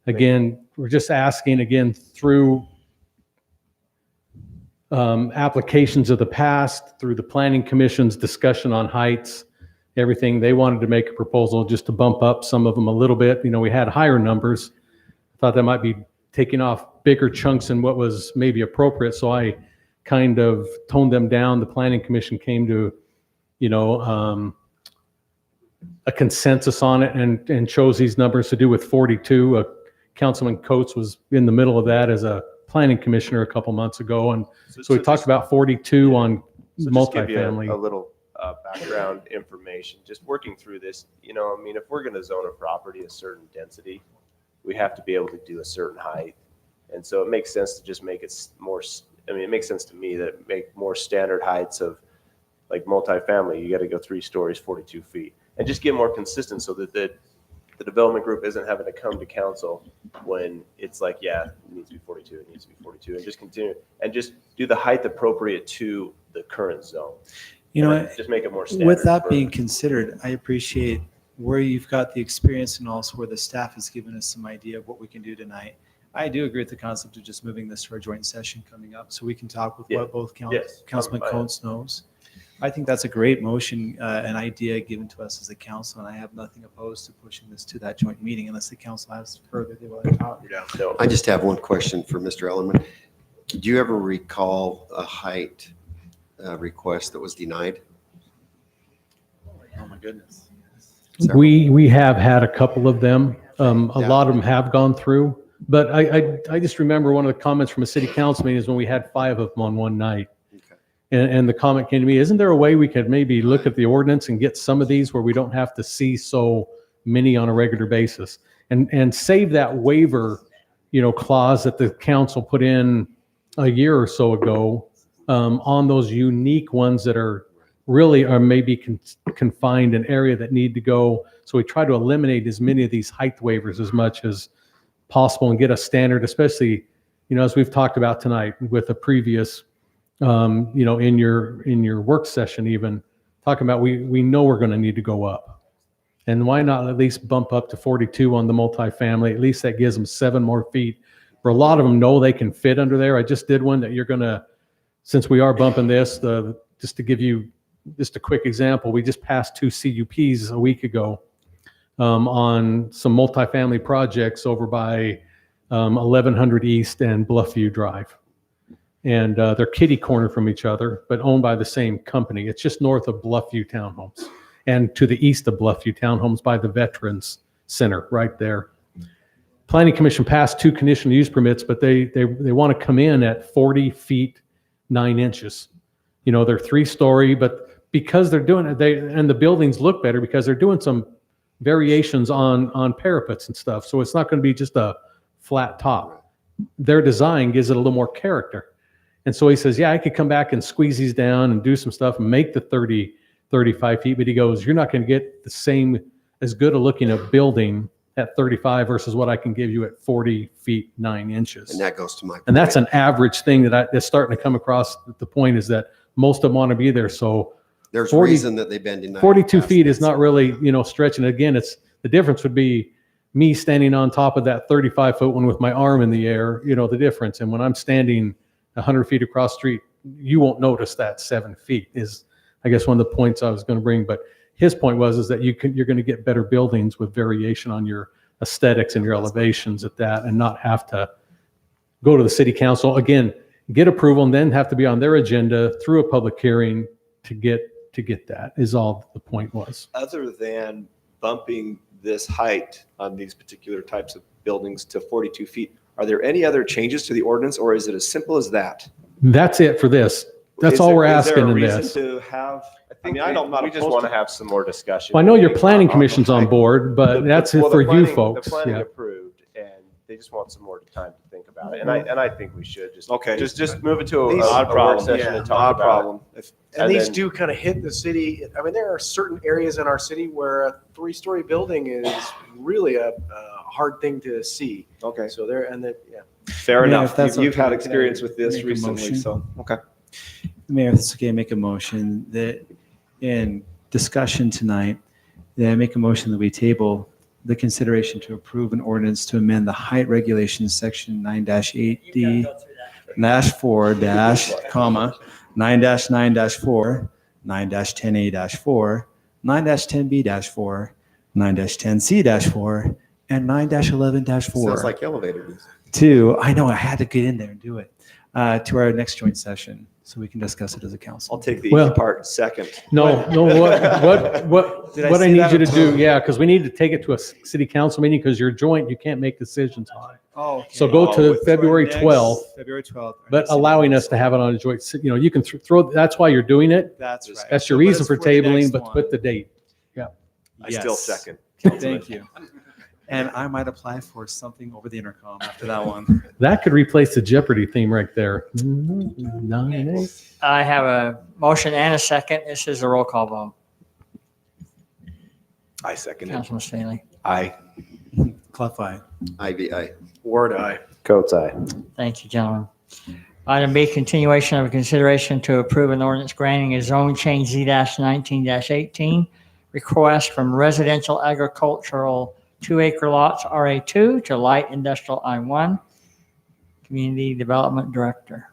Again, we're just asking again through applications of the past, through the planning commission's discussion on heights, everything. They wanted to make a proposal just to bump up some of them a little bit. We had higher numbers. I thought that might be taking off bigger chunks than what was maybe appropriate. So I kind of toned them down. The planning commission came to, a consensus on it and chose these numbers to do with 42. Councilman Coates was in the middle of that as a planning commissioner a couple months ago. And so we talked about 42 on multifamily. A little background information, just working through this, if we're going to zone a property a certain density, we have to be able to do a certain height. And so it makes sense to just make it more, it makes sense to me that make more standard heights of like multifamily. You got to go 3 stories, 42 feet, and just get more consistent so that the development group isn't having to come to council when it's like, yeah, it needs to be 42, it needs to be 42, and just continue and just do the height appropriate to the current zone. Just make it more standard. With that being considered, I appreciate where you've got the experience and also where the staff has given us some idea of what we can do tonight. I do agree with the concept of just moving this to our joint session coming up so we can talk with what both Councilman Coates knows. I think that's a great motion, an idea given to us as a council, and I have nothing opposed to pushing this to that joint meeting unless the council has further they want to talk. I just have one question for Mr. Ellerman. Do you ever recall a height request that was denied? Oh, my goodness. We have had a couple of them. A lot of them have gone through, but I just remember one of the comments from a city council meeting is when we had 5 of them on one night. And the comment came to me, isn't there a way we could maybe look at the ordinance and get some of these where we don't have to see so many on a regular basis and save that waiver, clause that the council put in a year or so ago on those unique ones that are maybe confined an area that need to go. So we try to eliminate as many of these height waivers as much as possible and get a standard, especially, as we've talked about tonight with a previous, in your work session, even talking about, we know we're going to need to go up. And why not at least bump up to 42 on the multifamily? At least that gives them 7 more feet. For a lot of them know they can fit under there. I just did one that you're going to, since we are bumping this, just to give you just a quick example, we just passed 2 CUPs a week ago on some multifamily projects over by 1100 East and Bluffview Drive. And they're kitty corner from each other, but owned by the same company. It's just north of Bluffview Townhomes and to the east of Bluffview Townhomes by the Veterans Center right there. Planning Commission passed 2 conditional use permits, but they want to come in at 40 feet 9 inches. They're 3-story, but because they're doing it, and the buildings look better because they're doing some variations on parapets and stuff. So it's not going to be just a flat top. Their design gives it a little more character. And so he says, yeah, I could come back and squeeze these down and do some stuff and make the 30, 35 feet. But he goes, you're not going to get the same, as good a looking a building at 35 versus what I can give you at 40 feet 9 inches. And that goes to my point. And that's an average thing that's starting to come across. The point is that most of them want to be there. So there's a reason that they've been denied. 42 feet is not really, stretching. Again, the difference would be me standing on top of that 35-foot one with my arm in the air, the difference. And when I'm standing 100 feet across the street, you won't notice that 7 feet is, I guess, one of the points I was going to bring. But his point is that you're going to get better buildings with variation on your aesthetics and your elevations at that, and not have to go to the city council again, get approval, and then have to be on their agenda through a public hearing to get that, is all the point was. Other than bumping this height on these particular types of buildings to 42 feet, are there any other changes to the ordinance, or is it as simple as that? That's it for this. That's all we're asking in this. Is there a reason to have, we just want to have some more discussion. Well, I know your planning commission's on board, but that's it for you folks. The planning Yeah. approved, and they just want some more time to think about it. And I think we should just move it to a These- work Odd session and talk about it. And these then- do kind of hit the city. I mean, there are certain areas in our city where a 3-story building is really a hard thing to see. Okay. So there, and that, yeah. Fair Mayor, enough. if that's You've okay, had can I experience with this make a recently, motion? so, okay. Mayor, if it's okay, make a motion that in discussion tonight, that I make a motion that we table the consideration to approve an ordinance to amend the height regulations, section 9-8D, -4 comma 9-9-4, 9-10A-4, 9-10B-4, 9-10C-4, and 9-11-4. Sounds like elevator music. I know, I had to get in there and do it, to our next joint session, so we can discuss it as a council. I'll take the Well- easy part second. No, what Did I I see need that you to on do, top? yeah, because we need to take it to a city council meeting, because you're joint, you can't make decisions on it. Oh, okay. So go to with February our next- 12th, February 12th. our but next city allowing us council. to have it on a joint, you can throw, that's why you're doing it. That's right. That's your So put reason us for the tabling, next but one. put the date. Yeah. I still Yes. second. Thank you. And I might apply for something over the intercom after that one. That could replace the Jeopardy theme right there. 9-8. I have a motion and a second. This is a roll call vote. I second it. Councilman Staley. Aye. Clough, aye. IVI. Word eye. Coates, aye. Thank you, gentlemen. Item B, continuation of a consideration to approve an ordinance granting a zone change Z-19-18 request from residential agricultural 2-acre lots RA2 to light industrial I1. Community Development Director.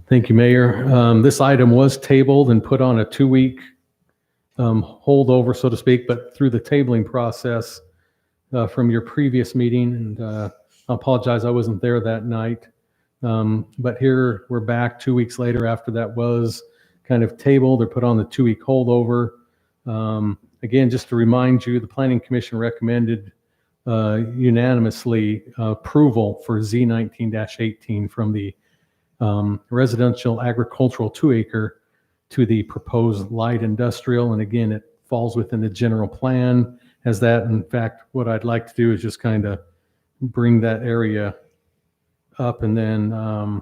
Thank you, Mayor. This item was tabled and put on a 2-week holdover, so to speak, but through the tabling process from your previous meeting, and I apologize, I wasn't there that night. But here we're back 2 weeks later after that was kind of tabled or put on the 2-week holdover. Again, just to remind you, the Planning Commission recommended unanimously approval for Z19-18 from the residential agricultural 2-acre to the proposed light industrial. And again, it falls within the general plan as that. In fact, what I'd like to do is just kind of bring that area up and then and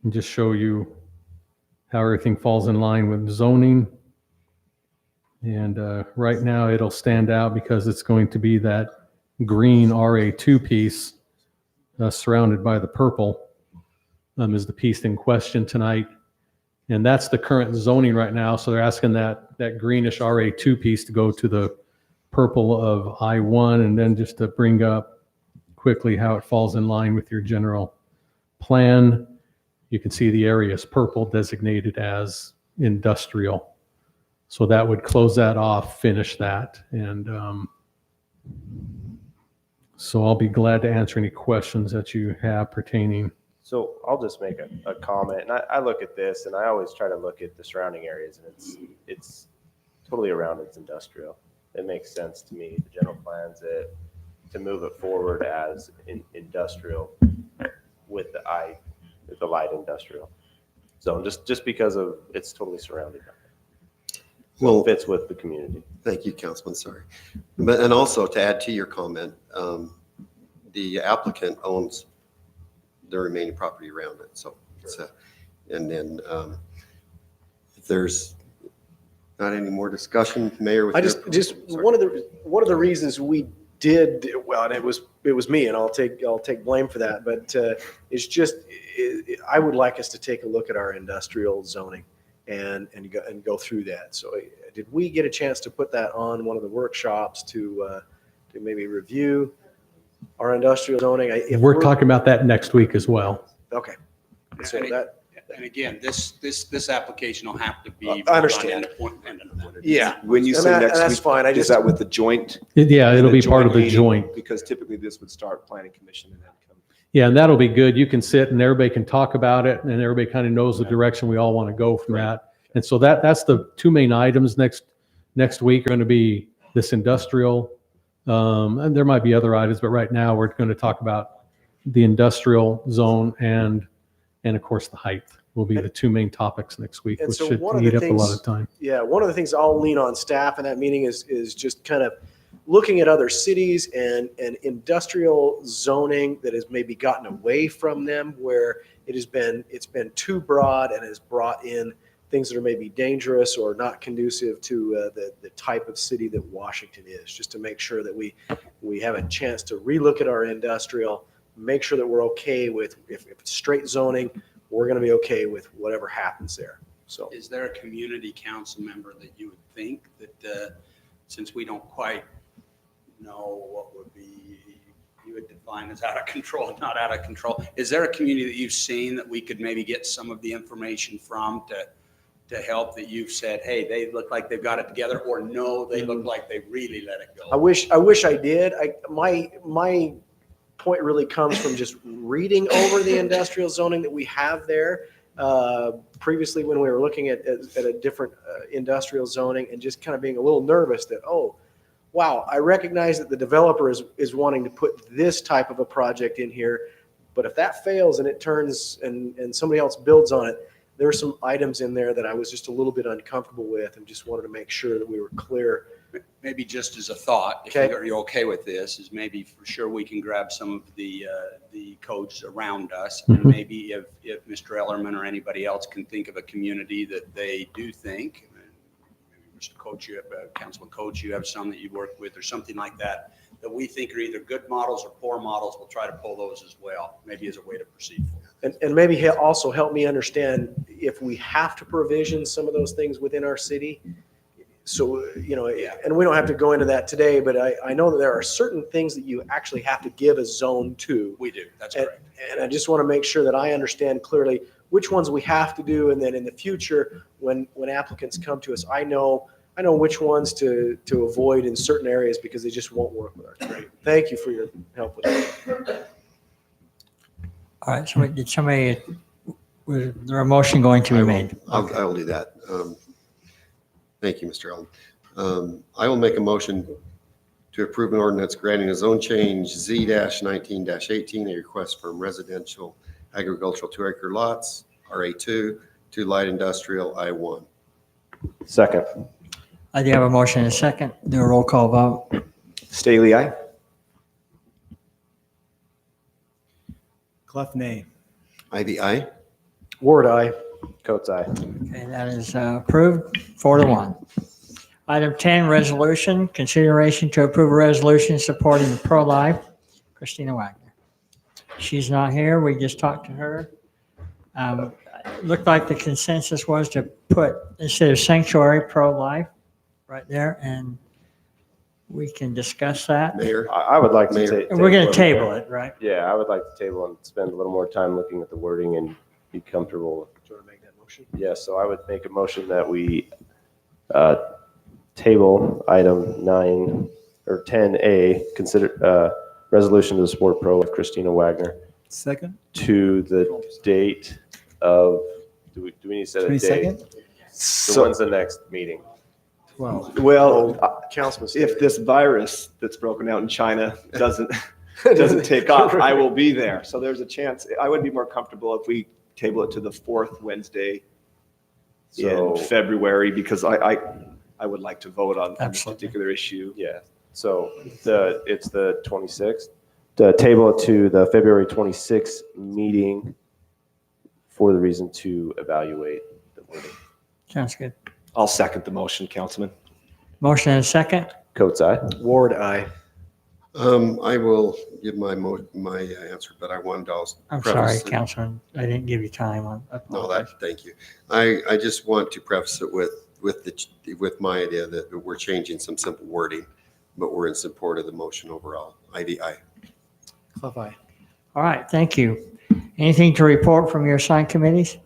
just show you how everything falls in line with zoning. And right now it'll stand out because it's going to be that green RA2 piece surrounded by the purple is the piece in question tonight. And that's the current zoning right now. So they're asking that greenish RA2 piece to go to the purple of I1. And then just to bring up quickly how it falls in line with your general plan, you can see the area is purple designated as industrial. So that would close that off, finish that. And so I'll be glad to answer any questions that you have pertaining. So I'll just make a comment, and I look at this, and I always try to look at the surrounding areas, and it's totally around it's industrial. It makes sense to me. The general plans it to move it forward as industrial with the light industrial zone, just because of it's totally surrounded. Well, it fits with the community. Thank you, Councilman. Sorry. But, and also to add to your comment, the applicant owns the remaining property around it. So, it's and then if there's not any more discussion, Mayor, with I just one of the reasons we did well, and it was me, and I'll take blame for that. But it's just I would like us to take a look at our industrial zoning and go through that. So did we get a chance to put that on one of the workshops to maybe review our industrial zoning? We're talking about that next week as well. Okay. So that. And again, this application will have to be. I understand. Yeah. When you say next that's week, fine. is that with the joint? Yeah, it'll be part of the meeting? joint. Because typically this would start planning commission and then come. Yeah, and that'll be good. You can sit and everybody can talk about it and everybody kind of knows the direction we all want to go from that. And so that's the two main items next week are going to be this industrial. And there might be other items, but right now we're going to talk about the industrial zone and of course the height will be the two main topics next week, And which so should one of eat the up a lot of time. Yeah, one of the things I'll lean on staff in that meeting is just kind of looking at other cities and industrial zoning that has maybe gotten away from them, where it's been too broad and has brought in things that are maybe dangerous or not conducive to the type of city that Washington is, just to make sure that we have a chance to relook at our industrial, make sure that we're okay with, if it's straight zoning, we're going to be okay with whatever happens there. So Is there a community council member that you would think that, since we don't quite know what would be, you would define as out of control, not out of control, is there a community that you've seen that we could maybe get some of the information from to help, that you've said, hey, they look like they've got it together, or no, they look like they really let it go? I wish I did. My point really comes from just reading over the industrial zoning that we have there. Previously, when we were looking at a different industrial zoning, and just kind of being a little nervous that, oh, wow, I recognize that the developer is wanting to put this type of a project in here, but if that fails and it turns and somebody else builds on it, there were some items in there that I was just a little bit uncomfortable with, and just wanted to make sure that we were clear. Maybe just as a thought, if Okay. you're okay with this, is maybe for sure we can grab some of the codes around us. And Mhm. maybe if Mr. Ellerman or anybody else can think of a community that they do think, maybe Mr. Coach, Councilman Coach, you have some that you work with or something like that we think are either good models or poor models, we'll try to pull those as well, maybe as a way to proceed forward. And maybe also help me understand if we have to provision some of those things within our city. So, and we don't have to go into that today, but I know that there are certain things that you actually have to give a zone to. We do, that's correct. And I just want to make sure that I understand clearly which ones we have to do. And then in the future, when applicants come to us, I know which ones to avoid in certain areas because they just won't work with our community. Thank you for your help with that. All right, so did somebody, was there a motion going to be made? I will do that. Thank you, Mr. Eldon. I will make a motion to approve an ordinance granting a zone change Z-19-18, a request from residential agricultural 2-acre lots, RA2, to light industrial I1. Second. I do have a motion and a second. Do a roll call vote. Staley, aye. Clough, nay. Ivy, aye. Ward, aye. Coates, aye. Okay, that is approved, 4-1. Item 10, resolution, consideration to approve a resolution supporting pro-life. Christina Wagner. She's not here. We just talked to her. Looked like the consensus was to put, instead of sanctuary, pro-life right there, and we can discuss that. Mayor. I would like to Mayor. And we're going to table it, right? Yeah, I would like to table and spend a little more time looking at the wording and be comfortable. Do you want to make that motion? Yes, so I would make a motion that we table item 9 or 10A, consider resolution to support pro-life Christina Wagner Second? to the date of, do we need to set a date? 22nd? So when's the next meeting? Well, Councilman. If this virus that's broken out in China doesn't take off, I will be there. So there's a chance. I would be more comfortable if we table it to the 4th Wednesday in February, because I would like to vote on this particular issue. Yeah, so it's the 26th. To table it to the February 26th meeting for the reason to evaluate the wording. Sounds good. I'll second the motion, Councilman. Motion and a second. Coates, aye. Ward, aye. I will give my answer, but I wanted to also. I'm preface sorry, it. Councilman. I didn't give you time on. No, thank you. I just want to preface it with my idea that we're changing some simple wording, but we're in support of the motion overall. Ivy, aye. Clough, aye. All right, thank you. Anything to report from your assigned committees?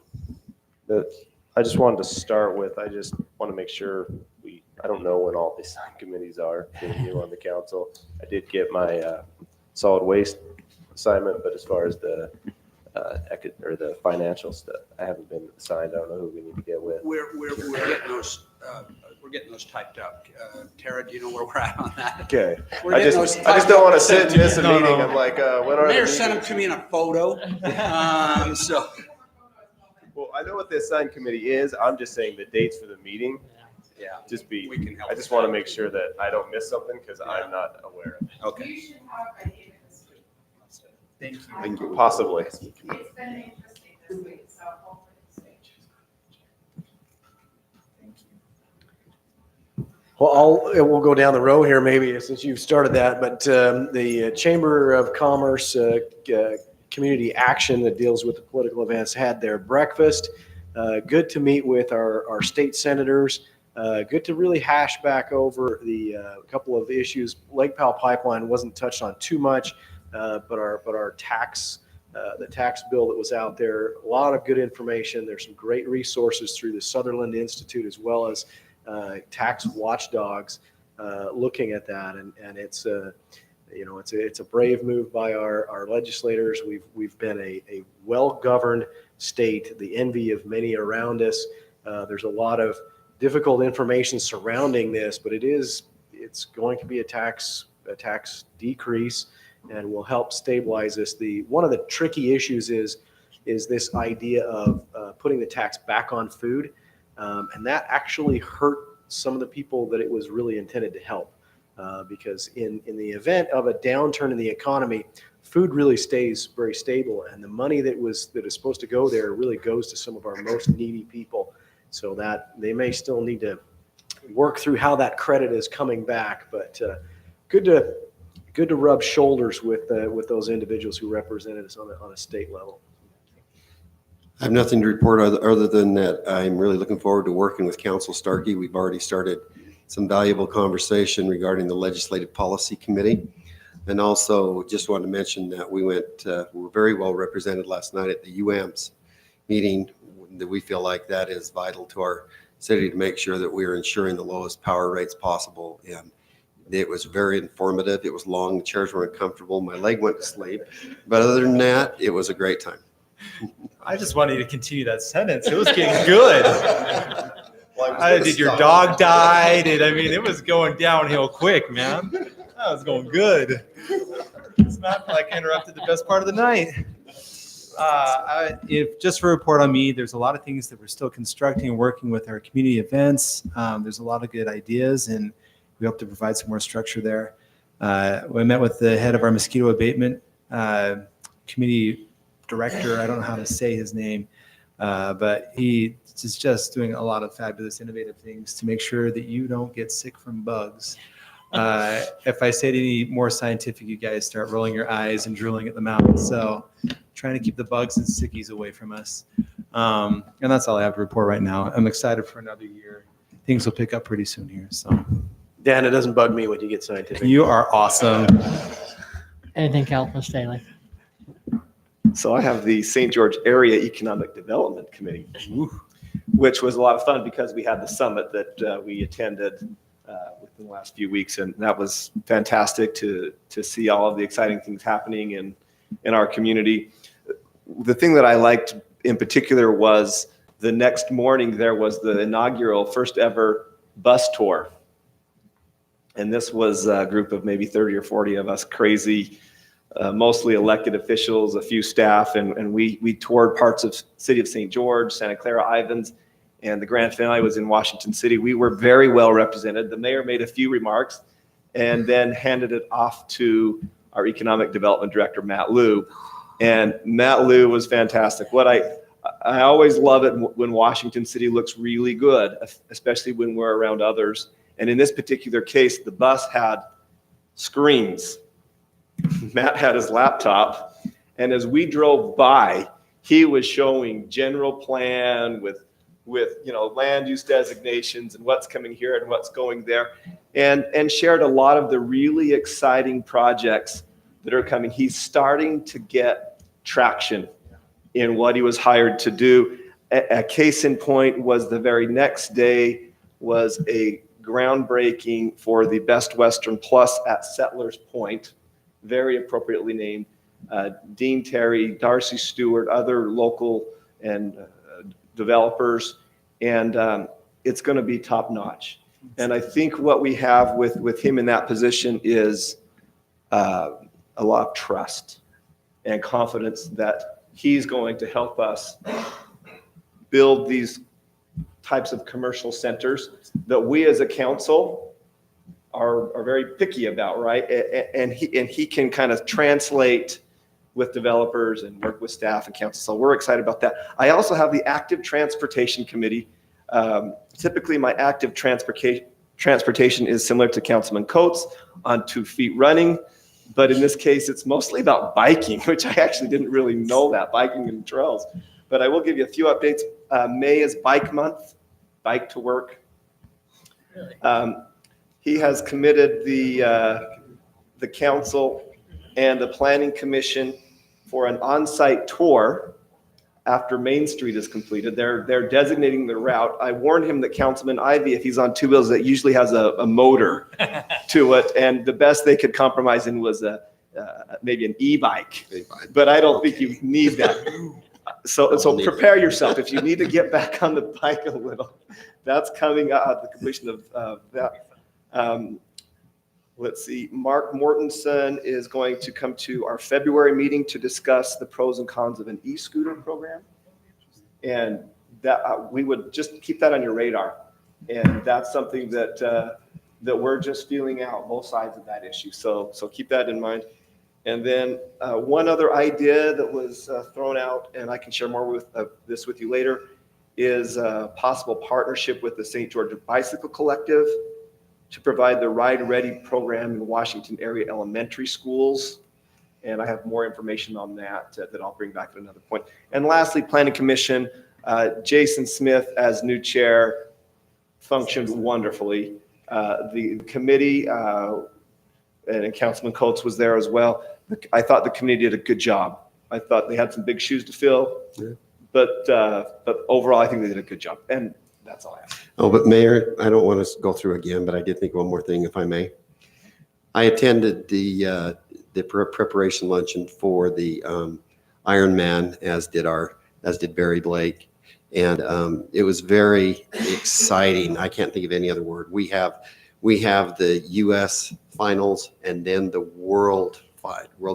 I just wanted to start with, I just want to make sure I don't know when all the assigned committees are, being new on the council. I did get my solid waste assignment, but as far as the the financial stuff, I haven't been assigned. I don't know who we need to get with. We're getting those typed up. Tara, do you know where we're at on that? Okay. We're I getting just those don't typed want to up, sit and miss a no, meeting. no. I'm like, when are the Mayor sent them meetings? to me in a photo. So. Well, I know what the assigned committee is. I'm just saying the dates for the meeting. Yeah. We can help. I just want to make sure that I don't miss something because I'm not aware of it. Okay. Thank you. Possibly. It's been interesting this week, so hopefully it's Well, we'll go down the row here maybe since you've started that, but the Chamber of Commerce Community Action that deals with the political events had their breakfast. Good to meet with our state senators. Good to really hash back over the couple of issues. Lake Powell Pipeline wasn't touched on too much, but our tax, the tax bill that was out there, a lot of good information. There's some great resources through the Sutherland Institute as well as tax watchdogs looking at that, and it's it's a brave move by our legislators. We've been a well-governed state, the envy of many around us. There's a lot of difficult information surrounding this, but it's going to be a tax decrease and will help stabilize this. One of the tricky issues is this idea of putting the tax back on food. And that actually hurt some of the people that it was really intended to help. Because in the event of a downturn in the economy, food really stays very stable. And the money that is supposed to go there really goes to some of our most needy people. So that they may still need to work through how that credit is coming back. But good to rub shoulders with those individuals who represented us on a state level. I have nothing to report other than that I'm really looking forward to working with Council Starkey. We've already started some valuable conversation regarding the Legislative Policy Committee. And also just wanted to mention that we were very well represented last night at the UAMPS meeting, that we feel like that is vital to our city to make sure that we are ensuring the lowest power rates possible. And It was very informative. It was long. The chairs were uncomfortable. My leg went to sleep. But other than that, it was a great time. I just wanted you to continue that sentence. It was getting good. Did your dog died? I mean, it was going downhill quick, man. That was going good. It's not like I interrupted the best part of the night. If just for a report on me, there's a lot of things that we're still constructing and working with our community events. There's a lot of good ideas, and we hope to provide some more structure there. We met with the head of our mosquito abatement committee director. I don't know how to say his name, but he is just doing a lot of fabulous, innovative things to make sure that you don't get sick from bugs. If I say it any more scientific, you guys start rolling your eyes and drooling at the mouth. So trying to keep the bugs and sickies away from us. And that's all I have to report right now. I'm excited for another year. Things will pick up pretty soon here. So Dan, it doesn't bug me when you get scientific. you are awesome. Anything, Councilman Staley? So I have the St. George Area Economic Development Committee, which was a lot of fun because we had the summit that we attended within the last few weeks, and that was fantastic to see all of the exciting things happening in our community. The thing that I liked in particular was the next morning there was the inaugural first ever bus tour. And this was a group of maybe 30 or 40 of us crazy, mostly elected officials, a few staff, and we toured parts of city of St. George, Santa Clara, Ivins, and the grand finale was in Washington City. We were very well represented. The mayor made a few remarks and then handed it off to our economic development director, Matt Liu. And Matt Liu was fantastic. What I always love it when Washington City looks really good, especially when we're around others. And in this particular case, the bus had screens. Matt had his laptop, and as we drove by, he was showing general plan with land use designations and what's coming here and what's going there, and shared a lot of the really exciting projects that are coming. He's starting to get traction in what he was hired to do. A case in point was the very next day was a groundbreaking for the Best Western Plus at Settlers Point, very appropriately named. Dean Terry, Darcy Stewart, other local and developers, and it's going to be top notch. And I think what we have with him in that position is a lot of trust and confidence that he's going to help us build these types of commercial centers that we as a council are very picky about, right? And he can kind of translate with developers and work with staff and council. So we're excited about that. I also have the Active Transportation Committee. Typically my active transportation is similar to Councilman Coates on 2 feet running, but in this case, it's mostly about biking, which I actually didn't really know that, biking and trails. But I will give you a few updates. May is Bike Month, Bike to Work. He has committed the council and the planning commission for an on-site tour after Main Street is completed. They're designating the route. I warned him that Councilman Ivy, if he's on 2 wheels, that usually has a motor to it, and the best they could compromise in was maybe an e-bike. But I don't think you need that. So prepare yourself. If you need to get back on the bike a little, that's coming out, the completion of that. Let's see, Mark Mortensen is going to come to our February meeting to discuss the pros and cons of an e-scooter program. And that we would just keep that on your radar. And that's something that we're just feeling out, both sides of that issue. So keep that in mind. And then one other idea that was thrown out, and I can share more with this with you later, is a possible partnership with the St. George Bicycle Collective to provide the Ride Ready program in Washington area elementary schools. And I have more information on that that I'll bring back at another point. And lastly, Planning Commission, Jason Smith as new chair functioned wonderfully. The committee, and Councilman Coates was there as well. I thought the committee did a good job. I thought they had some big shoes to fill, but overall, I think they did a good job. And that's all I have. Oh, but Mayor, I don't want to go through again, but I did think one more thing, if I may. I attended the preparation luncheon for the Ironman, as did Barry Blake. And it was very exciting. I can't think of any other word. We have the U.S. finals and then the world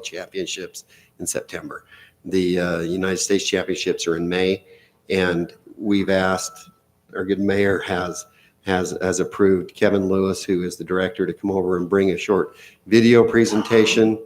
championships in September. The United States championships are in May, and we've asked, our good mayor has approved Kevin Lewis, who is the director, to come over and bring a short video presentation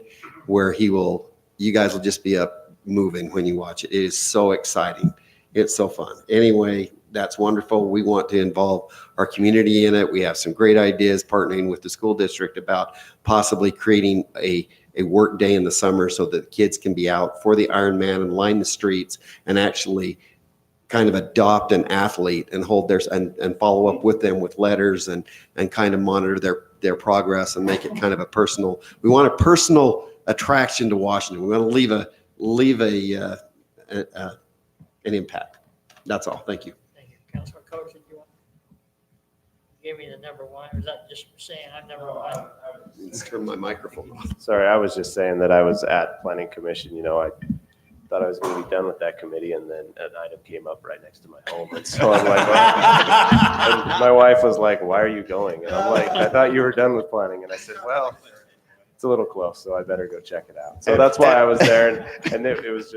where you guys will just be up moving when you watch it. It is so exciting. It's so fun. Anyway, that's wonderful. We want to involve our community in it. We have some great ideas partnering with the school district about possibly creating a work day in the summer so that kids can be out for the Ironman and line the streets and actually kind of adopt an athlete and hold theirs and follow up with them with letters and kind of monitor their progress and make it kind of a personal. We want a personal attraction to Washington. We want to leave an impact. That's all. Thank you. Thank you. Councilor Coach, did you want to give me the number one? Or is that just saying I'm number one? Let's turn my microphone off. Sorry, I was just saying that I was at Planning Commission. You know, I thought I was going to be done with that committee, and then an item came up right next to my home. And so I'm like, well, and my wife was like, why are you going? And I'm like, I thought you were done with planning. And I said, well, it's a little close, so I better go check it out. So that's why I was there, and it was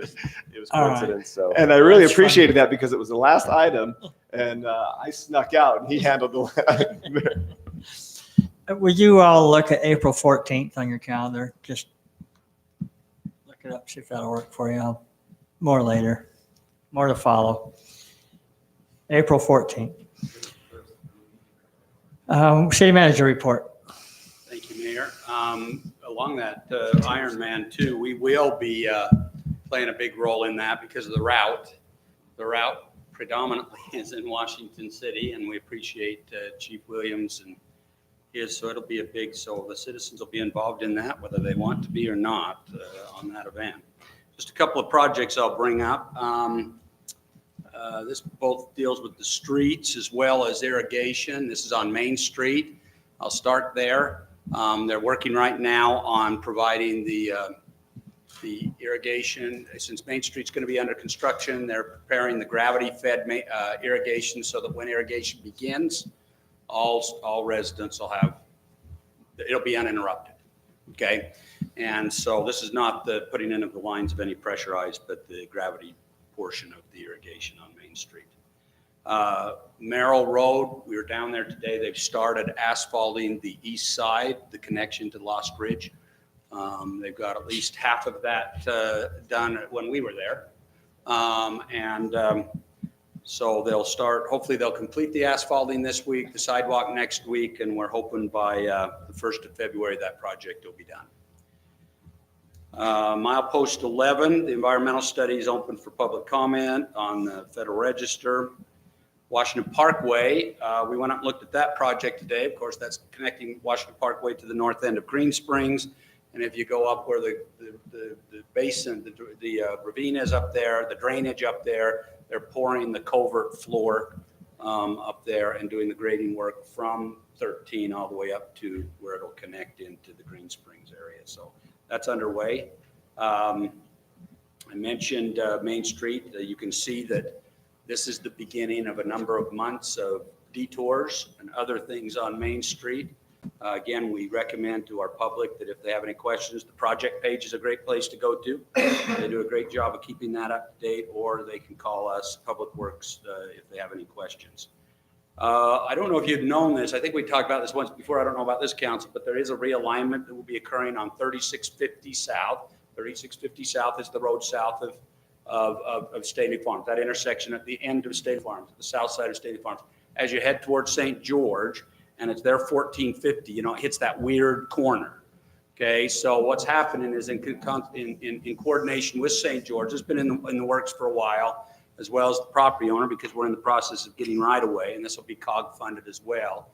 coincidence. So, and I really appreciated that because it was the last item, and I snuck out, and he handled the. Would you all look at April 14th on your calendar? Just look it up, see if that'll work for you. More later, more to follow. April 14th. City manager report. Thank you, Mayor. Along that Ironman too, we will be playing a big role in that because of the route. The route predominantly is in Washington City, and we appreciate Chief Williams and so it'll be so the citizens will be involved in that, whether they want to be or not on that event. Just a couple of projects I'll bring up. This both deals with the streets as well as irrigation. This is on Main Street. I'll start there. They're working right now on providing the irrigation. Since Main Street's going to be under construction, they're preparing the gravity-fed irrigation so that when irrigation begins, all residents will it'll be uninterrupted. Okay. And so this is not the putting in of the lines of any pressurized, but the gravity portion of the irrigation on Main Street. Merrill Road, we were down there today. They've started asphalting the east side, the connection to Lost Ridge. They've got at least half of that done when we were there. So they'll start, hopefully they'll complete the asphalting this week, the sidewalk next week, and we're hoping by the 1st of February that project will be done. Milepost 11, the environmental study is open for public comment on the Federal Register. Washington Parkway, we went up and looked at that project today. Of course, that's connecting Washington Parkway to the north end of Green Springs. And if you go up where the basin, the ravine is up there, the drainage up there, they're pouring the culvert floor up there and doing the grading work from 13 all the way up to where it'll connect into the Green Springs area. So that's underway. I mentioned Main Street. You can see that this is the beginning of a number of months of detours and other things on Main Street. Again, we recommend to our public that if they have any questions, the project page is a great place to go to. They do a great job of keeping that up to date, or they can call us, Public Works, if they have any questions. I don't know if you've known this. I think we talked about this once before. I don't know about this council, but there is a realignment that will be occurring on 3650 South. 3650 South is the road south of Staley Farms, that intersection at the end of Staley Farms, the south side of Staley Farms. As you head towards St. George, and it's there 1450, it hits that weird corner. Okay, so what's happening is in coordination with St. George, it's been in the works for a while, as well as the property owner, because we're in the process of getting right away, and this will be COG funded as well.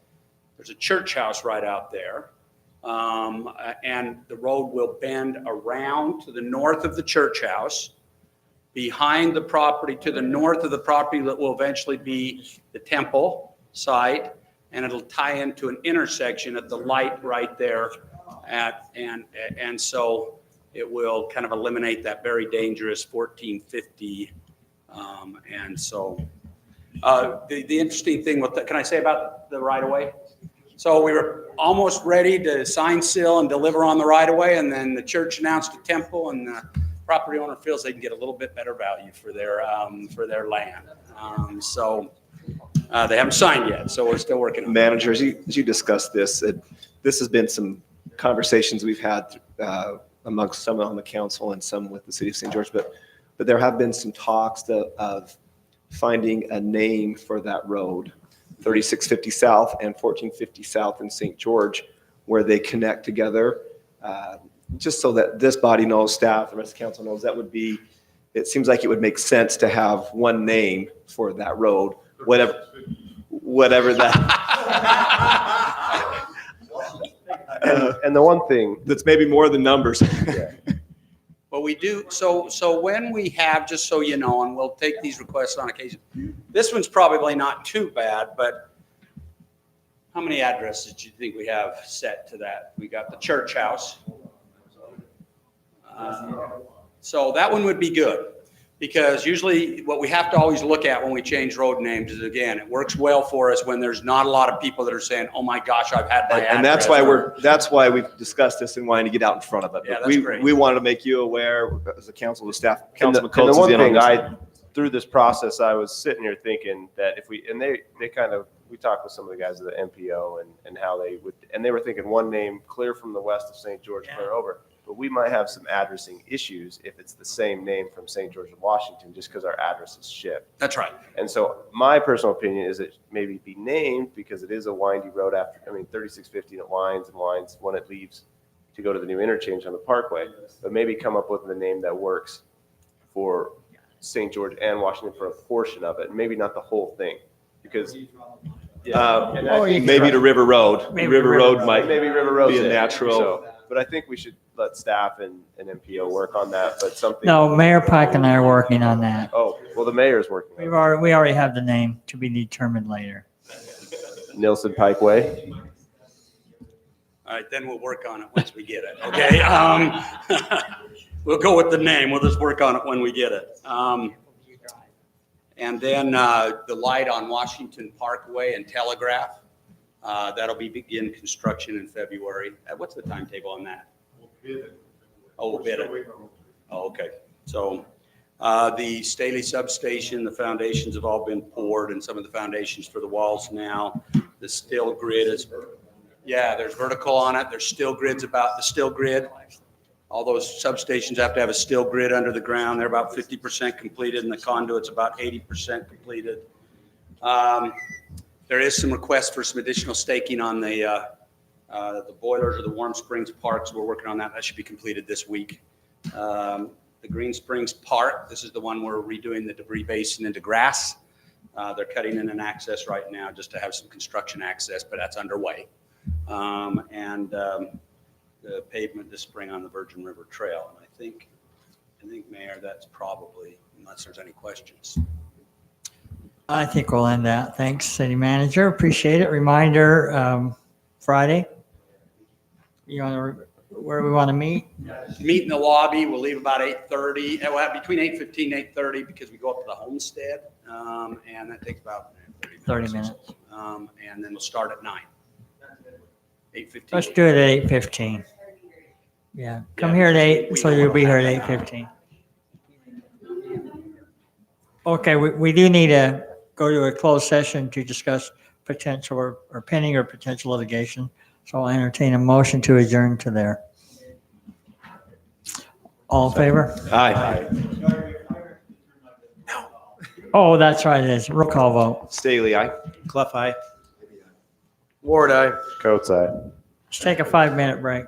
There's a church house right out there, and the road will bend around to the north of the church house, behind the property, to the north of the property that will eventually be the temple site, and it'll tie into an intersection at the light right there And so it will kind of eliminate that very dangerous 1450. And so the interesting thing with can I say about the right of way? So we were almost ready to sign, seal, and deliver on the right of way, and then the church announced a temple, and the property owner feels they can get a little bit better value for their land. So they haven't signed yet, so we're still working on it. Manager, as you discussed this, this has been some conversations we've had amongst some on the council and some with the city of St. George, but there have been some talks of finding a name for that road, 3650 South and 1450 South in St. George, where they connect together, just so that this body knows, staff, the rest of the council knows, it seems like it would make sense to have one name for that road, whatever that. And the one thing that's maybe more than numbers. But we do, so when we have, just so you know, and we'll take these requests on occasion, this one's probably not too bad, but how many addresses do you think we have set to that? We got the church house. So that one would be good, because usually what we have to always look at when we change road names is, again, it works well for us when there's not a lot of people that are saying, oh my gosh, I've had my And address. that's why we've discussed this and wanting to get out in front of it. Yeah, But that's great. we wanted to make you aware as a council, the staff, And Councilman the Coates is one in on thing this. through this process, I was sitting here thinking that if we talked with some of the guys at the MPO and how they would, and they were thinking one name clear from the west of St. George, clear over. But we might have some addressing issues if it's the same name from St. George of Washington, just because our addresses shift. That's right. And so my personal opinion is it maybe be named because it is a windy road 3650 it winds when it leaves to go to the new interchange on the Parkway, but maybe come up with a name that works for St. George and Washington for a portion of it, maybe not the whole thing, because Maybe to River Road. River Road might maybe River Road's be a it. natural. So, but I think we should let staff and MPO work on that, but something. No, Mayor Pike and I are working on that. Oh, well, the mayor's working on it. We already have the name to be determined later. Nilsen Pike Way. All right, then we'll work on it once we get it, okay? We'll go with the name, we'll just work on it when we get it. And then the light on Washington Parkway and Telegraph, that'll begin construction in February. What's the timetable on that? Oh, we'll bid it. Oh, okay. So the Staley substation, the foundations have all been poured and some of the foundations for the walls now. The steel grid is, there's vertical on it. There's steel grids about the steel grid. All those substations have to have a steel grid under the ground. They're about 50% completed, and the conduit's about 80% completed. There is some requests for some additional staking on the boilers or the Warm Springs Parks. We're working on that. That should be completed this week. The Green Springs Park, this is the one we're redoing the debris basin into grass. They're cutting in an access right now just to have some construction access, but that's underway. The pavement this spring on the Virgin River Trail. And I think, Mayor, that's probably, unless there's any questions. I think we'll end that. Thanks, City Manager. Appreciate it. Reminder, Friday. Where we want to meet? Meet in the lobby. We'll leave about 8:30. We'll have between 8:15 and 8:30 because we go up to the homestead. And that takes about 30 minutes. And then we'll start at 9. 8:15. Let's do it at 8:15. Yeah, come here at 8, so you'll be here at 8:15. Okay, we do need to go to a closed session to discuss potential or pending or potential litigation. So I'll entertain a motion to adjourn to there. All in favor? Aye. Oh, that's right, it is. Roll call vote. Staley, aye. Clough, aye. Ward, aye. Coates, aye. Let's take a 5-minute break.